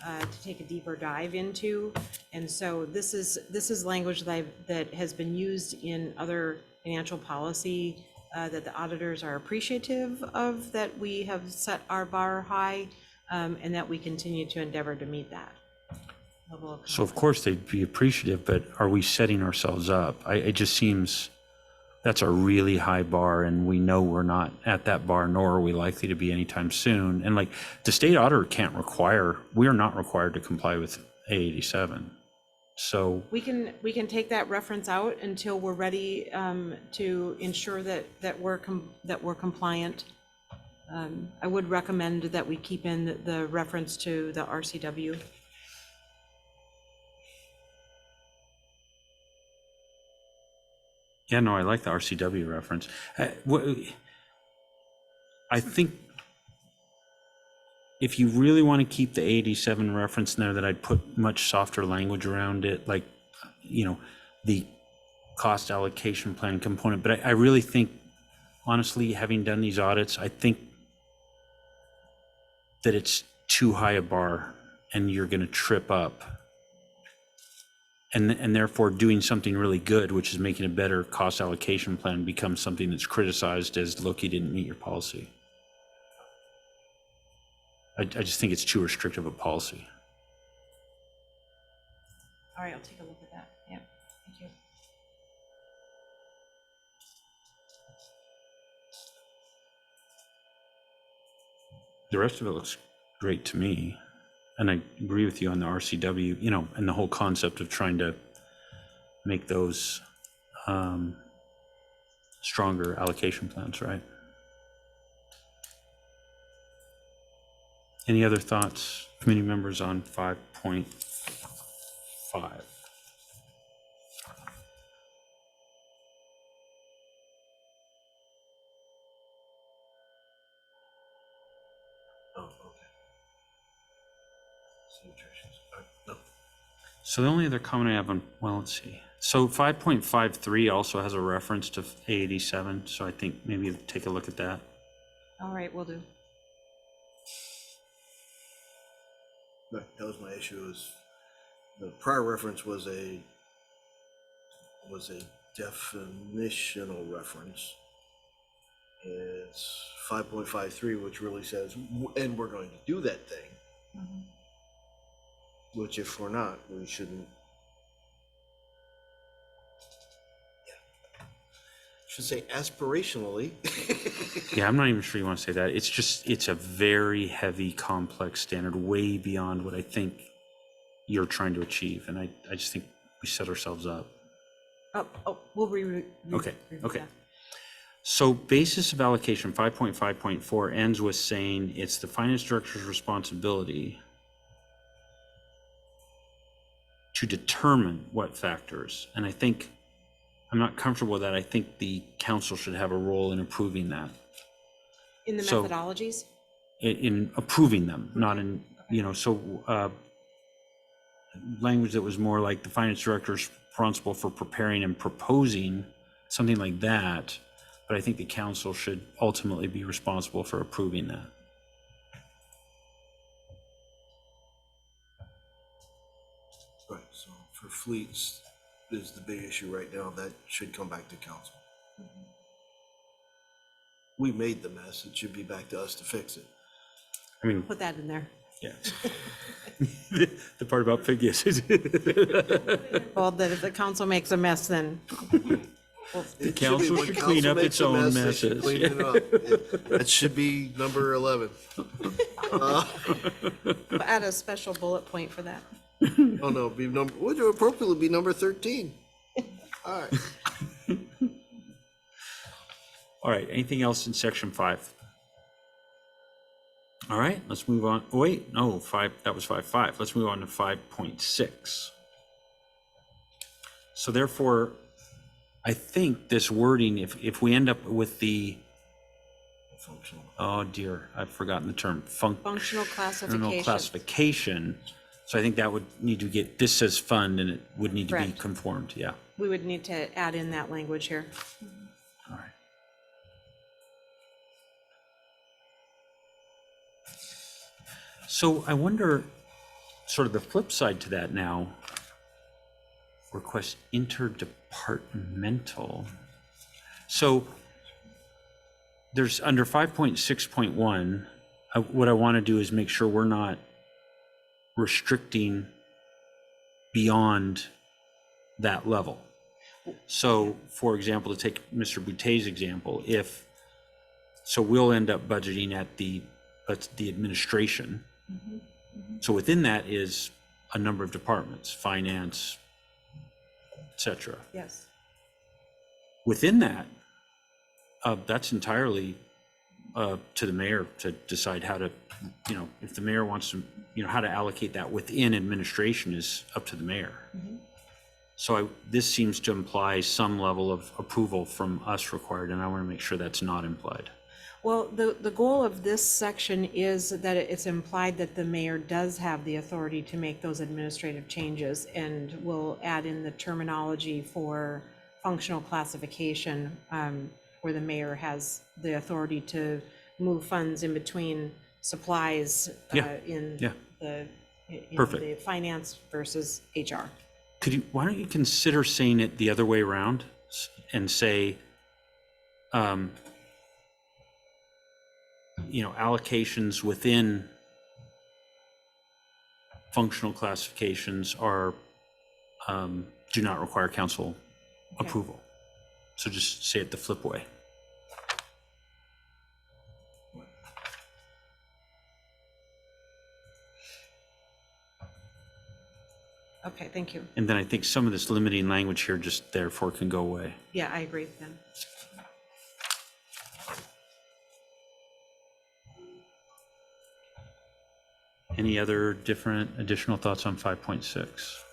Speaker 4: to take a deeper dive into. And so this is language that has been used in other financial policy, that the auditors are appreciative of, that we have set our bar high, and that we continue to endeavor to meet that level of.
Speaker 1: So of course they'd be appreciative, but are we setting ourselves up? It just seems that's a really high bar, and we know we're not at that bar, nor are we likely to be anytime soon. And like the state auditor we are not required to comply with A87. So
Speaker 4: We can take that reference out until we're ready to ensure that we're compliant. I would recommend that we keep in the reference to the RCW.
Speaker 1: yeah, no, I like the RCW reference. I think if you really want to keep the 87 reference in there, that I'd put much softer language around it, like, the cost allocation plan component. But I really think, honestly, having done these audits, I think that it's too high a bar and you're going to trip up. And therefore doing something really good, which is making a better cost allocation plan, becomes something that's criticized as, look, you didn't meet your policy. I just think it's too restrictive a policy.
Speaker 4: All right, I'll take a look at that. Yeah, thank you.
Speaker 1: The rest of it looks great to me. And I agree with you on the RCW, and the whole concept of trying to make those stronger allocation plans, right? Any other thoughts, committee members, on 5.5?
Speaker 2: Oh, okay. No.
Speaker 1: So the only other comment I have on, well, let's see. So 5.53 also has a reference to A87, so I think maybe take a look at that.
Speaker 4: All right, will do.
Speaker 2: That was my issue, is the prior reference was a definitional reference. It's 5.53, which really says, and we're going to do that thing.
Speaker 4: Mhm.
Speaker 2: Which if we're not, we shouldn't should say aspirationally.
Speaker 1: Yeah, I'm not even sure you want to say that. It's just, it's a very heavy, complex standard, way beyond what I think you're trying to achieve. And I just think we set ourselves up.
Speaker 4: We'll
Speaker 1: Okay, okay. So basis of allocation 5.5.4 ends with saying it's the finance director's responsibility to determine what factors. And I think, I'm not comfortable with that. I think the council should have a role in approving that.
Speaker 4: In the
Speaker 1: So-
Speaker 4: methodologies?
Speaker 1: In approving them, not in, language that was more like the finance director is responsible for preparing and proposing, something like that. But I think the council should ultimately be responsible for approving that.
Speaker 2: Right, so for fleets is the big issue right now. That should come back to council. We made the mess. It should be back to us to fix it.
Speaker 1: I mean,
Speaker 4: Put that in there.
Speaker 1: yeah. The part about fig, yes.
Speaker 4: Well, that if the council makes a mess, then
Speaker 2: The
Speaker 1: council should clean up its own messes.
Speaker 2: That should be number 11.
Speaker 4: we'll add a special bullet point for that.
Speaker 2: Oh, no, would it appropriately be number 13? All right.
Speaker 1: All right, anything else in section 5? All right, let's move on. Oh, wait, no, 5, that was 5.5. Let's move on to 5.6. So therefore, I think this wording, if we end up with the,
Speaker 2: Functional.
Speaker 1: oh dear, I've forgotten the term,
Speaker 4: Functional classification.
Speaker 1: classification. So I think that would need to get, this says fund and it would need to be
Speaker 4: Correct.
Speaker 1: conformed, yeah.
Speaker 4: We would need to add in that language here.
Speaker 1: All right. So I wonder, sort of the flip side to that now, request interdepartmental. So there's under 5.6.1, what I want to do is make sure we're not restricting beyond that level. So for example, to take Mr. Boutet's example, so we'll end up budgeting at the administration. So within that is a number of departments, finance, etc.
Speaker 4: Yes.
Speaker 1: Within that, that's entirely to the mayor to decide how to, if the mayor wants to, how to allocate that within administration is up to the mayor. So this seems to imply some level of approval from us required, and I want to make sure that's not implied.
Speaker 4: Well, the goal of this section is that it's implied that the mayor does have the authority to make those administrative changes, and we'll add in the terminology for functional classification, where the mayor has the authority to move funds in between supplies in the
Speaker 1: Perfect.
Speaker 4: finance versus HR.
Speaker 1: Why don't you consider saying it the other way around and say, allocations within functional classifications are, do not require council approval. So just say it the flip way.
Speaker 4: Okay, thank you.
Speaker 1: And then I think some of this limiting language here just therefore can go away.
Speaker 4: Yeah, I agree then.
Speaker 1: Any other additional thoughts on 5.6?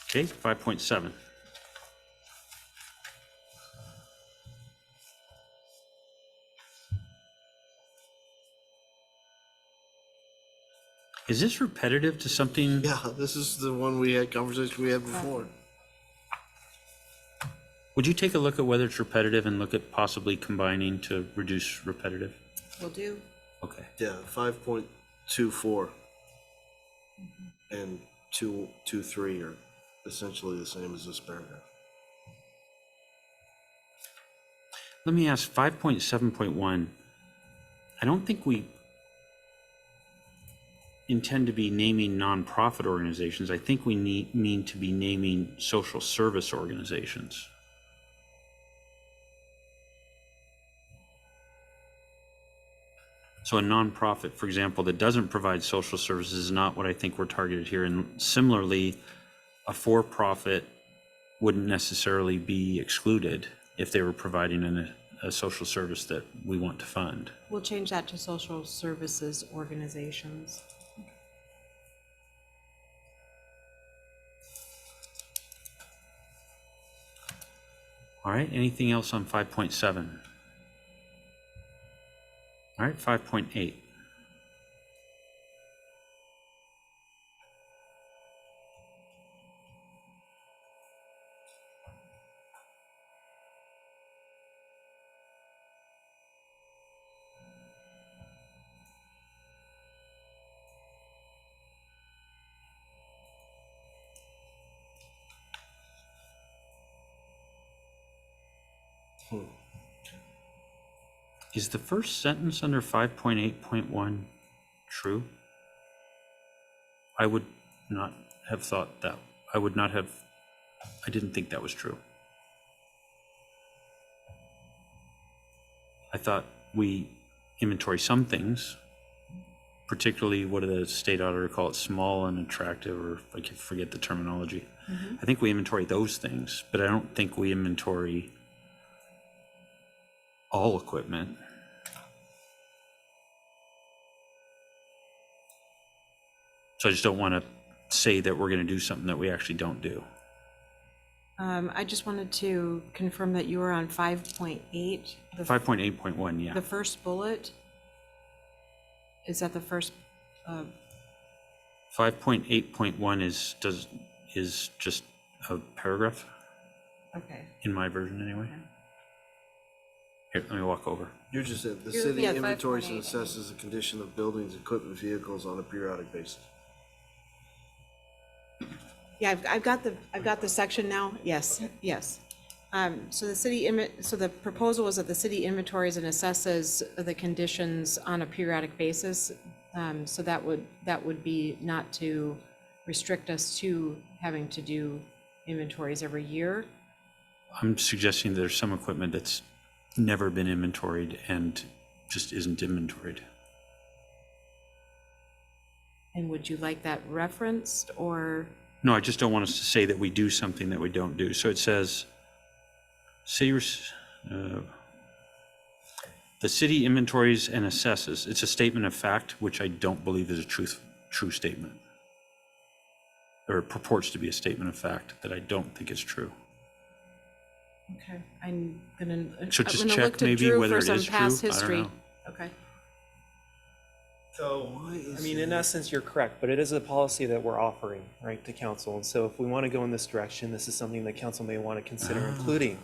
Speaker 1: Okay, 5.7. Is this repetitive to something?
Speaker 2: Yeah, this is the one we had before.
Speaker 1: Would you take a look at whether it's repetitive and look at possibly combining to reduce repetitive?
Speaker 4: Will do.
Speaker 1: Okay.
Speaker 2: Yeah, 5.24 and 2.23 are essentially the same as this paragraph.
Speaker 1: Let me ask 5.7.1. I don't think intend to be naming nonprofit organizations. I think we mean to be naming social service organizations. So a nonprofit, for example, that doesn't provide social services is not what I think we're targeted here. And similarly, a for-profit wouldn't necessarily be excluded if they were providing a social service that we want to fund.
Speaker 4: We'll change that to social services organizations.
Speaker 1: All right, anything else on 5.7? All right, 5.8. Is the first sentence under 5.8.1 true? I would not have thought that. I didn't think that was true. I thought we inventory some things, particularly what did the state auditor call it, small and attractive, or I can forget the terminology. I think we inventory those things, but I don't think we inventory all equipment. So I just don't want to say that we're going to do something that we actually don't do.
Speaker 4: I just wanted to confirm that you were on 5.8.
Speaker 1: 5.8.1, yeah.
Speaker 4: The first bullet, is that the first?
Speaker 1: 5.8.1 is just a paragraph
Speaker 4: Okay.
Speaker 1: in my version anyway. Here, let me walk over.
Speaker 2: You just said the
Speaker 4: You're
Speaker 2: city
Speaker 4: looking at
Speaker 2: inventories and
Speaker 6: 5.8.
Speaker 2: assesses the condition of buildings, equipment, vehicles on a periodic basis.
Speaker 4: Yeah, I've got the section now. Yes, yes. So the proposal was that the city inventories and assesses the conditions on a periodic basis. So that would be not to restrict us to having to do inventories every year.
Speaker 1: I'm suggesting there's some equipment that's never been inventoried and just isn't inventoried.
Speaker 4: And would you like that referenced, or?
Speaker 1: No, I just don't want us to say that we do something that we don't do. So it says, the city inventories and assesses. It's a statement of fact, which I don't believe is a true statement. Or it purports to be a statement of fact that I don't think is true.
Speaker 4: Okay, I'm gonna
Speaker 1: So just
Speaker 4: look
Speaker 1: check
Speaker 4: to
Speaker 1: maybe
Speaker 4: Drew
Speaker 1: whether
Speaker 4: for
Speaker 1: it
Speaker 4: some
Speaker 1: is true.
Speaker 4: past
Speaker 1: I don't
Speaker 4: history.
Speaker 1: know.
Speaker 4: Okay.
Speaker 5: So, I mean, in essence, you're correct, but it is a policy that we're offering, right, to council. And so if we want to go in this direction, this is something that council may want to consider including,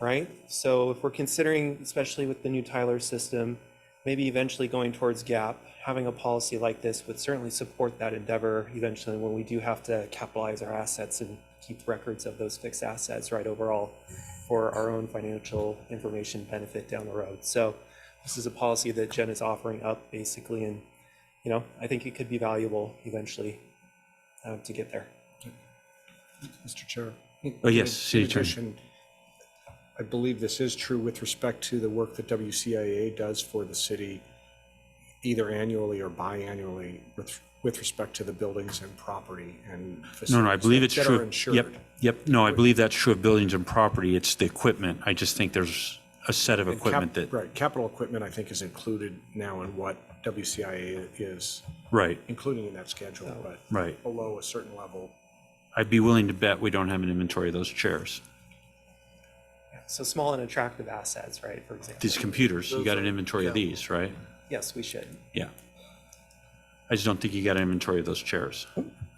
Speaker 5: right? So if we're considering, especially with the new Tyler system, maybe eventually going towards GAP, having a policy like this would certainly support that endeavor eventually when we do have to capitalize our assets and keep records of those fixed assets, right, overall for our own financial information benefit down the road. So this is a policy that Jen is offering up basically, and I think it could be valuable eventually to get there.
Speaker 8: Mr. Chair.
Speaker 1: Oh, yes,
Speaker 8: In
Speaker 1: City Attorney.
Speaker 8: addition, I believe this is true with respect to the work that WCIA does for the city, either annually or biannually, with respect to the buildings and property and facilities.
Speaker 1: No, I believe it's
Speaker 8: that
Speaker 1: true.
Speaker 8: are insured.
Speaker 1: Yep. No, I believe that's true of buildings and property. It's the equipment. I just think there's a set of
Speaker 8: And
Speaker 1: equipment that,
Speaker 8: Right, capital equipment, I think, is included now in what WCIA is,
Speaker 1: right,
Speaker 8: including in that schedule, but
Speaker 1: right.
Speaker 8: below a certain level.
Speaker 1: I'd be willing to bet we don't have an inventory of those chairs.
Speaker 5: So small and attractive assets, right, for example.
Speaker 1: These computers, you got an inventory of these, right?
Speaker 5: Yes, we should.
Speaker 1: Yeah. I just don't think you got an inventory of those chairs.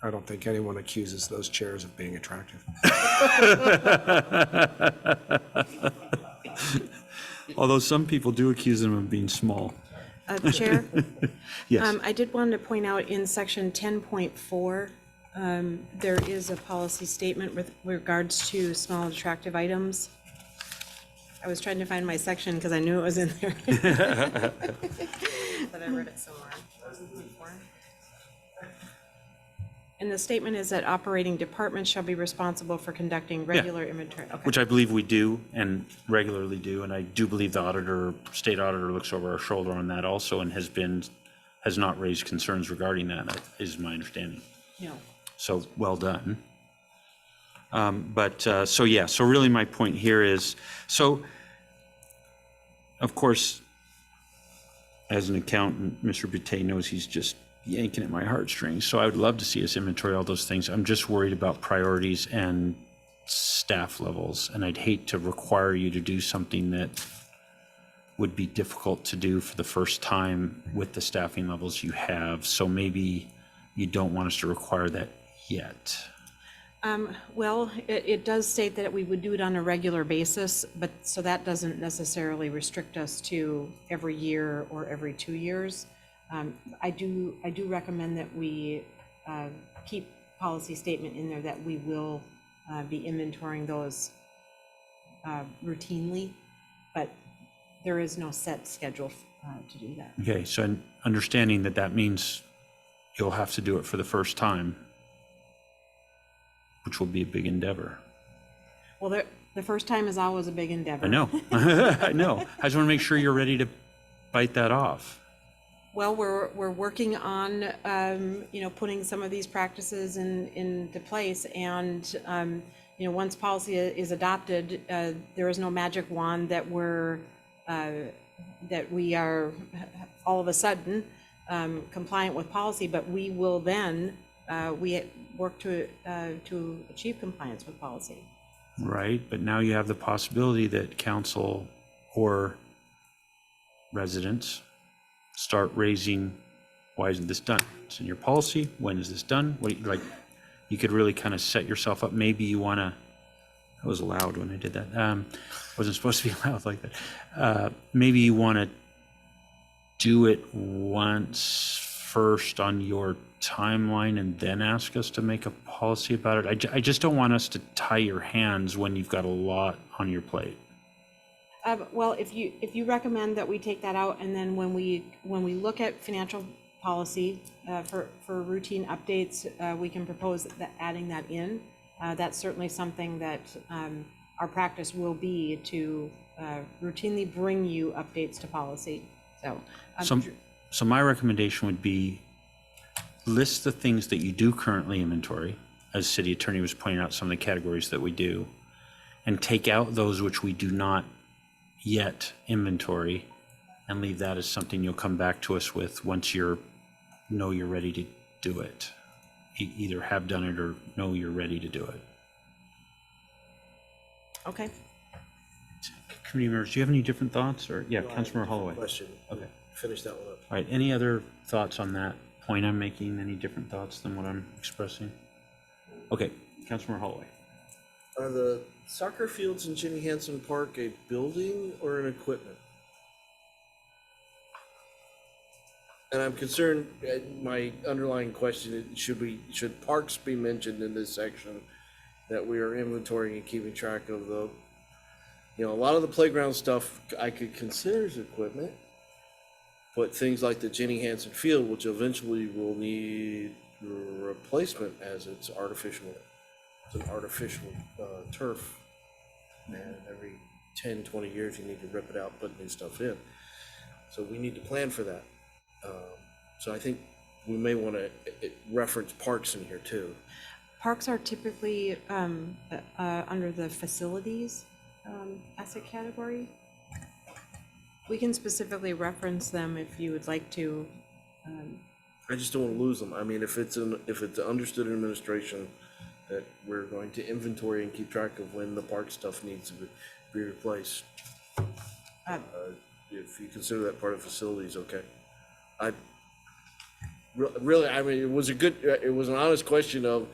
Speaker 8: I don't think anyone accuses those chairs of being attractive.
Speaker 1: Although some people do accuse them of being small.
Speaker 4: Chair?
Speaker 1: Yes.
Speaker 4: I did want to point out in section 10.4, there is a policy statement with regards to small and attractive items. I was trying to find my section because I knew it was in there.
Speaker 6: But I read it somewhere.
Speaker 4: And the statement is that operating departments shall be responsible for conducting regular inventory. Okay.
Speaker 1: Which I believe we do and regularly do, and I do believe the auditor, state auditor looks over our shoulder on that also and has not raised concerns regarding that, is my understanding.
Speaker 4: Yeah.
Speaker 1: So, well done. So really my point here is, so, of course, as an accountant, Mr. Boutte knows he's just yanking at my heartstrings, so I would love to see us inventory all those things. I'm just worried about priorities and staff levels, and I'd hate to require you to do something that would be difficult to do for the first time with the staffing levels you have, so maybe you don't want us to require that yet.
Speaker 4: Well, it does state that we would do it on a regular basis, but so that doesn't necessarily restrict us to every year or every 2 years. I do recommend that we keep policy statement in there that we will be inventorying those routinely, but there is no set schedule to do that.
Speaker 1: Okay, so understanding that that means you'll have to do it for the first time, which will be a big endeavor.
Speaker 4: Well, the first time is always a big endeavor.
Speaker 1: I know, I know. I just want to make sure you're ready to bite that off.
Speaker 4: Well, we're working on, putting some of these practices into place, and, once policy is adopted, there is no magic wand that we are all of a sudden compliant with policy, but we will then, we work to achieve compliance with policy.
Speaker 1: Right, but now you have the possibility that council or residents start raising, why isn't this done? It's in your policy, when is this done? You could really kind of set yourself up. Maybe you want to, that was loud when I did that. Wasn't supposed to be loud like that. Maybe you want to do it once first on your timeline and then ask us to make a policy about it. I just don't want us to tie your hands when you've got a lot on your plate.
Speaker 4: Well, if you recommend that we take that out, and then when we look at financial policy for routine updates, we can propose that adding that in. That's certainly something that our practice will be to routinely bring you updates to policy.
Speaker 1: So my recommendation would be list the things that you do currently inventory, as city attorney was pointing out some of the categories that we do, and take out those which we do not yet inventory, and leave that as something you'll come back to us with once you're ready to do it. Either have done it or know you're ready to do it.
Speaker 4: Okay.
Speaker 1: Committee members, do you have any different thoughts? Or yeah,
Speaker 2: No, I have
Speaker 1: Councilmember
Speaker 2: a
Speaker 1: Holloway.
Speaker 2: Question.
Speaker 1: Okay.
Speaker 2: Finish that one up.
Speaker 1: All right, any other thoughts on that point I'm making? Any different thoughts than what I'm expressing? Okay, Councilmember Holloway.
Speaker 2: Are the soccer fields in Jenny Hansen Park a building or an equipment? And I'm concerned, my underlying question is, should parks be mentioned in this section, that we are inventorying and keeping track of a lot of the playground stuff I could consider as equipment, but things like the Jenny Hansen Field, which eventually will need replacement as it's an artificial turf, and every 10, 20 years you need to rip it out, put new stuff in. So we need to plan for that. So I think we may want to reference parks in here too.
Speaker 4: Parks are typically under the facilities asset category. We can specifically reference them if you would like to.
Speaker 2: I just don't want to lose them. I mean, if it's understood in administration that we're going to inventory and keep track of when the park stuff needs to be replaced. If you consider that part of facilities, okay. Really, I mean, it was an honest question of,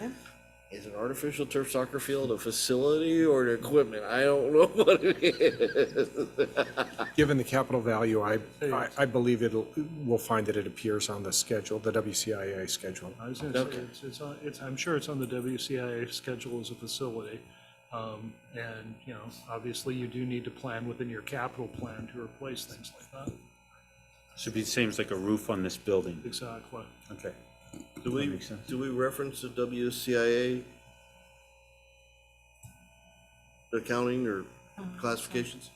Speaker 2: is an artificial turf soccer field a facility or an equipment? I don't know what it is.
Speaker 8: Given the capital value, I believe we'll find that it appears on the schedule, the WCIA schedule.
Speaker 9: I was gonna say, I'm sure it's on the WCIA schedule as a facility. And, obviously you do need to plan within your capital plan to replace things like that.
Speaker 1: Should be the same as like a roof on this building.
Speaker 9: Exactly.
Speaker 1: Okay.
Speaker 2: Do we,
Speaker 1: makes sense.
Speaker 2: do we reference the WCIA accounting or classifications?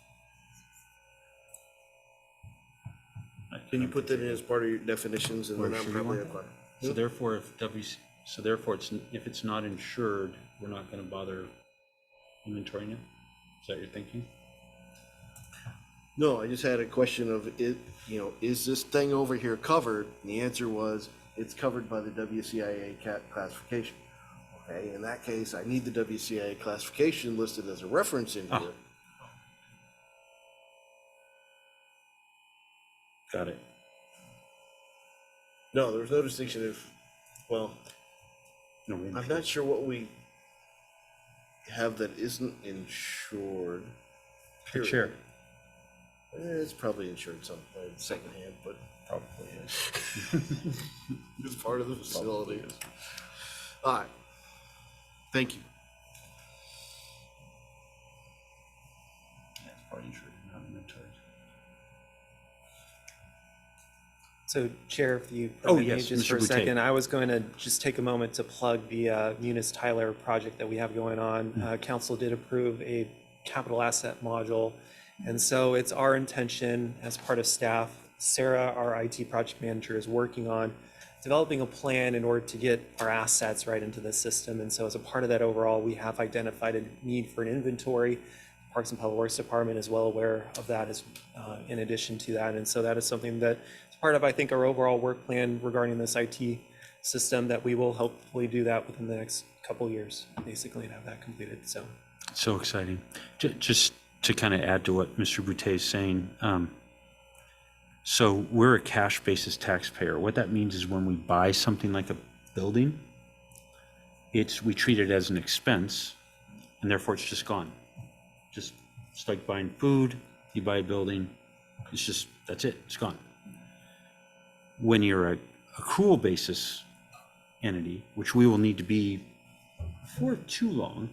Speaker 2: Can you put that in as part of your definitions and
Speaker 1: Where
Speaker 2: then I'm
Speaker 1: should we
Speaker 2: probably
Speaker 1: want
Speaker 2: apply?
Speaker 1: So therefore, so therefore, if it's not insured, we're not gonna bother inventorying it? Is that your thinking?
Speaker 2: No, I just had a question of it, is this thing over here covered? And the answer was, it's covered by the WCIA classification. Okay, in that case, I need the WCIA classification listed as a reference in here.
Speaker 1: Got it.
Speaker 2: No, there was no distinction if, well,
Speaker 1: No,
Speaker 2: I'm not sure what we have that isn't insured.
Speaker 1: The
Speaker 2: period.
Speaker 1: chair.
Speaker 2: It's probably insured someplace secondhand, but probably is. It's part of the facility. All right. Thank you.
Speaker 1: Yeah, it's part insured, not inventoried.
Speaker 5: So Chair, if you
Speaker 1: Oh,
Speaker 5: permit me
Speaker 1: yes,
Speaker 5: just
Speaker 1: Mr.
Speaker 5: for a
Speaker 1: Boutte.
Speaker 5: second, I was going to just take a moment to plug the Munis Tyler project that we have going on. Council did approve a capital asset module. And so it's our intention as part of staff, Sarah, our IT project manager, is working on developing a plan in order to get our assets right into the system. And so as a part of that overall, we have identified a need for an inventory. Parks and Public Works Department is well aware of that as in addition to that. And so that is something that is part of, I think, our overall work plan regarding this IT system, that we will hopefully do that within the next couple of years, basically, and have that completed.
Speaker 1: So exciting. Just to kind of add to what Mr. Boutte is saying, so we're a cash basis taxpayer. What that means is when we buy something like a building, we treat it as an expense, and therefore it's just gone. Just it's like buying food, you buy a building, that's it, it's gone. When you're a accrual basis entity, which we will need to be for too long,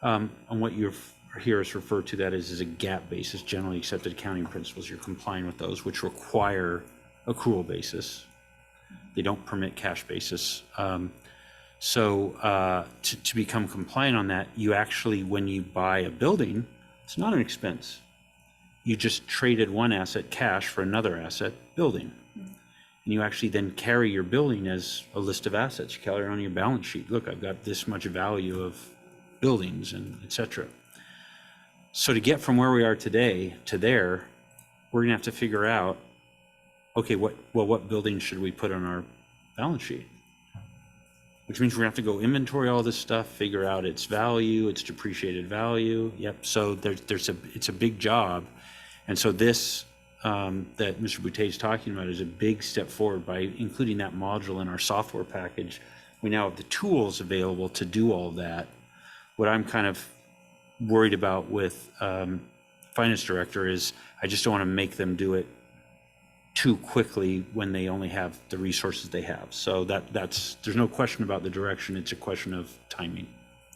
Speaker 1: on what you're here is referred to that as a GAAP basis, generally accepted accounting principles. You're complying with those, which require accrual basis. They don't permit cash basis. So to become compliant on that, you actually, when you buy a building, it's not an expense. You just traded one asset, cash, for another asset, building. And you actually then carry your building as a list of assets. You carry it on your balance sheet. Look, I've got this much value of buildings and et cetera. So to get from where we are today to there, we're gonna have to figure out, okay, what building should we put on our balance sheet? Which means we're gonna have to go inventory all this stuff, figure out its value, its depreciated value. Yep, so it's a big job. And so this, that Mr. Boutte is talking about is a big step forward by including that module in our software package. We now have the tools available to do all of that. What I'm kind of worried about with finance director is I just don't want to make them do it too quickly when they only have the resources they have. So there's no question about the direction. It's a question of timing.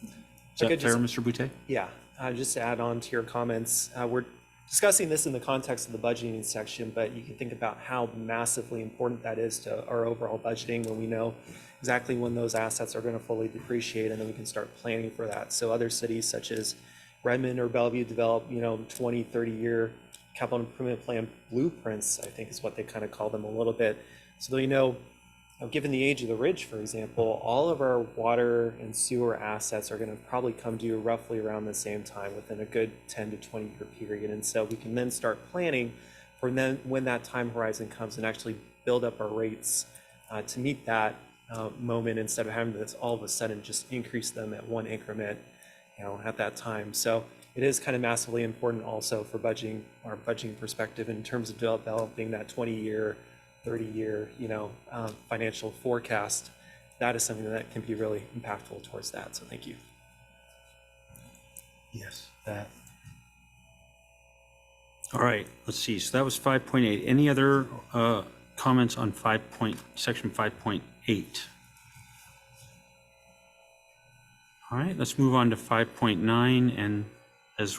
Speaker 1: Is that fair, Mr. Boutte?
Speaker 5: Yeah, just to add on to your comments, we're discussing this in the context of the budgeting section, but you can think about how massively important that is to our overall budgeting when we know exactly when those assets are going to fully depreciate, and then we can start planning for that. So other cities such as Redmond or Bellevue develop, 20, 30-year capital improvement plan blueprints, I think is what they kind of call them a little bit. So given the age of the ridge, for example, all of our water and sewer assets are going to probably come due roughly around the same time within a good 10 to 20 year period. And so we can then start planning for then when that time horizon comes and actually build up our rates to meet that moment instead of having to all of a sudden just increase them at one increment, at that time. So it is kind of massively important also for our budgeting perspective in terms of developing that 20-year, 30-year, financial forecast. That is something that can be really impactful towards that. So thank you.
Speaker 1: Yes, that. All right, let's see. So that was 5.8. Any other comments on section 5.8? All right, let's move on to 5.9. And as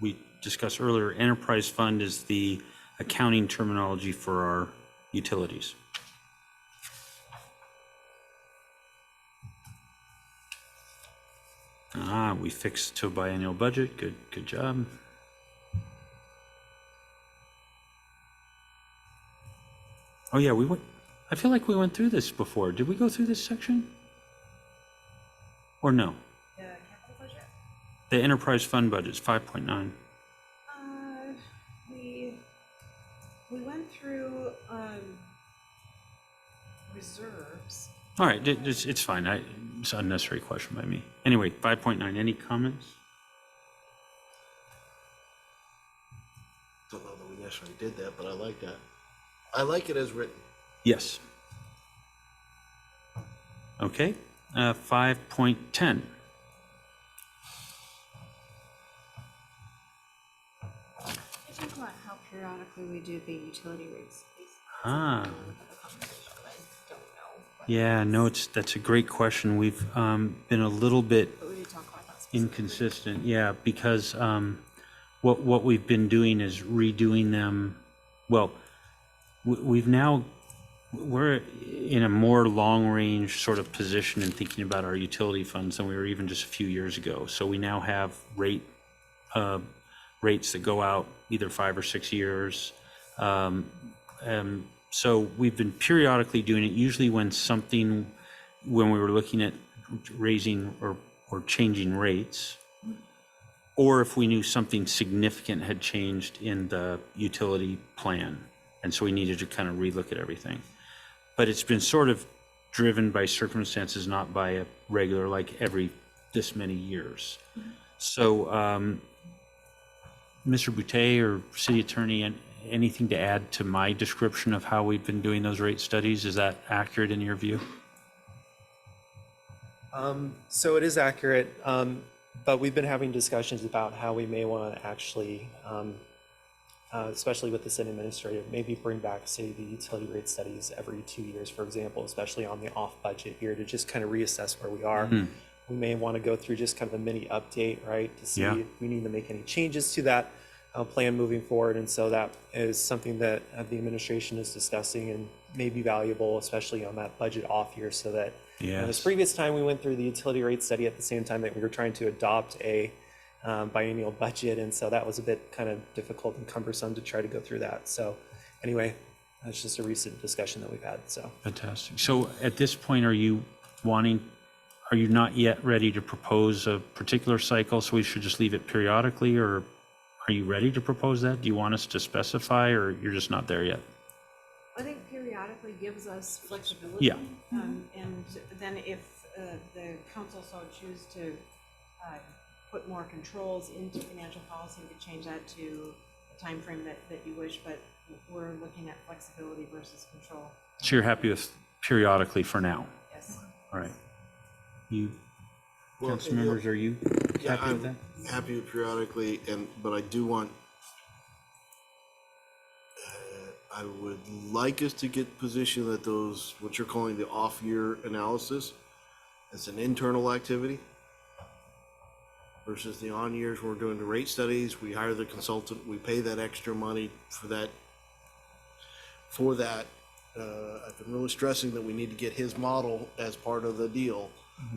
Speaker 1: we discussed earlier, enterprise fund is the accounting terminology for our utilities. We fixed to a biennial budget. Good job. Oh yeah, I feel like we went through this before. Did we go through this section? Or no?
Speaker 4: The capital budget?
Speaker 1: The enterprise fund budget's 5.9.
Speaker 4: We went through, reserves.
Speaker 1: All right, it's fine. It's an unnecessary question by me. Anyway, 5.9, any comments?
Speaker 2: Don't know that we necessarily did that, but I like that. I like it as written.
Speaker 1: Yes. Okay, 5.10.
Speaker 6: Can you talk about how periodically we do the utility rates, please?
Speaker 1: Ah. Yeah, no, that's a great question. We've been a little bit
Speaker 6: But we did talk about that specifically.
Speaker 1: inconsistent, yeah, because what we've been doing is redoing them. Well, we're in a more long-range sort of position in thinking about our utility funds than we were even just a few years ago. So we now have rates that go out either 5 or 6 years. So we've been periodically doing it, usually when we were looking at raising or changing rates, or if we knew something significant had changed in the utility plan, and so we needed to kind of relook at everything. But it's been sort of driven by circumstances, not by a regular, like every this many years. So, Mr. Boutte or City Attorney, anything to add to my description of how we've been doing those rate studies? Is that accurate in your view?
Speaker 5: So it is accurate, but we've been having discussions about how we may want to actually, especially with the city administrator, maybe bring back, say, the utility rate studies every 2 years, for example, especially on the off budget year, to just kind of reassess where we are. We may want to go through just kind of a mini update, right, to see if we need to make any changes to that plan moving forward. And so that is something that the administration is discussing and may be valuable, especially on that budget off year, so that this previous time we went through the utility rate study at the same time that we were trying to adopt a biennial budget. And so that was a bit kind of difficult and cumbersome to try to go through that. So anyway, that's just a recent discussion that we've had. So
Speaker 1: Fantastic. So at this point, are you not yet ready to propose a particular cycle, so we should just leave it periodically, or are you ready to propose that? Do you want us to specify, or you're just not there yet?
Speaker 4: I think periodically gives us flexibility.
Speaker 1: Yeah.
Speaker 4: And then if the council so choose to put more controls into financial policy, we could change that to the timeframe that you wish, but we're looking at flexibility versus control.
Speaker 1: So you're happy with periodically for now?
Speaker 4: Yes.
Speaker 1: All right. You,
Speaker 2: Well,
Speaker 1: council members, are you
Speaker 2: Yeah,
Speaker 1: happy with that?
Speaker 2: I'm happy with periodically, but I do want, I would like us to get position that those, what you're calling the off-year analysis, it's an internal activity versus the on years when we're doing the rate studies, we hire the consultant, we pay that extra money for that. I've been really stressing that we need to get his model as part of the deal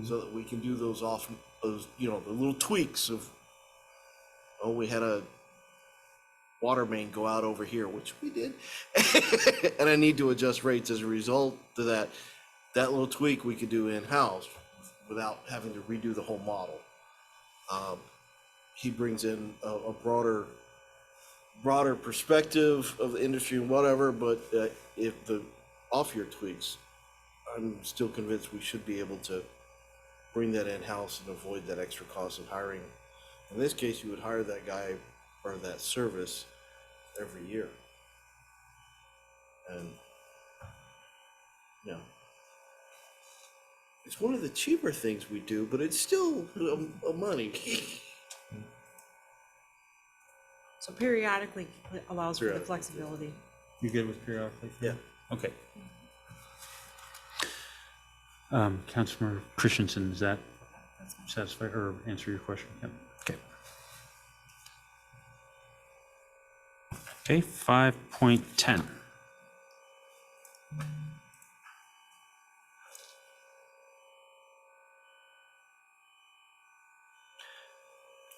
Speaker 2: so that we can do those the little tweaks of, we had a water main go out over here, which we did. And I need to adjust rates as a result of that. That little tweak we could do in-house without having to redo the whole model. He brings in a broader perspective of the industry and whatever, but if the off-year tweaks, I'm still convinced we should be able to bring that in-house and avoid that extra cost of hiring. In this case, you would hire that guy or that service every year. And, it's one of the cheaper things we do, but it's still a money.
Speaker 4: So periodically allows for the flexibility.
Speaker 1: You good with periodically?
Speaker 2: Yeah.
Speaker 1: Okay. Councilmember Christensen, does that satisfy or answer your question? Yep. Okay. Okay, 5.10.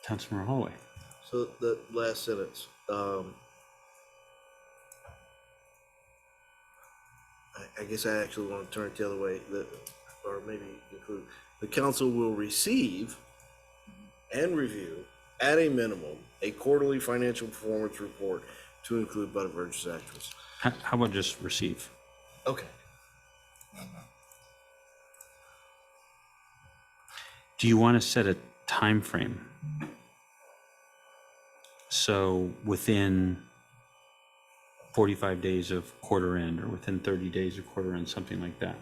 Speaker 1: Councilmember Holloway.
Speaker 2: So the last sentence, I guess I actually want to turn it the other way, or maybe include, the council will receive and review, at a minimum, a quarterly financial performance report to include Butte Burgess actuals.
Speaker 1: How about just receive?
Speaker 2: Okay.
Speaker 1: Do you want to set a time frame? So within 45 days of quarter end, or within 30 days of quarter end, something like that?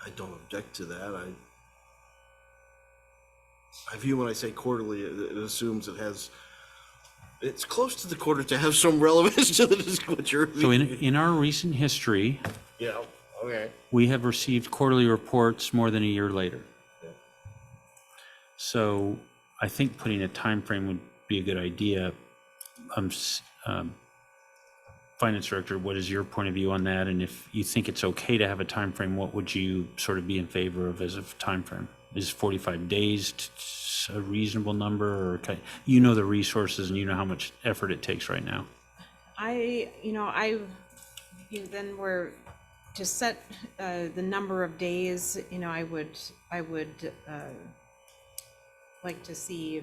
Speaker 2: I don't object to that. I view when I say quarterly, it assumes it's close to the quarter to have some relevance to what you're.
Speaker 1: So in our recent history,
Speaker 2: Yeah, okay.
Speaker 1: we have received quarterly reports more than a year later. So I think putting a time frame would be a good idea. Finance Director, what is your point of view on that? And if you think it's okay to have a time frame, what would you sort of be in favor of as a time frame? Is 45 days a reasonable number, or you know the resources and you know how much effort it takes right now?
Speaker 4: Then we're to set the number of days. I would like to see.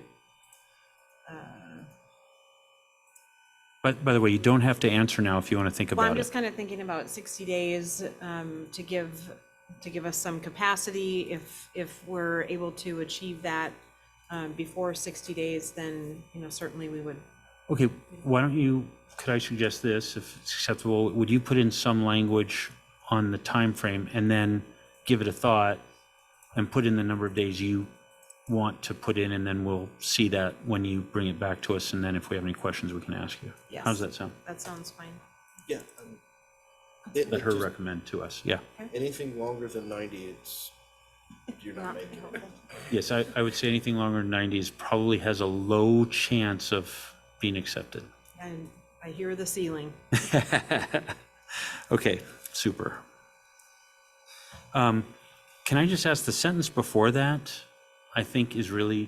Speaker 1: But by the way, you don't have to answer now if you want to think
Speaker 4: Well,
Speaker 1: about
Speaker 4: I'm
Speaker 1: it.
Speaker 4: just kind of thinking about 60 days to give us some capacity. If we're able to achieve that before 60 days, then certainly we would.
Speaker 1: Okay, why don't you, could I suggest this, if it's acceptable, would you put in some language on the time frame and then give it a thought and put in the number of days you want to put in, and then we'll see that when you bring it back to us, and then if we have any questions, we can ask you.
Speaker 4: Yes.
Speaker 1: How does that sound?
Speaker 4: That sounds fine.
Speaker 2: Yeah.
Speaker 1: Let her recommend to us, yeah.
Speaker 2: Anything longer than 90, you're not
Speaker 6: Not
Speaker 2: making it.
Speaker 6: helpful.
Speaker 1: Yes, I would say anything longer than 90 is probably has a low chance of being accepted.
Speaker 4: And I hear the ceiling.
Speaker 1: Okay, super. Can I just ask, the sentence before that, I think is really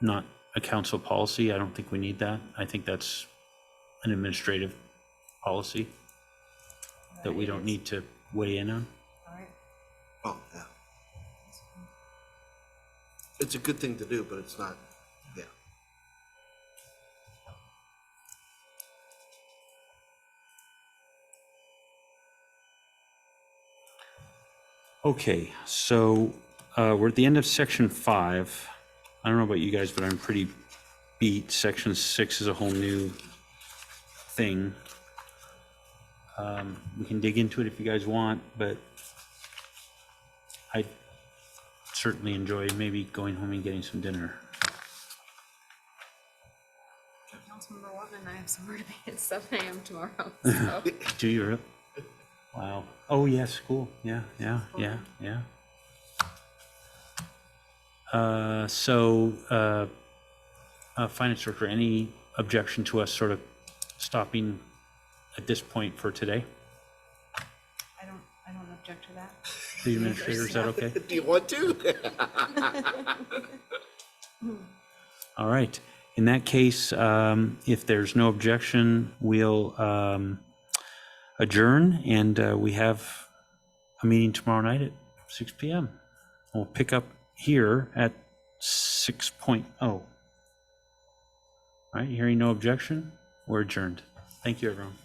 Speaker 1: not a council policy. I don't think we need that. I think that's an administrative policy that we don't need to weigh in on.
Speaker 4: All right.
Speaker 2: Oh, yeah. It's a good thing to do, but it's not, yeah.
Speaker 1: Okay, so we're at the end of section 5. I don't know about you guys, but I'm pretty beat. Section 6 is a whole new thing. We can dig into it if you guys want, but I certainly enjoy maybe going home and getting some dinner.
Speaker 6: Councilmember Wattman and I have somewhere to be at 7 a.m. tomorrow, so.
Speaker 1: Do you really? Wow. Oh, yes, cool. Yeah. Finance Director, any objection to us sort of stopping at this point for today?
Speaker 4: I don't object to that.
Speaker 1: The administrator, is that okay?
Speaker 2: Do you want to?
Speaker 1: All right. In that case, if there's no objection, we'll adjourn, and we have a meeting tomorrow night at 6 p.m. We'll pick up here at 6:00. All right, hearing no objection, we're adjourned. Thank you, everyone.